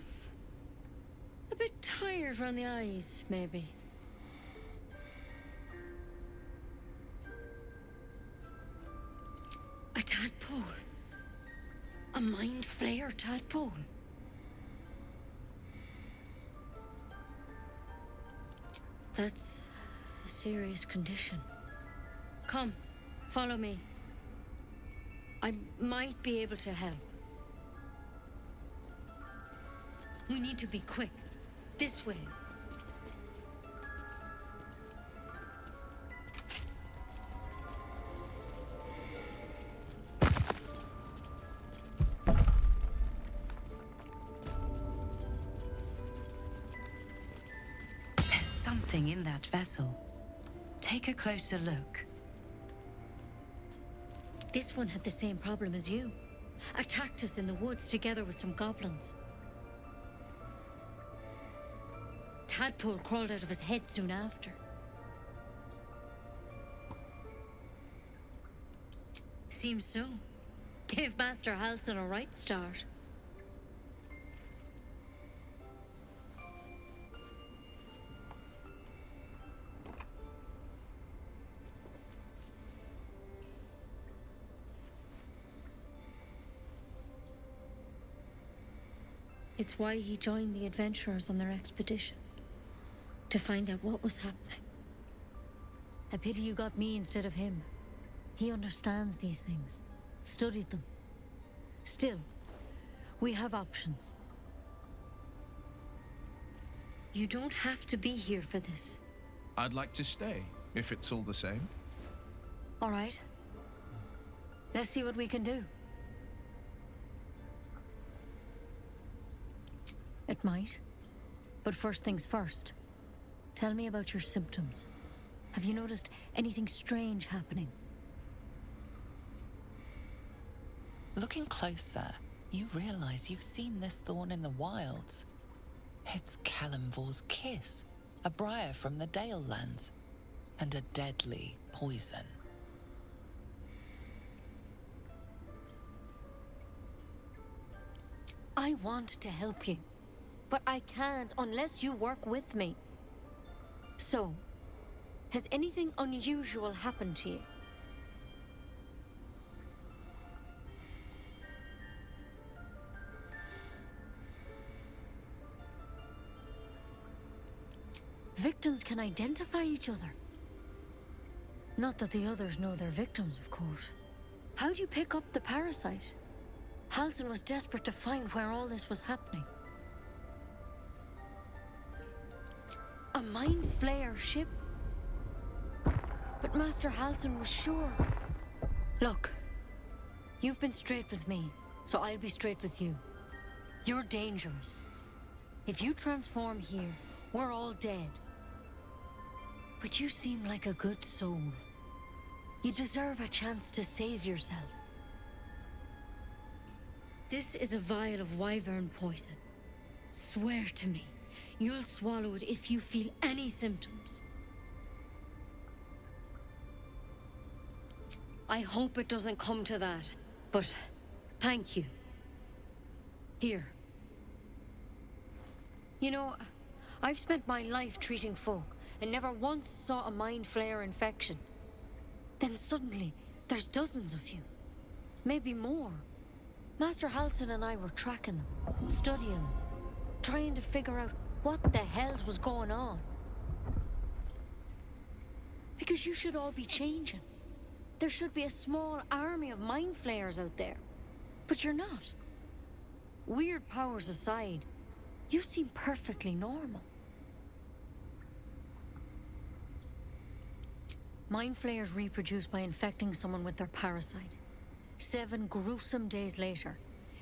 A bit tired around the eyes, maybe. A tadpole. A mind flayer tadpole. That's a serious condition. Come, follow me. I might be able to help. We need to be quick. This way. There's something in that vessel. Take a closer look. This one had the same problem as you. Attacked us in the woods together with some goblins. Tadpole crawled out of his head soon after. Seems so. Gave Master Halsin a right start. It's why he joined the adventurers on their expedition. To find out what was happening. A pity you got me instead of him. He understands these things. Studied them. Still, we have options. You don't have to be here for this. I'd like to stay, if it's all the same. All right. Let's see what we can do. It might. But first things first. Tell me about your symptoms. Have you noticed anything strange happening? Looking closer, you realize you've seen this thorn in the wilds. It's Kalimvor's kiss, a briar from the Dale lands, and a deadly poison. I want to help you, but I can't unless you work with me. So, has anything unusual happened to you? Victims can identify each other. Not that the others know they're victims, of course. How'd you pick up the parasite? Halsin was desperate to find where all this was happening. A mind flayer ship? But Master Halsin was sure. Look, you've been straight with me, so I'll be straight with you. You're dangerous. If you transform here, we're all dead. But you seem like a good soul. You deserve a chance to save yourself. This is a vial of wyvern poison. Swear to me, you'll swallow it if you feel any symptoms. I hope it doesn't come to that, but thank you. Here. You know, I've spent my life treating folk and never once saw a mind flayer infection. Then suddenly, there's dozens of you. Maybe more. Master Halsin and I were tracking them, studying them, trying to figure out what the hells was going on. Because you should all be changing. There should be a small army of mind flayers out there. But you're not. Weird powers aside, you seem perfectly normal. Mind flayers reproduce by infecting someone with their parasite. 7 gruesome days later,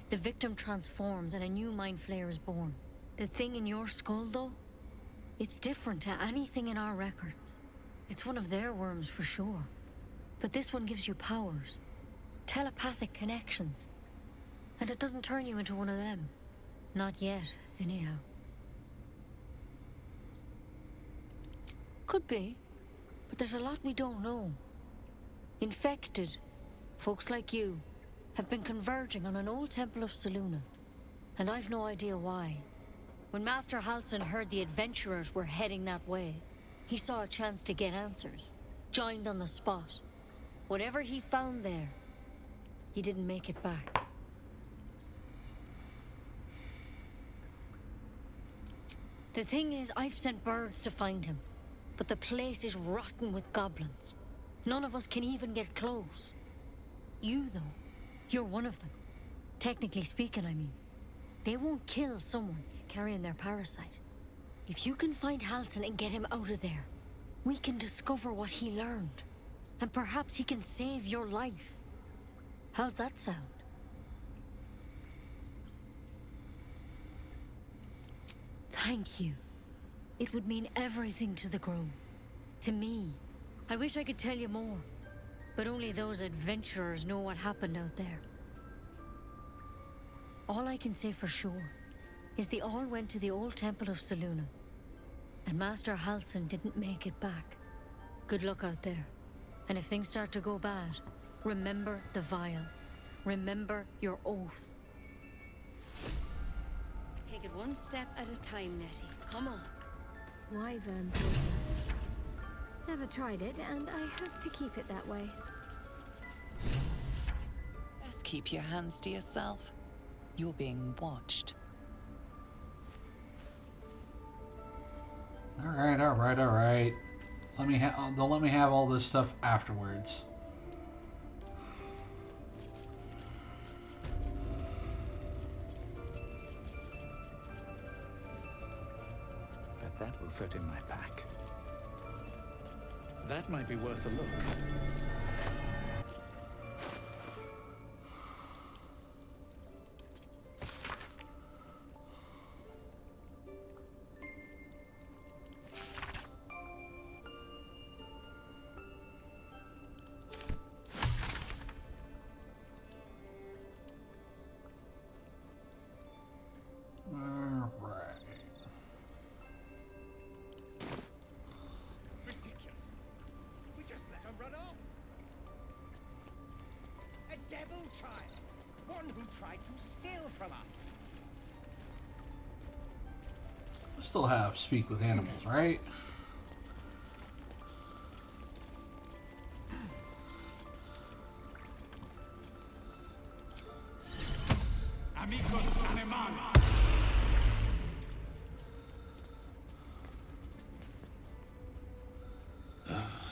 the victim transforms and a new mind flayer is born. The thing in your skull, though, it's different to anything in our records. It's one of their worms for sure. But this one gives you powers, telepathic connections. And it doesn't turn you into one of them. Not yet, anyhow. Could be, but there's a lot we don't know. Infected, folks like you, have been converging on an old temple of Selûne, and I've no idea why. When Master Halsin heard the adventurers were heading that way, he saw a chance to get answers, joined on the spot. Whatever he found there, he didn't make it back. The thing is, I've sent birds to find him, but the place is rotten with goblins. None of us can even get close. You, though, you're one of them. Technically speaking, I mean. They won't kill someone carrying their parasite. If you can find Halsin and get him out of there, we can discover what he learned. And perhaps he can save your life. How's that sound? Thank you. It would mean everything to the Grove. To me. I wish I could tell you more. But only those adventurers know what happened out there. All I can say for sure is they all went to the old temple of Selûne. And Master Halsin didn't make it back. Good luck out there. And if things start to go bad, remember the vial. Remember your oath. Take it one step at a time, Nettie. Come on. Wyvern poison. Never tried it, and I hope to keep it that way. Best keep your hands to yourself. You're being watched. All right. They'll let me have all this stuff afterwards. Bet that will fit in my pack. That might be worth a look. Still have speak with animals, right? Amigos animales.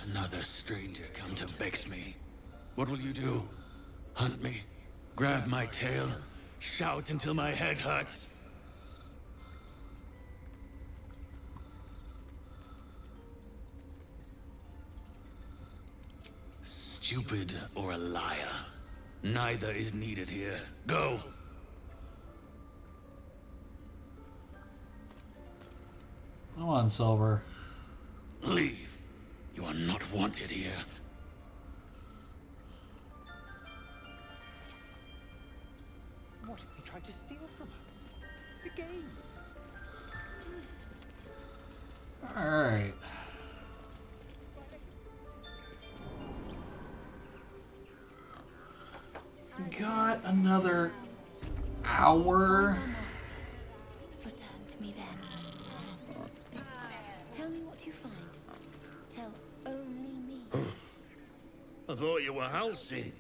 Another stranger come to vex me. What will you do? Hunt me? Grab my tail? Shout until my head hurts? Stupid or a liar. Neither is needed here. Go! Come on, Silver. Leave. You are not wanted here. What if they tried to steal from us? The game. All right. Got another hour. Return to me then. Tell me what you find. Tell only me. I thought you were Halsin.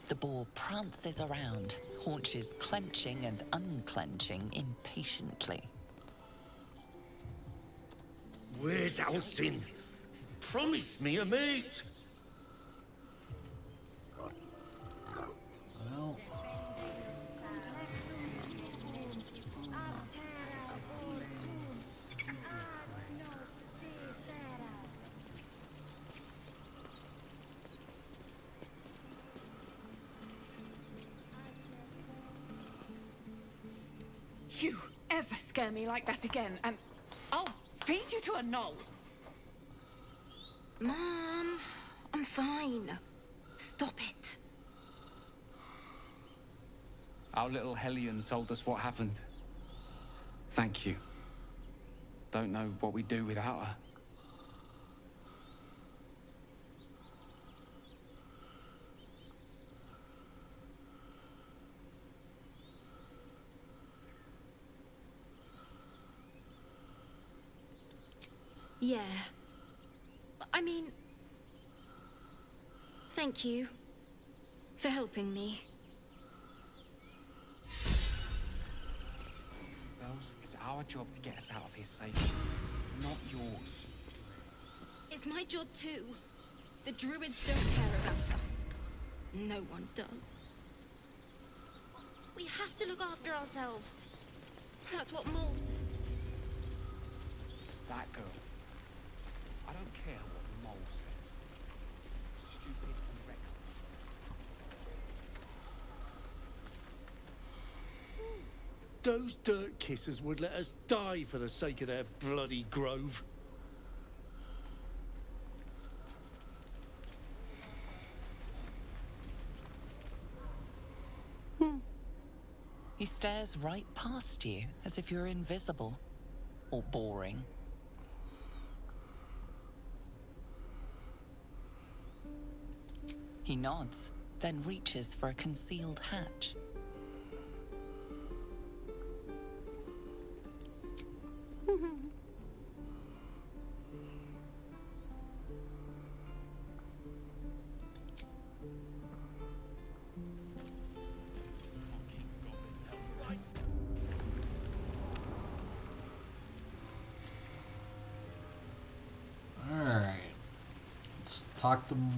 The boar prances around, haunches clenching and unclenching impatiently. Where's Halsin? Promise me a mate. Well. You ever scare me like that again, and I'll feed you to a knoll. Mom, I'm fine. Stop it. Our little Hellion told us what happened. Thank you. Don't know what we'd do without her. Yeah. I mean... Thank you. For helping me. Girls, it's our job to get us out of here safely, not yours. It's my job too. The druids don't care about us. No one does. We have to look after ourselves. That's what Mole says. That girl. I don't care what Mole says. Stupid and reckless. Those dirt kissers would let us die for the sake of their bloody grove. He stares right past you, as if you're invisible. Or boring. He nods, then reaches for a concealed hatch. Alright. Let's talk to them.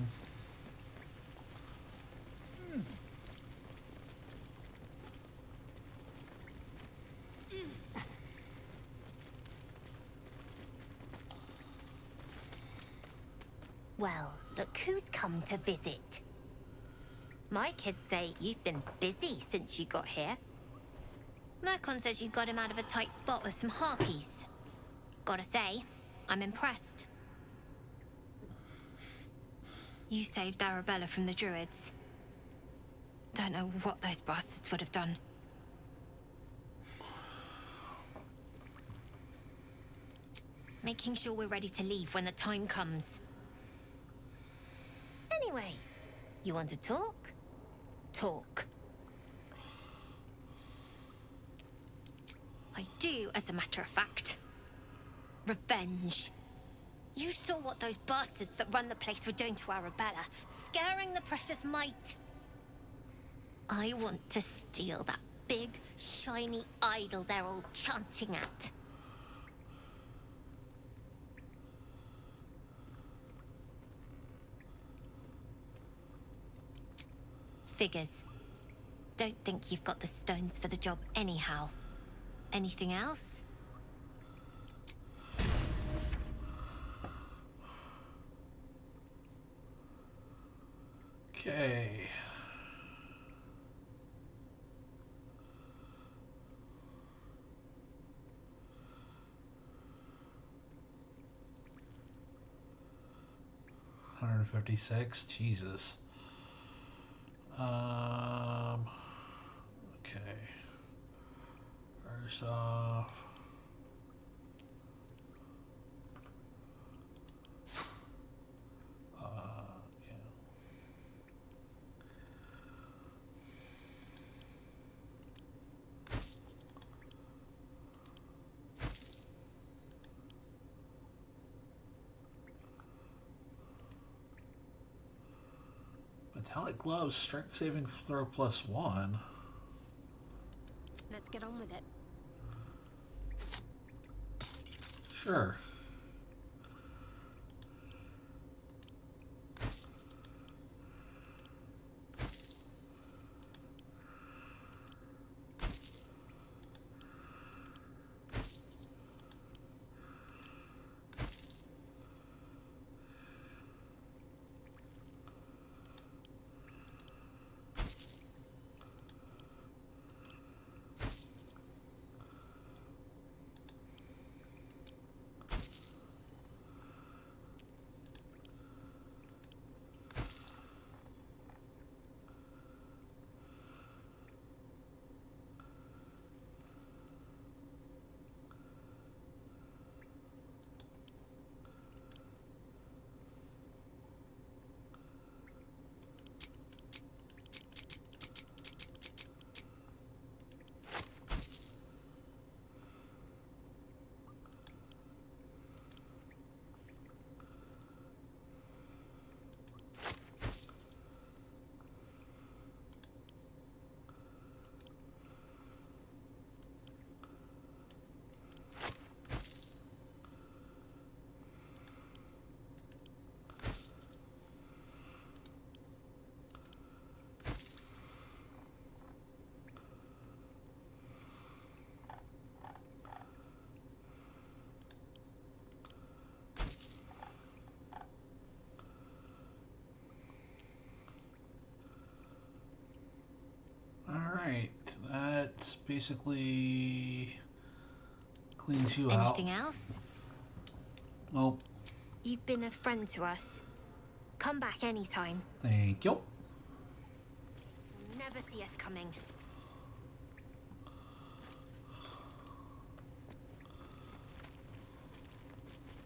Well, look who's come to visit. My kids say you've been busy since you got here. Mercon says you got him out of a tight spot with some harpies. Gotta say, I'm impressed. You saved Arabella from the druids. Don't know what those bastards would have done. Making sure we're ready to leave when the time comes. Anyway, you want to talk? Talk. I do, as a matter of fact. Revenge. You saw what those bastards that run the place were doing to Arabella, scaring the precious mite. I want to steal that big, shiny idol they're all chanting at. Figures. Don't think you've got the stones for the job anyhow. Anything else? Okay. $156. Jesus. Okay. First off. Yeah. Metallic gloves, strength saving throw +1. Let's get on with it. Sure. Alright, that's basically cleans you out. Anything else? Nope. You've been a friend to us. Come back anytime. Thank you. You'll never see us coming.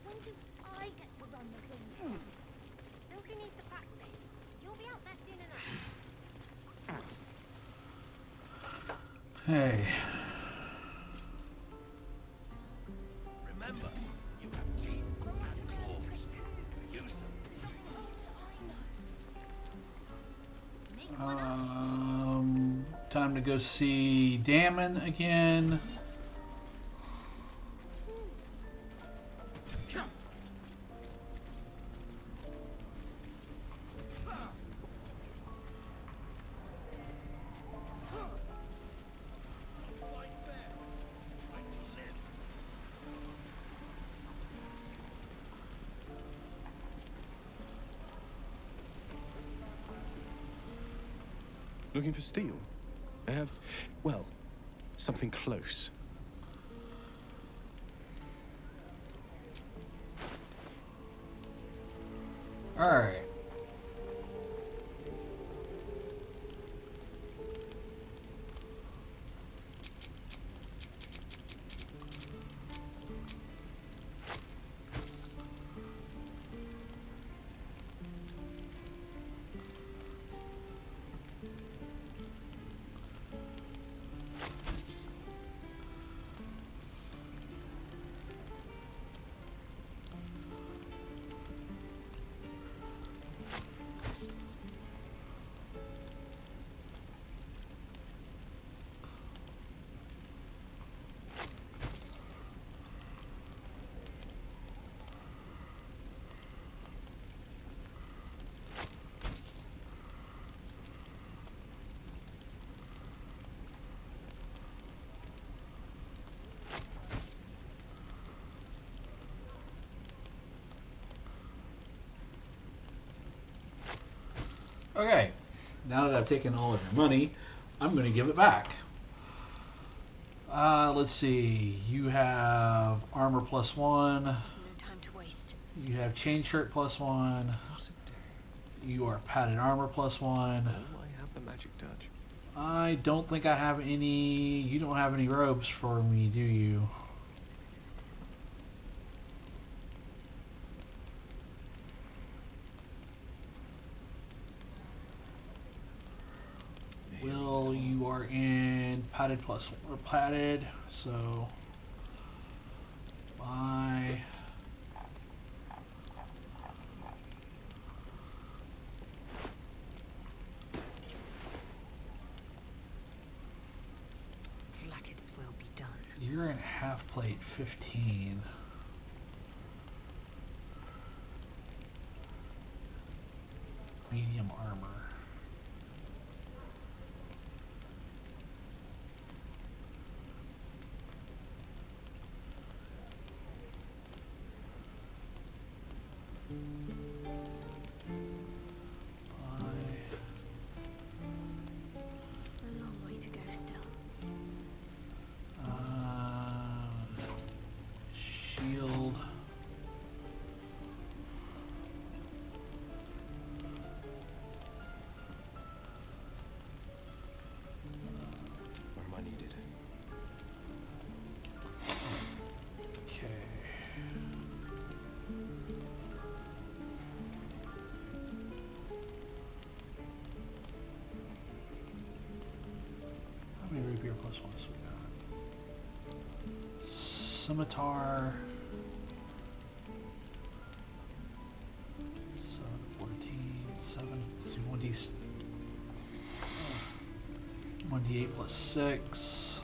When do I get to run the thing? Sylvie needs to practice. You'll be out there soon enough. Hey. Remember, you have teeth and claws. Use them. Time to go see Damon again. Looking for steel? I have, well, something close. All right. Okay, now that I've taken all of your money, I'm going to give it back. Let's see. You have armor +1. No time to waste. You have chain shirt +1. You are padded armor +1. Oh, I have the magic touch. I don't think I have any. You don't have any robes for me, do you? Will, you are in padded +1 or padded, so bye. Flackets will be done. You're in half plate 15. Medium armor. A long way to go still. Shield. Where am I needed? Okay. How many rapier +1s we got? Scimitar. 7, 14, 7. 1d8 +6.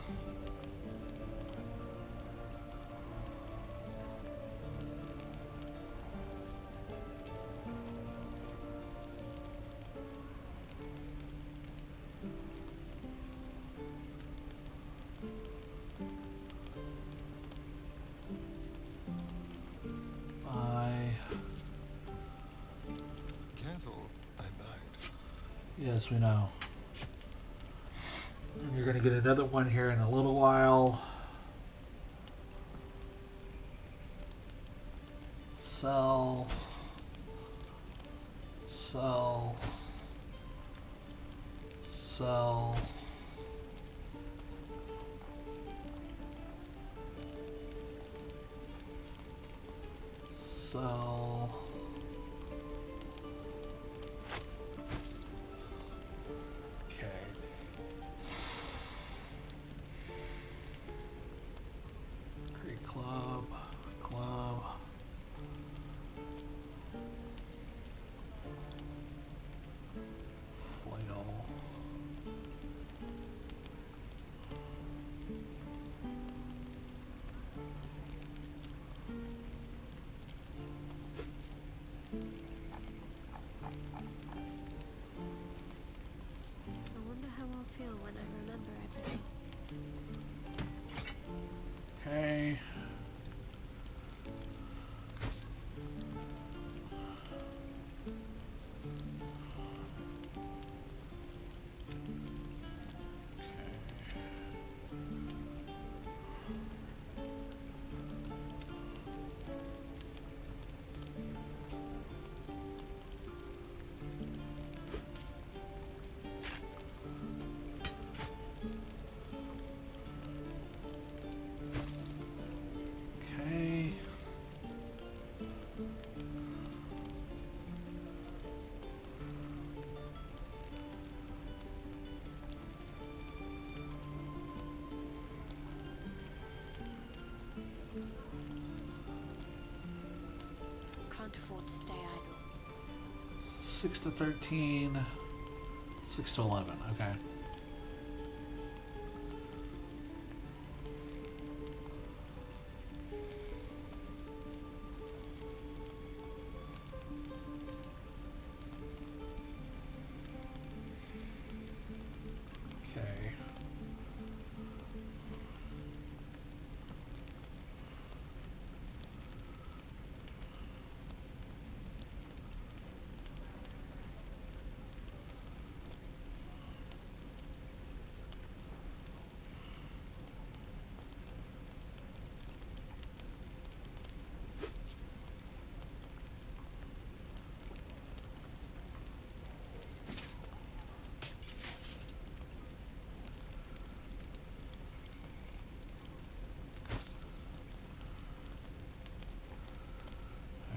Careful, I bite. Yes, we know. get another one here in a little while. Sell. Sell. Sell. Sell. Okay. Create club. Club. Flail. I wonder how I'll feel when I remember everything. Okay. Okay. Can't afford to stay idle. 6 to 13. 6 to 11. Okay. Okay.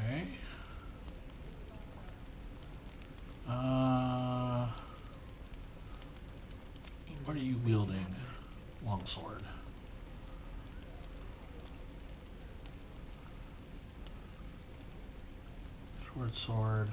Okay. What are you wielding? Longsword. Short sword.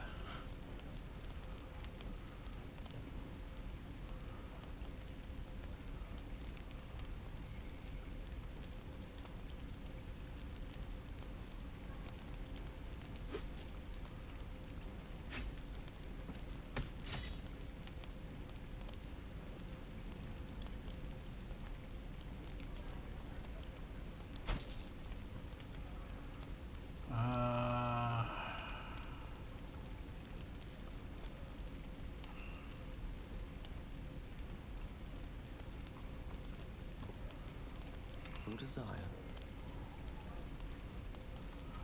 No desire.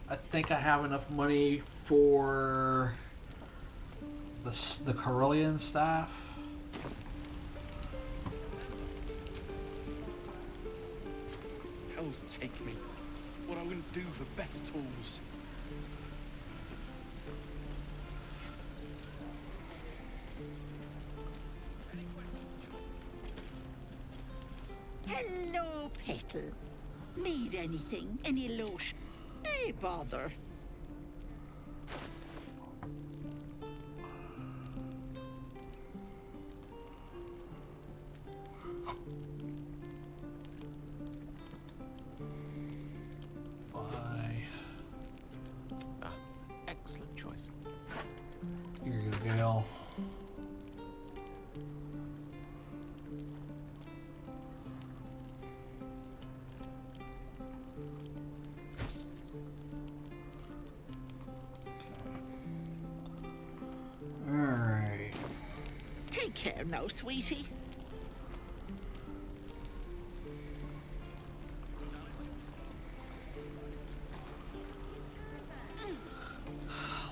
I think I have enough money for the Carillion staff. Hells take me. What I wouldn't do for better tools. Hello, Petal. Need anything? Any lotion? Hey, bother. Bye. Excellent choice. Here you go, Gale. Take care now, sweetie.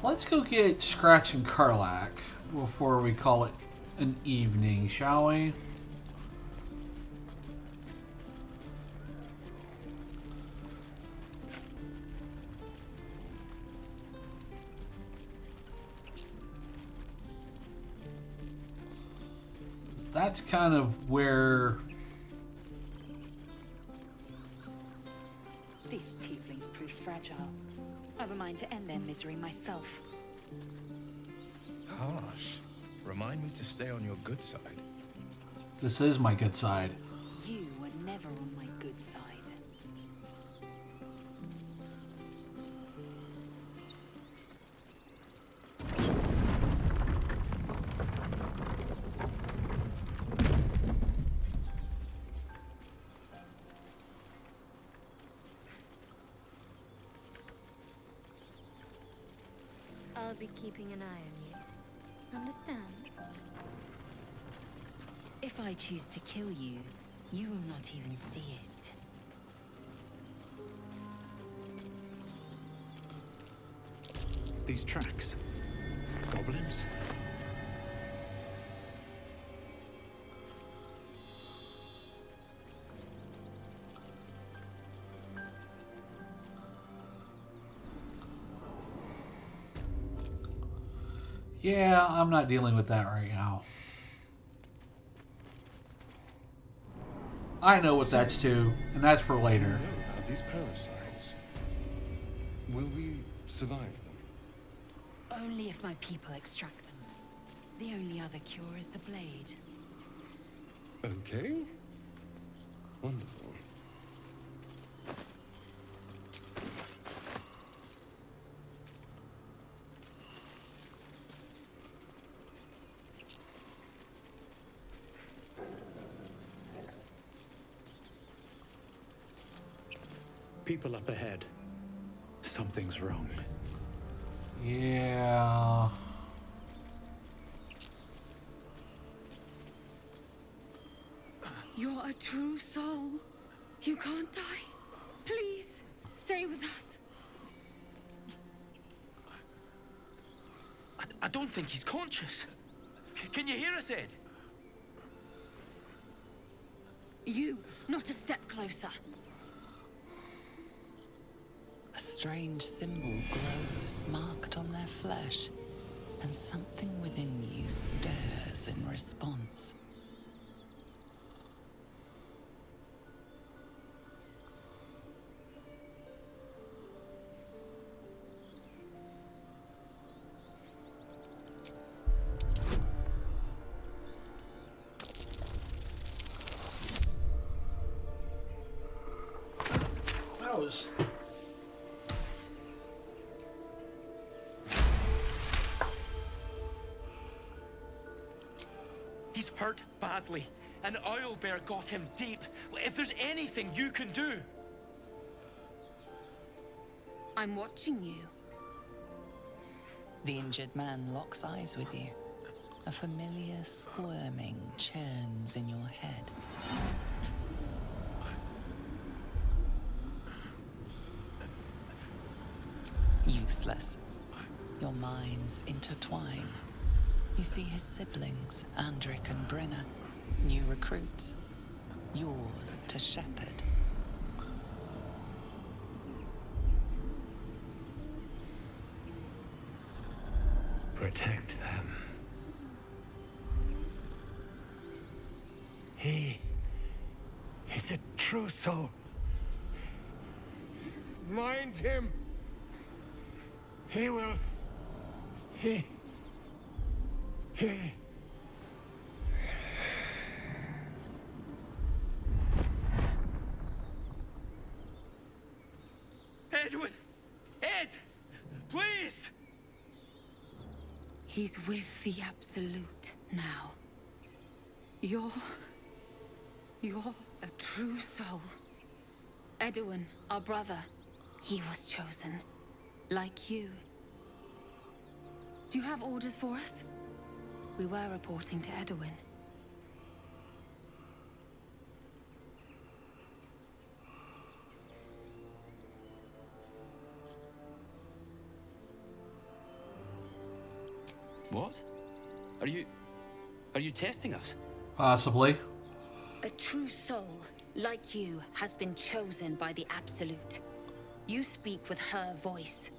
Let's go get Scratch and Karlach before we call it an evening, shall we? That's kind of where... These tieflings prove fragile. I've a mind to end their misery myself. Harsh. Remind me to stay on your good side. This is my good side. You were never on my good side. I'll be keeping an eye on you. Understand? If I choose to kill you, you will not even see it. These tracks. Goblins? Yeah, I'm not dealing with that right now. I know what that's to, and that's for later. What do you know about these parasites? Will we survive them? Only if my people extract them. The only other cure is the blade. Okay. Wonderful. People up ahead. Something's wrong. Yeah. You're a true soul. You can't die. Please, stay with us. I don't think he's conscious. Can you hear us, Ed? You, not a step closer. A strange symbol glows, marked on their flesh, and something within you stirs in response. That was... He's hurt badly. An owlbear got him deep. If there's anything you can do... I'm watching you. The injured man locks eyes with you. A familiar squirming churns in your head. Useless. Your minds intertwine. You see his siblings, Andric and Brenna, new recruits. Yours to shepherd. Protect them. He is a true soul. Mind him. He will. He. Edwin! Ed! Please! He's with the Absolute now. You're a true soul. Edwin, our brother, he was chosen. Like you. Do you have orders for us? We were reporting to Edwin. Are you testing us? Possibly. A true soul, like you, has been chosen by the Absolute. You speak with her voice.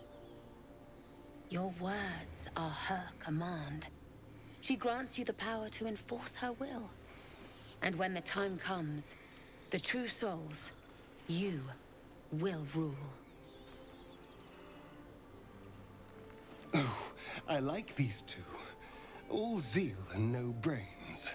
Your words are her command. She grants you the power to enforce her will. And when the time comes, the true souls, you, will rule. Oh, I like these two. All zeal and no brains.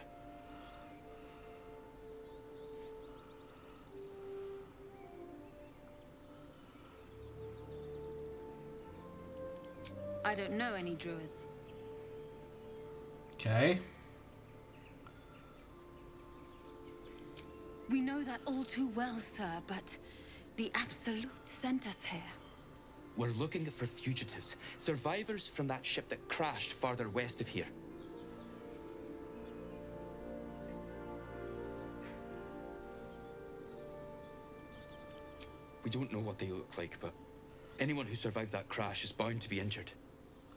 I don't know any druids. Okay. We know that all too well, sir, but the Absolute sent us here. We're looking for fugitives, survivors from that ship that crashed farther west of here. We don't know what they look like, but anyone who survived that crash is bound to be injured.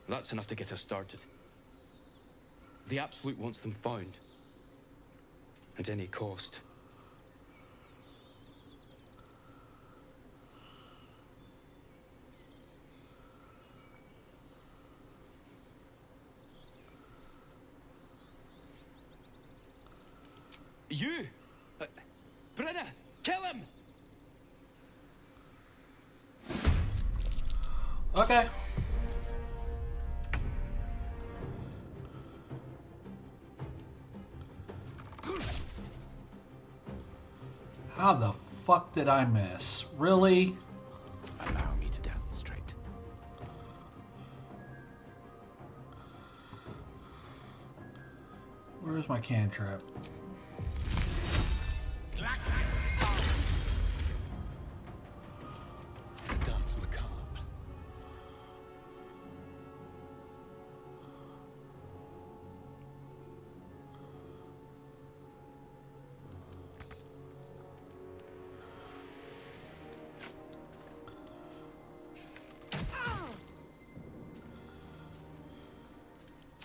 That's enough to get us started. The Absolute wants them found. At any cost. You! Brenna! Kill him! Okay. How the fuck did I miss? Really? Allow me to demonstrate. Where's my cantrip? Dance macabre.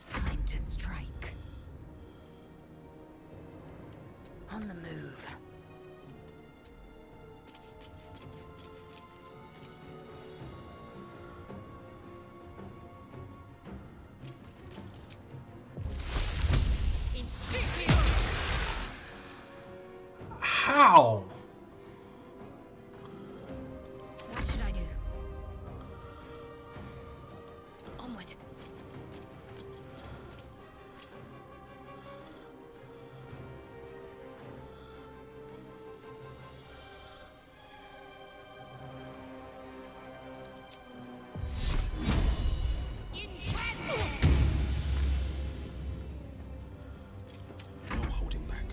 Time to strike. On the move. How? What should I do? Onward. No holding back.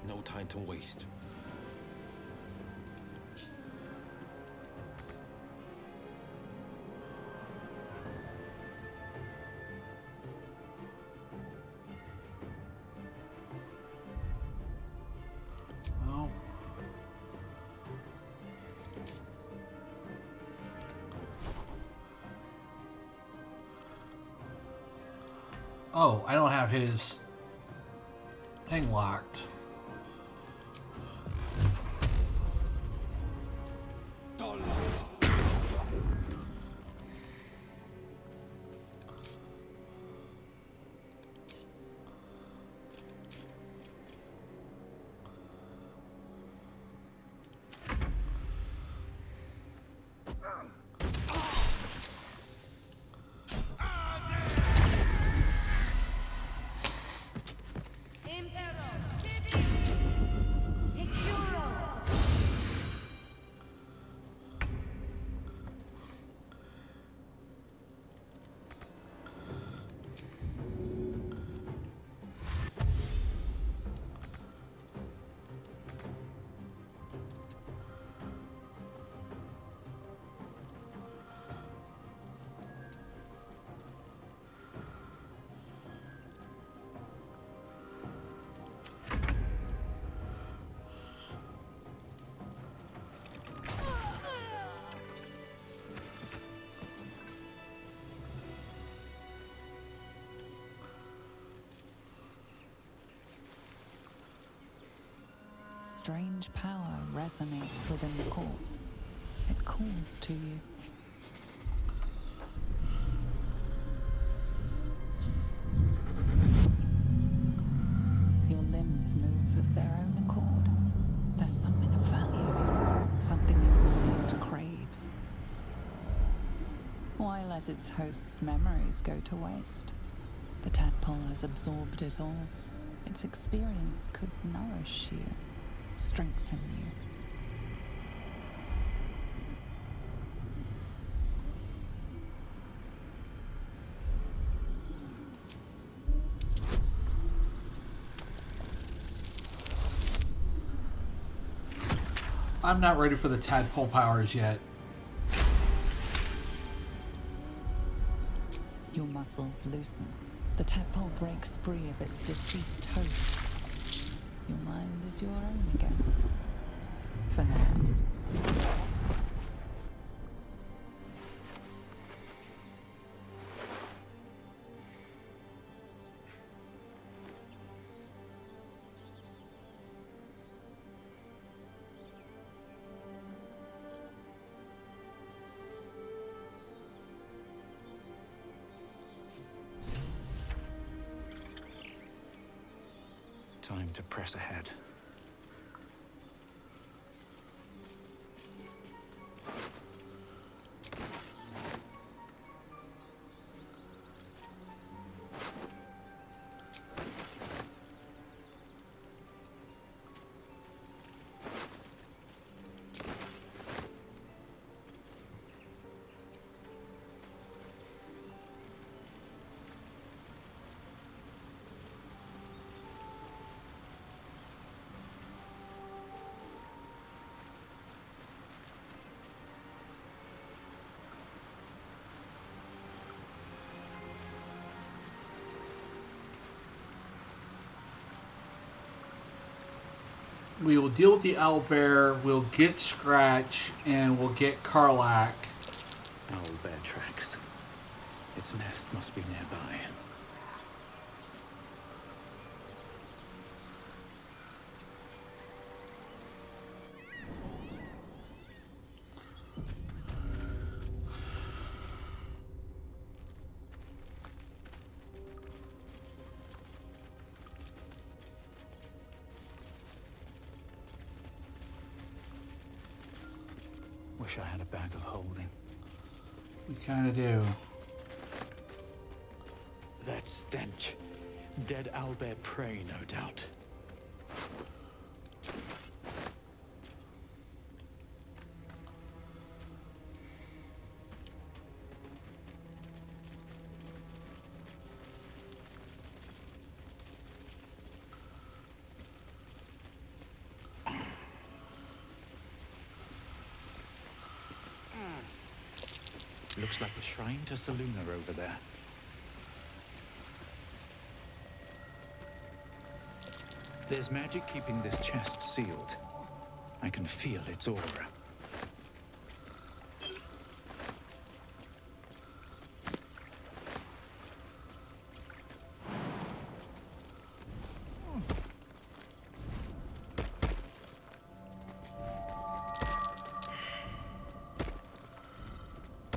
No time to waste. Oh. Oh, I don't have his thing locked. strange power resonates within the corpse. It calls to you. Your limbs move of their own accord. There's something of value, something your mind craves. Why let its host's memories go to waste? The tadpole has absorbed it all. Its experience could nourish you, strengthen you. I'm not ready for the tadpole powers yet. Your muscles loosen. The tadpole breaks free of its deceased host. Your mind is your own again. For now. Time to press ahead. We will deal with the owlbear, we'll get Scratch, and we'll get Karlach. Owlbear tracks. Its nest must be nearby. Wish I had a bag of holding. We kind of do. That stench. Dead owlbear prey, no doubt. Looks like the shrine to Seluna over there. There's magic keeping this chest sealed. I can feel its aura.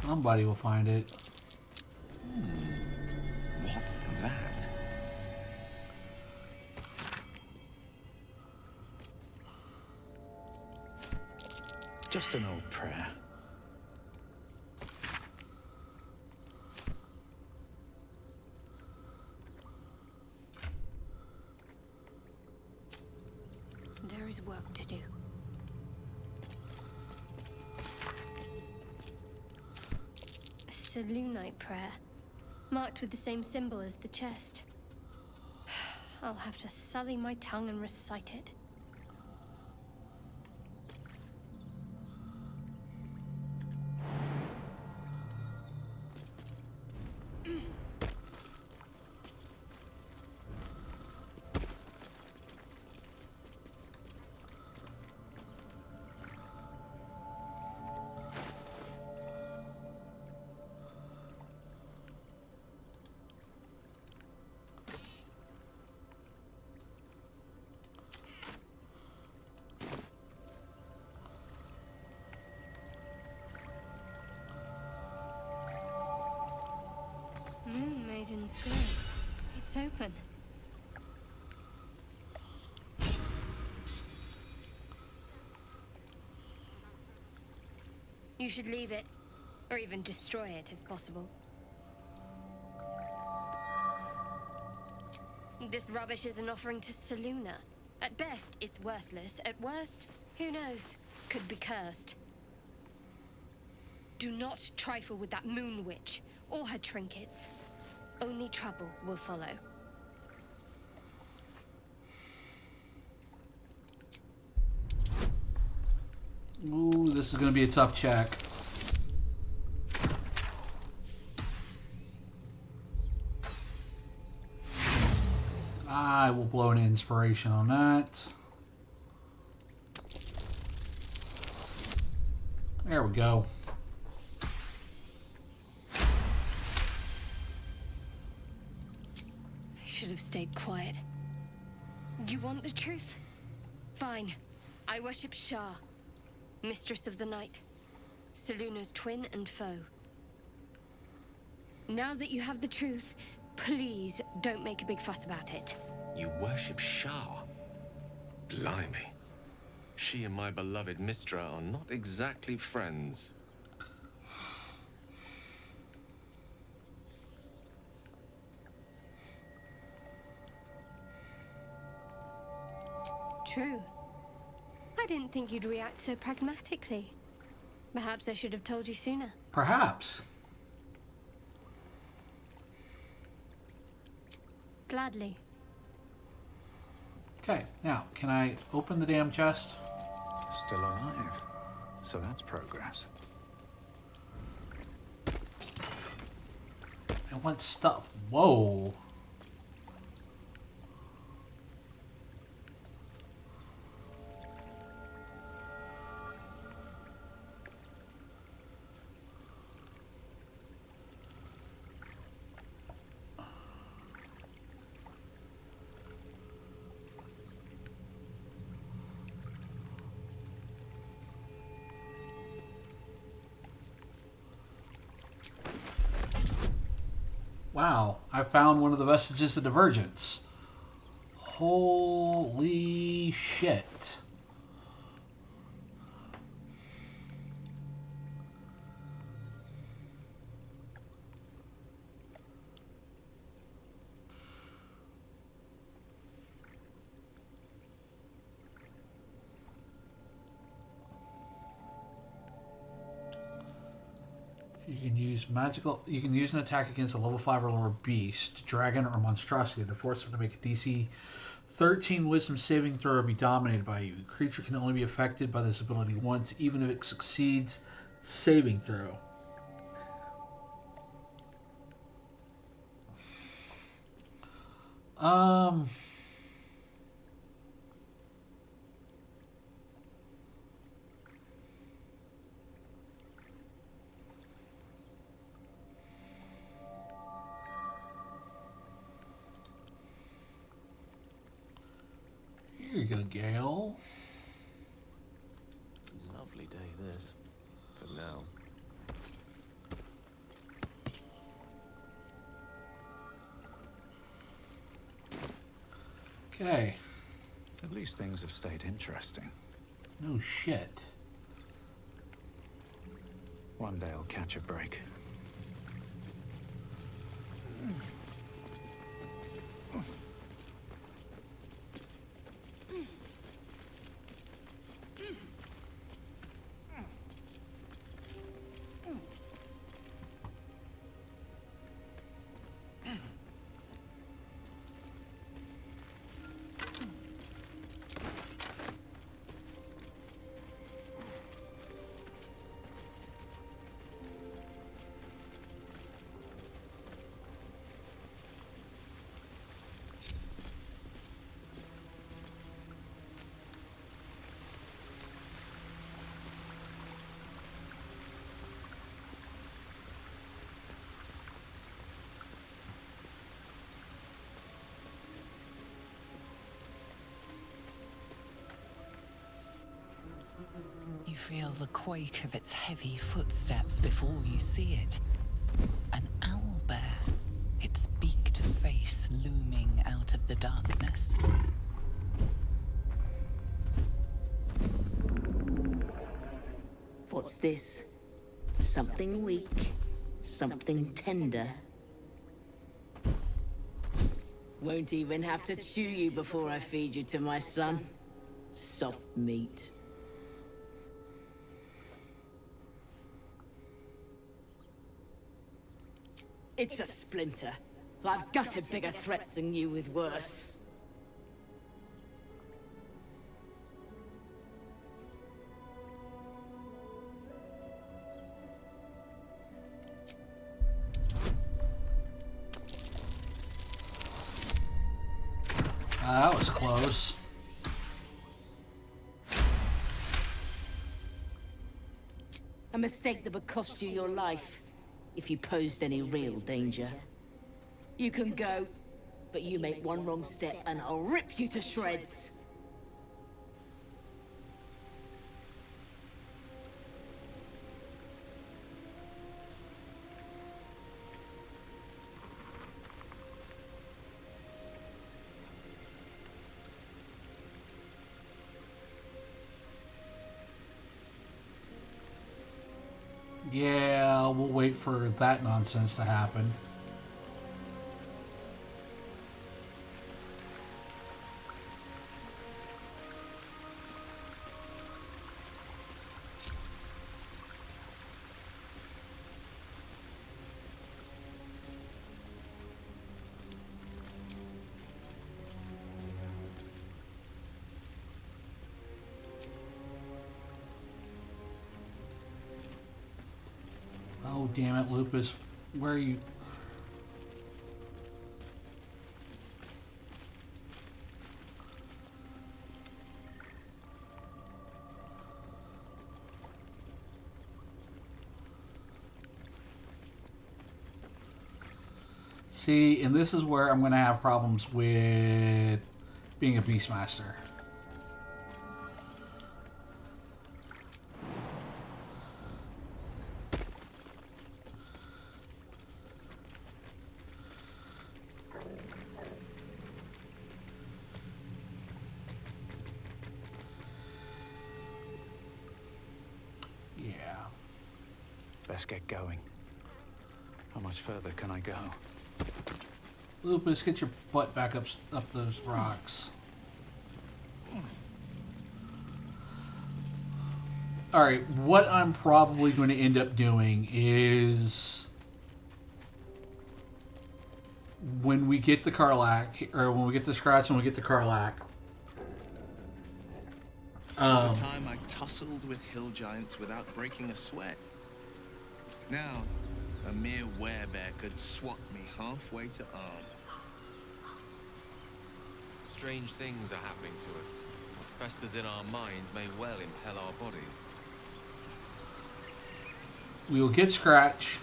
Somebody will find it. What's that? Just an old prayer. There is work to do. Selunite prayer, marked with the same symbol as the chest. I'll have to sully my tongue and recite it. open. You should leave it, or even destroy it if possible. This rubbish is an offering to Selûne. At best, it's worthless. At worst, who knows? Could be cursed. Do not trifle with that moon witch, or her trinkets. Only trouble will follow. Ooh, this is going to be a tough check. I will blow an inspiration on that. There we go. I should have stayed quiet. You want the truth? Fine. I worship Shah, Mistress of the Night, Selûne's twin and foe. Now that you have the truth, please don't make a big fuss about it. You worship Shah? Blimey. She and my beloved Mistra are not exactly friends. True. I didn't think you'd react so pragmatically. Perhaps I should have told you sooner. Perhaps. Gladly. Okay, now, can I open the damn chest? Still alive. So that's progress. And what stuff? Whoa. Wow, I found one of the vestiges of divergence. Holy shit. You can use an attack against a level 5 or lower beast, dragon, or monstrosity to force them to make a DC 13 wisdom saving throw or be dominated by you. The creature can only be affected by this ability once, even if it succeeds saving throw. Here you go, Gale. Lovely day, this. For now. Okay. At least things have stayed interesting. No shit. One day I'll catch a break. You feel the quake of its heavy footsteps before you see it. An owlbear, its beaked face looming What's this? Something weak, something tender. Won't even have to chew you before I feed you to my son. Soft meat. It's a splinter. I've gutted bigger threats than you with worse. That was close. A mistake that would cost you your life, if you posed any real danger. You can go, but you make one wrong step and I'll rip you to shreds. Yeah, we'll wait for that nonsense to happen. Oh, damn it, Lupus. Where are you? See, and this is where I'm going to have problems with being a Beastmaster. Best get going. How much further can I go? Lupus, get your butt back up those rocks. Alright, what I'm probably going to end up doing is when we get the Karlach, or when we get the Scratch and we get the Karlach. There was a time I tussled with hill giants without breaking a sweat. Now, a mere werebear could swat me halfway to arm. Strange things are happening to us. What festers in our minds may well impel our bodies. We will get Scratch.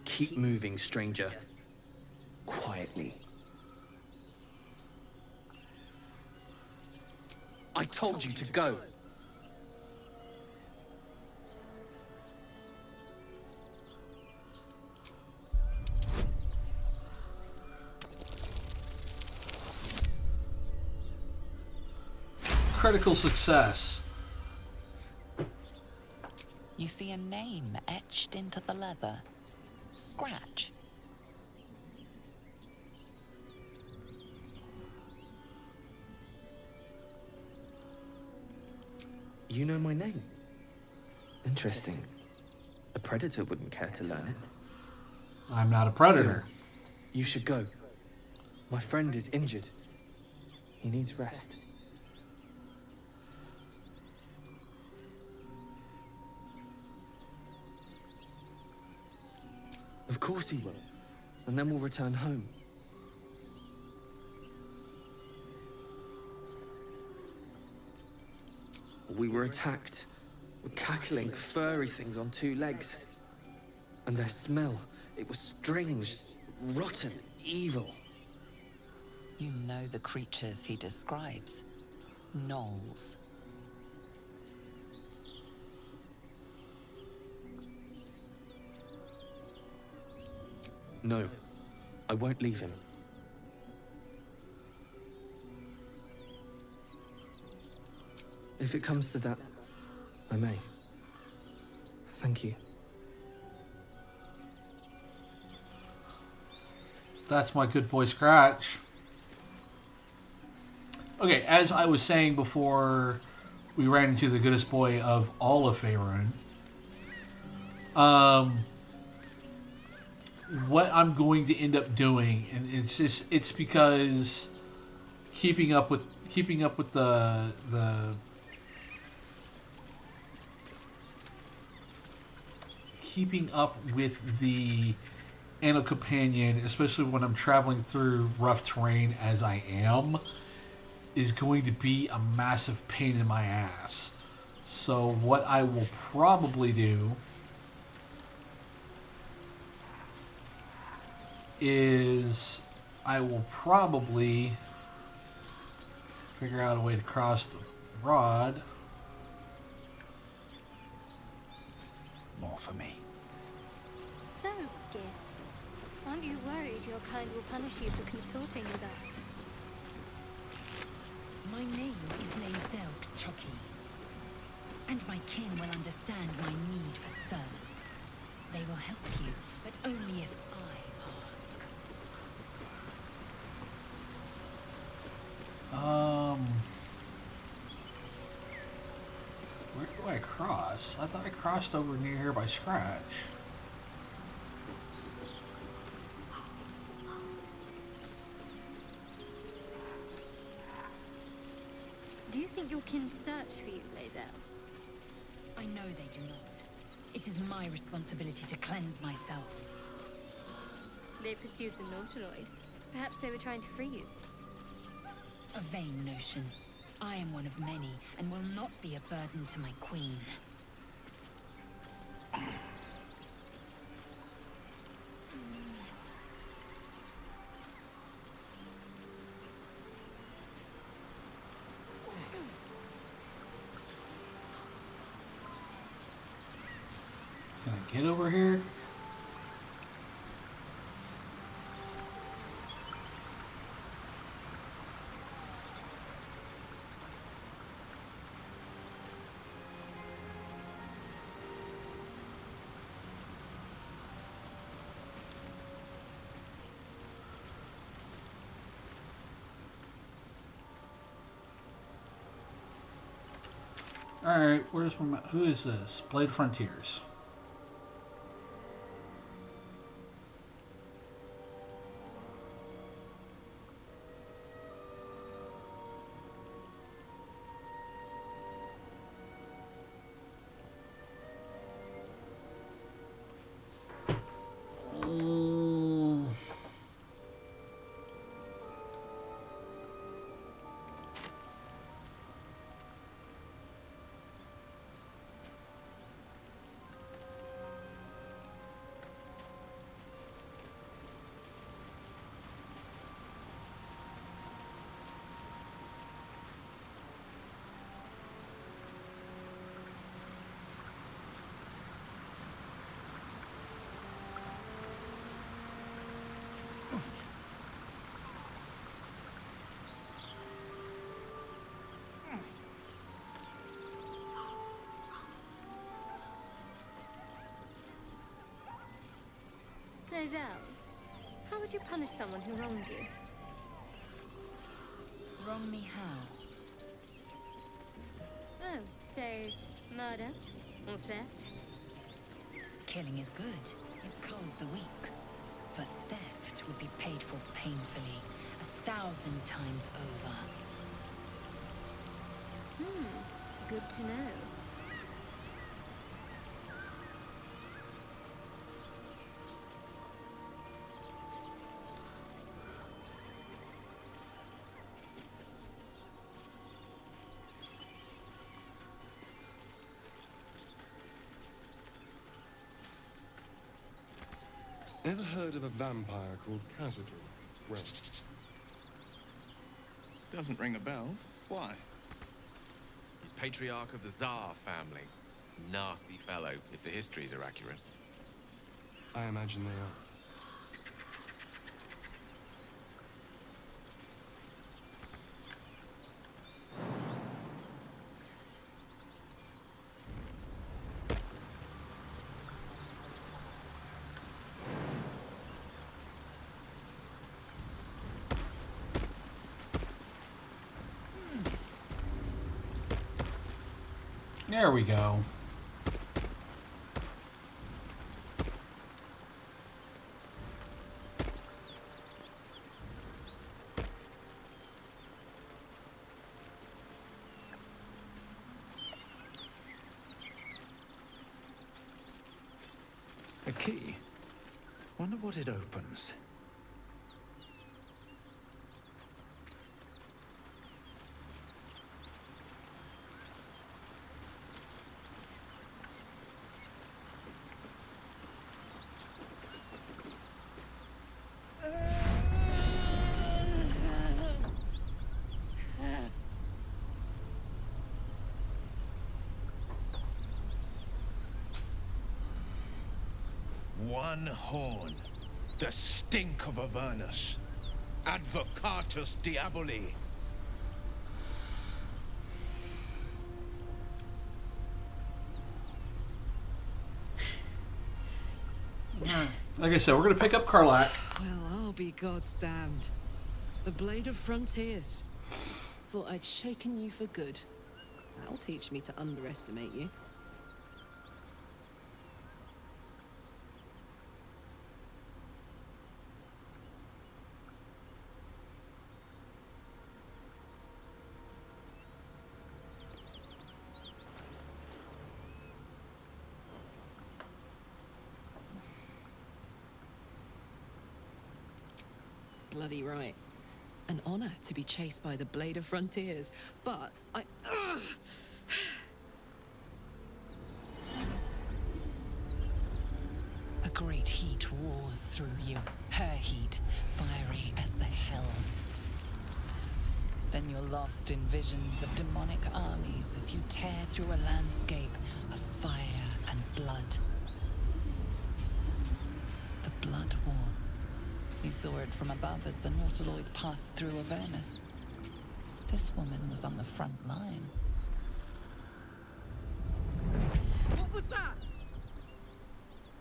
Keep moving, stranger. Quietly. I told you to go. Critical success. You see a name etched into the leather. Scratch. You know my name? Interesting. A predator wouldn't care to learn it. I'm not a predator. Still, you should go. My friend is injured. He needs rest. Of course he will. And then we'll return home. We were attacked. Cackling, furry things on two legs. And their smell, it was strange, rotten, evil. You know the creatures he describes. Gnolls. No, I won't leave him. If it comes to that, I may. Thank you. That's my good boy Scratch. Okay, as I was saying before we ran into the goodest boy of all of Faerun, what I'm going to end up doing, and it's because keeping up with the Anno Companion, especially when I'm traveling through rough terrain as I am, is going to be a massive pain in my ass. So what I will probably do is I will probably figure out a way to cross the rod. More for me. So, Gith, aren't you worried your kind will punish you for consorting with us? My name is Lae'zel Chucky, and my kin will understand my need for servants. They will help you, but only if I ask. Where do I cross? I thought I crossed over near here by Scratch. Do you think your kin search for you, Lae'zel? I know they do not. It is my responsibility to cleanse myself. They pursued the Nautiloid. Perhaps they were trying to free you. A vain notion. I am one of many, and will not be a burden to my queen. Can I get over here? Alright, where's my map? Who is this? Blade Frontiers. Lae'zel, how would you punish someone who wronged you? Wrong me how? Oh, say, murder or theft? Killing is good. It culls the weak. But theft would be paid for painfully, 1,000 times over. Good to know. Ever heard of a vampire called Khazad-dûm? Well, Doesn't ring a bell. Why? He's patriarch of the Tsar family. Nasty fellow, if the histories are accurate. I imagine they are. There we go. A key? Wonder what it opens. One horn. The stink of Avernus. Advocatus Diaboli. Like I said, we're going to pick up Karlach. Well, I'll be God's damned. The Blade of Frontiers. Thought I'd shaken you for good. That'll teach me to underestimate you. Bloody right. An honor to be chased by the Blade of Frontiers, but I... A great heat roars through you, her heat, fiery as the hells. Then you're lost in visions of demonic armies as you tear through a landscape of fire and blood. The Blood War. You saw it from above as the Nautiloid passed through Avernus. This woman was on the front line. What was that?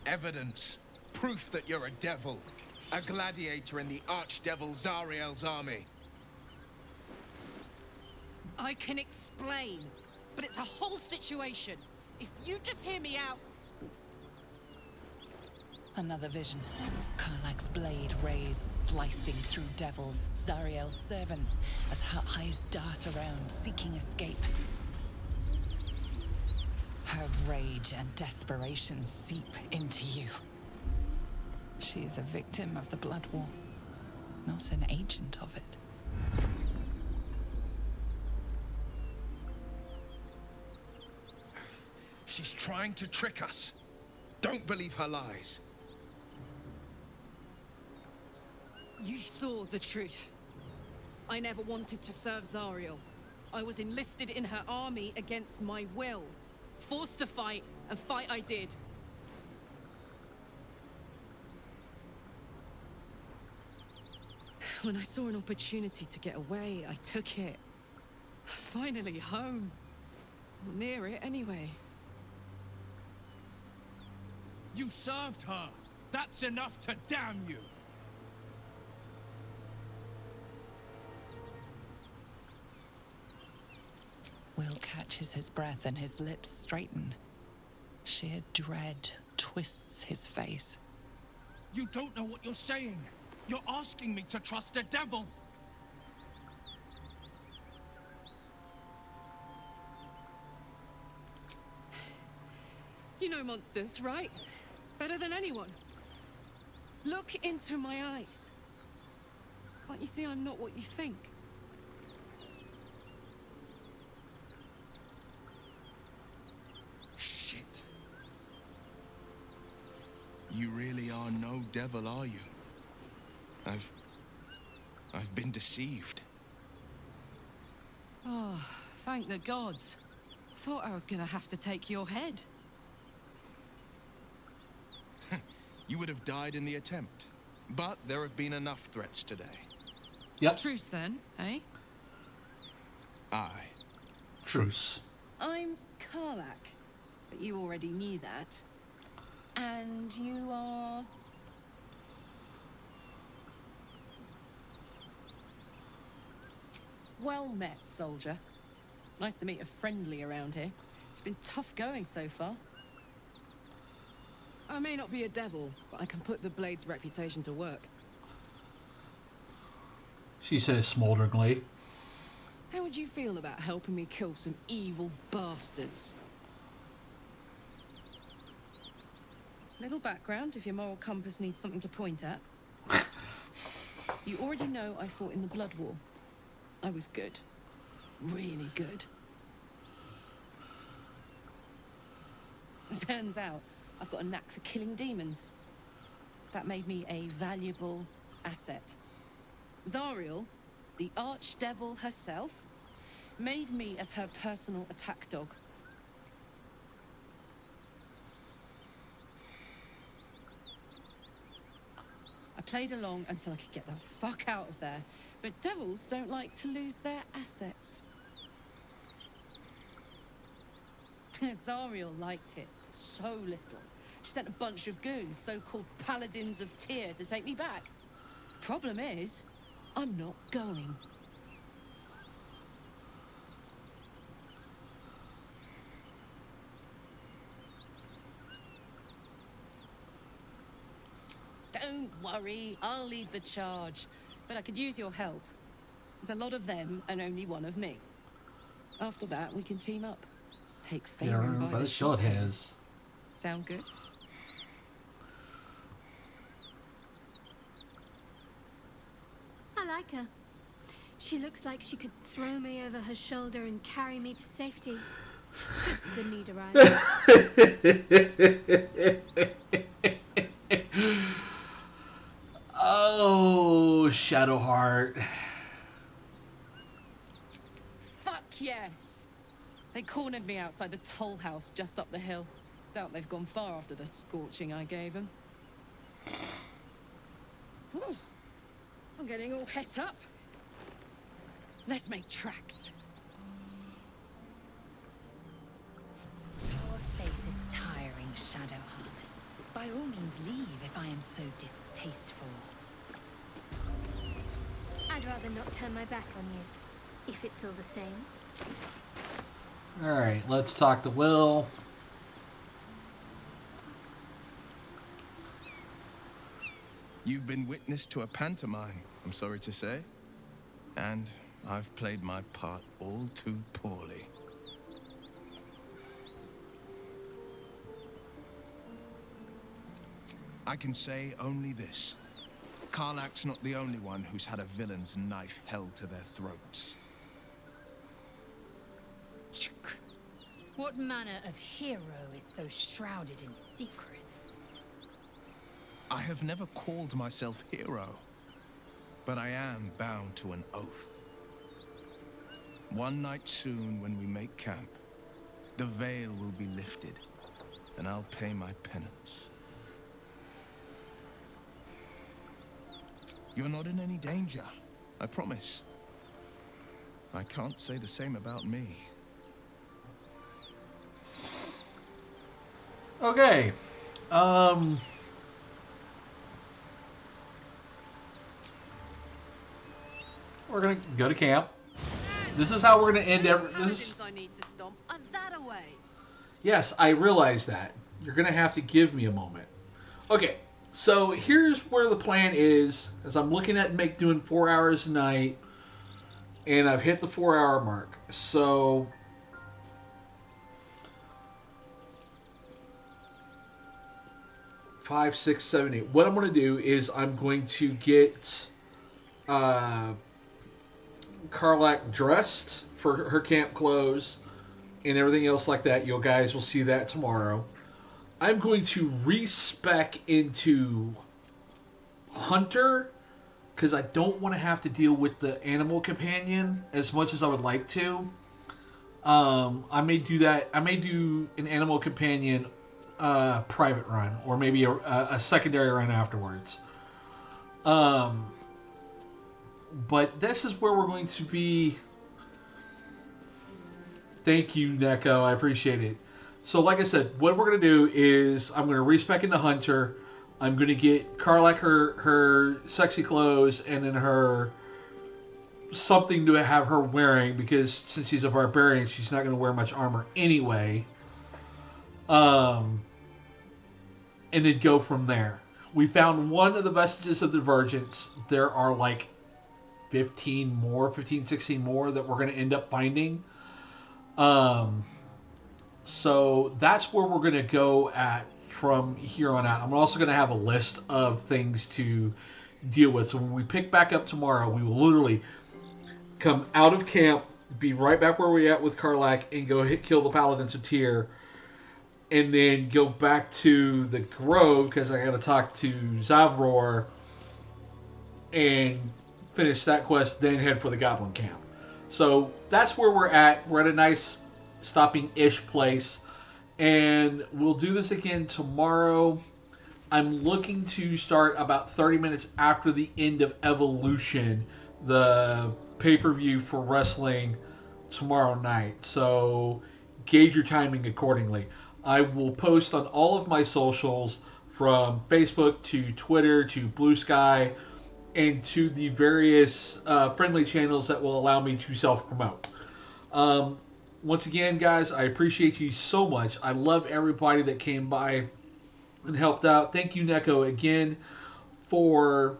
Evidence. Proof that you're a devil. A gladiator in the archdevil Zariel's army. I can explain, but it's a whole situation. If you just hear me out... Another vision. Karlach's blade raised, slicing through devils, Zariel's servants, as her eyes dart around, seeking escape. Her rage and desperation seep into you. She is a victim of the Blood War, not an agent of it. She's trying to trick us. Don't believe her lies. You saw the truth. I never wanted to serve Zariel. I was enlisted in her army against my will. Forced to fight, and fight I did. When I saw an opportunity to get away, I took it. Finally home. Or near it, anyway. You served her. That's enough to damn you. Will catches his breath and his lips straighten. Sheer dread twists his face. You don't know what you're saying. You're asking me to trust a devil. You know monsters, right? Better than anyone. Look into my eyes. Can't you see I'm not what you think? you really are no devil, are you? I've been deceived. Oh, thank the gods. Thought I was gonna have to take your head. You would have died in the attempt. But there have been enough threats today. Yep. Truce then, eh? Aye. Truce. I'm Karlak, but you already knew that. And you are... Well met, soldier. Nice to meet a friendly around here. It's been tough going so far. I may not be a devil, but I can put the Blade's reputation to work. She says smolderingly. How would you feel about helping me kill some evil bastards? Little background if your moral compass needs something to point at. You already know I fought in the Blood War. I was good. Really good. It turns out I've got a knack for killing demons. That made me a valuable asset. Zariel, the archdevil herself, made me as her personal attack dog. I played along until I could get the fuck out of there, but devils don't like to lose their assets. Zariel liked it so little. She sent a bunch of goons, so-called paladins of Tyr, to take me back. Problem is, I'm not going. Don't worry, I'll lead the charge. But I could use your help. There's a lot of them and only one of me. After that, we can team up. Take Faerun by the short hairs. Sound good? I like her. She looks like she could throw me over her shoulder and carry me to safety. Should the need arise. Oh, Shadowheart. Fuck yes! They cornered me outside the toll house just up the hill. Doubt they've gone far after the scorching I gave them. Whew. I'm getting all het up. Let's make tracks. Your face is tiring, Shadowheart. By all means leave if I am so distasteful. I'd rather not turn my back on you, if it's all the same. Alright, let's talk to Will. You've been witness to a pantomime, I'm sorry to say. And I've played my part all too poorly. I can say only this. Karlak's not the only one who's had a villain's knife held to their throats. What manner of hero is so shrouded in secrets? I have never called myself hero, but I am bound to an oath. One night soon, when we make camp, the veil will be lifted, and I'll pay my penance. You're not in any danger, I promise. I can't say the same about me. Okay. We're gonna go to camp. This is how we're gonna end every. I need to stomp. I'm that away. Yes, I realize that. You're gonna have to give me a moment. Okay, so here's where the plan is. As I'm looking at doing 4 hours a night, and I've hit the 4-hour mark. So 5, 6, 7, 8. What I'm going to do is I'm going to get Karlak dressed for her camp clothes and everything else like that. You guys will see that tomorrow. I'm going to respec into Hunter because I don't want to have to deal with the animal companion as much as I would like to. I may do that. I may do an animal companion private run, or maybe a secondary run afterwards. But this is where we're going to be. Thank you, Neko. I appreciate it. So, like I said, what we're going to do is I'm going to respec into Hunter. I'm going to get Karlak her sexy clothes and then her something to have her wearing, because since she's a barbarian, she's not going to wear much armor anyway. And then go from there. We found one of the vestiges of divergence. There are like 15, 16 more that we're going to end up finding. So that's where we're going to go at from here on out. I'm also going to have a list of things to deal with. So when we pick back up tomorrow, we will literally come out of camp, be right back where we're at with Karlak, and go kill the Paladins of Tyr, and then go back to the Grove, because I got to talk to Zavror, and finish that quest, then head for the Goblin Camp. So that's where we're at. We're at a nice stopping-ish place, and we'll do this again tomorrow. I'm looking to start about 30 minutes after the end of Evolution, the pay-per-view for wrestling tomorrow night. So gauge your timing accordingly. I will post on all of my socials, from Facebook to Twitter to Blue Sky, and to the various friendly channels that will allow me to self-promote. Once again, guys, I appreciate you so much. I love everybody that came by and helped out. Thank you, Neko, again for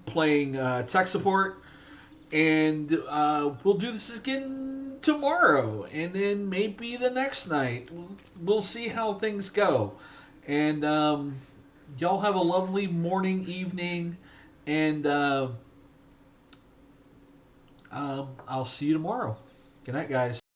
playing tech support. And we'll do this again tomorrow, and then maybe the next night. We'll see how things go. And y'all have a lovely morning, evening, and I'll see you tomorrow. Good night, guys.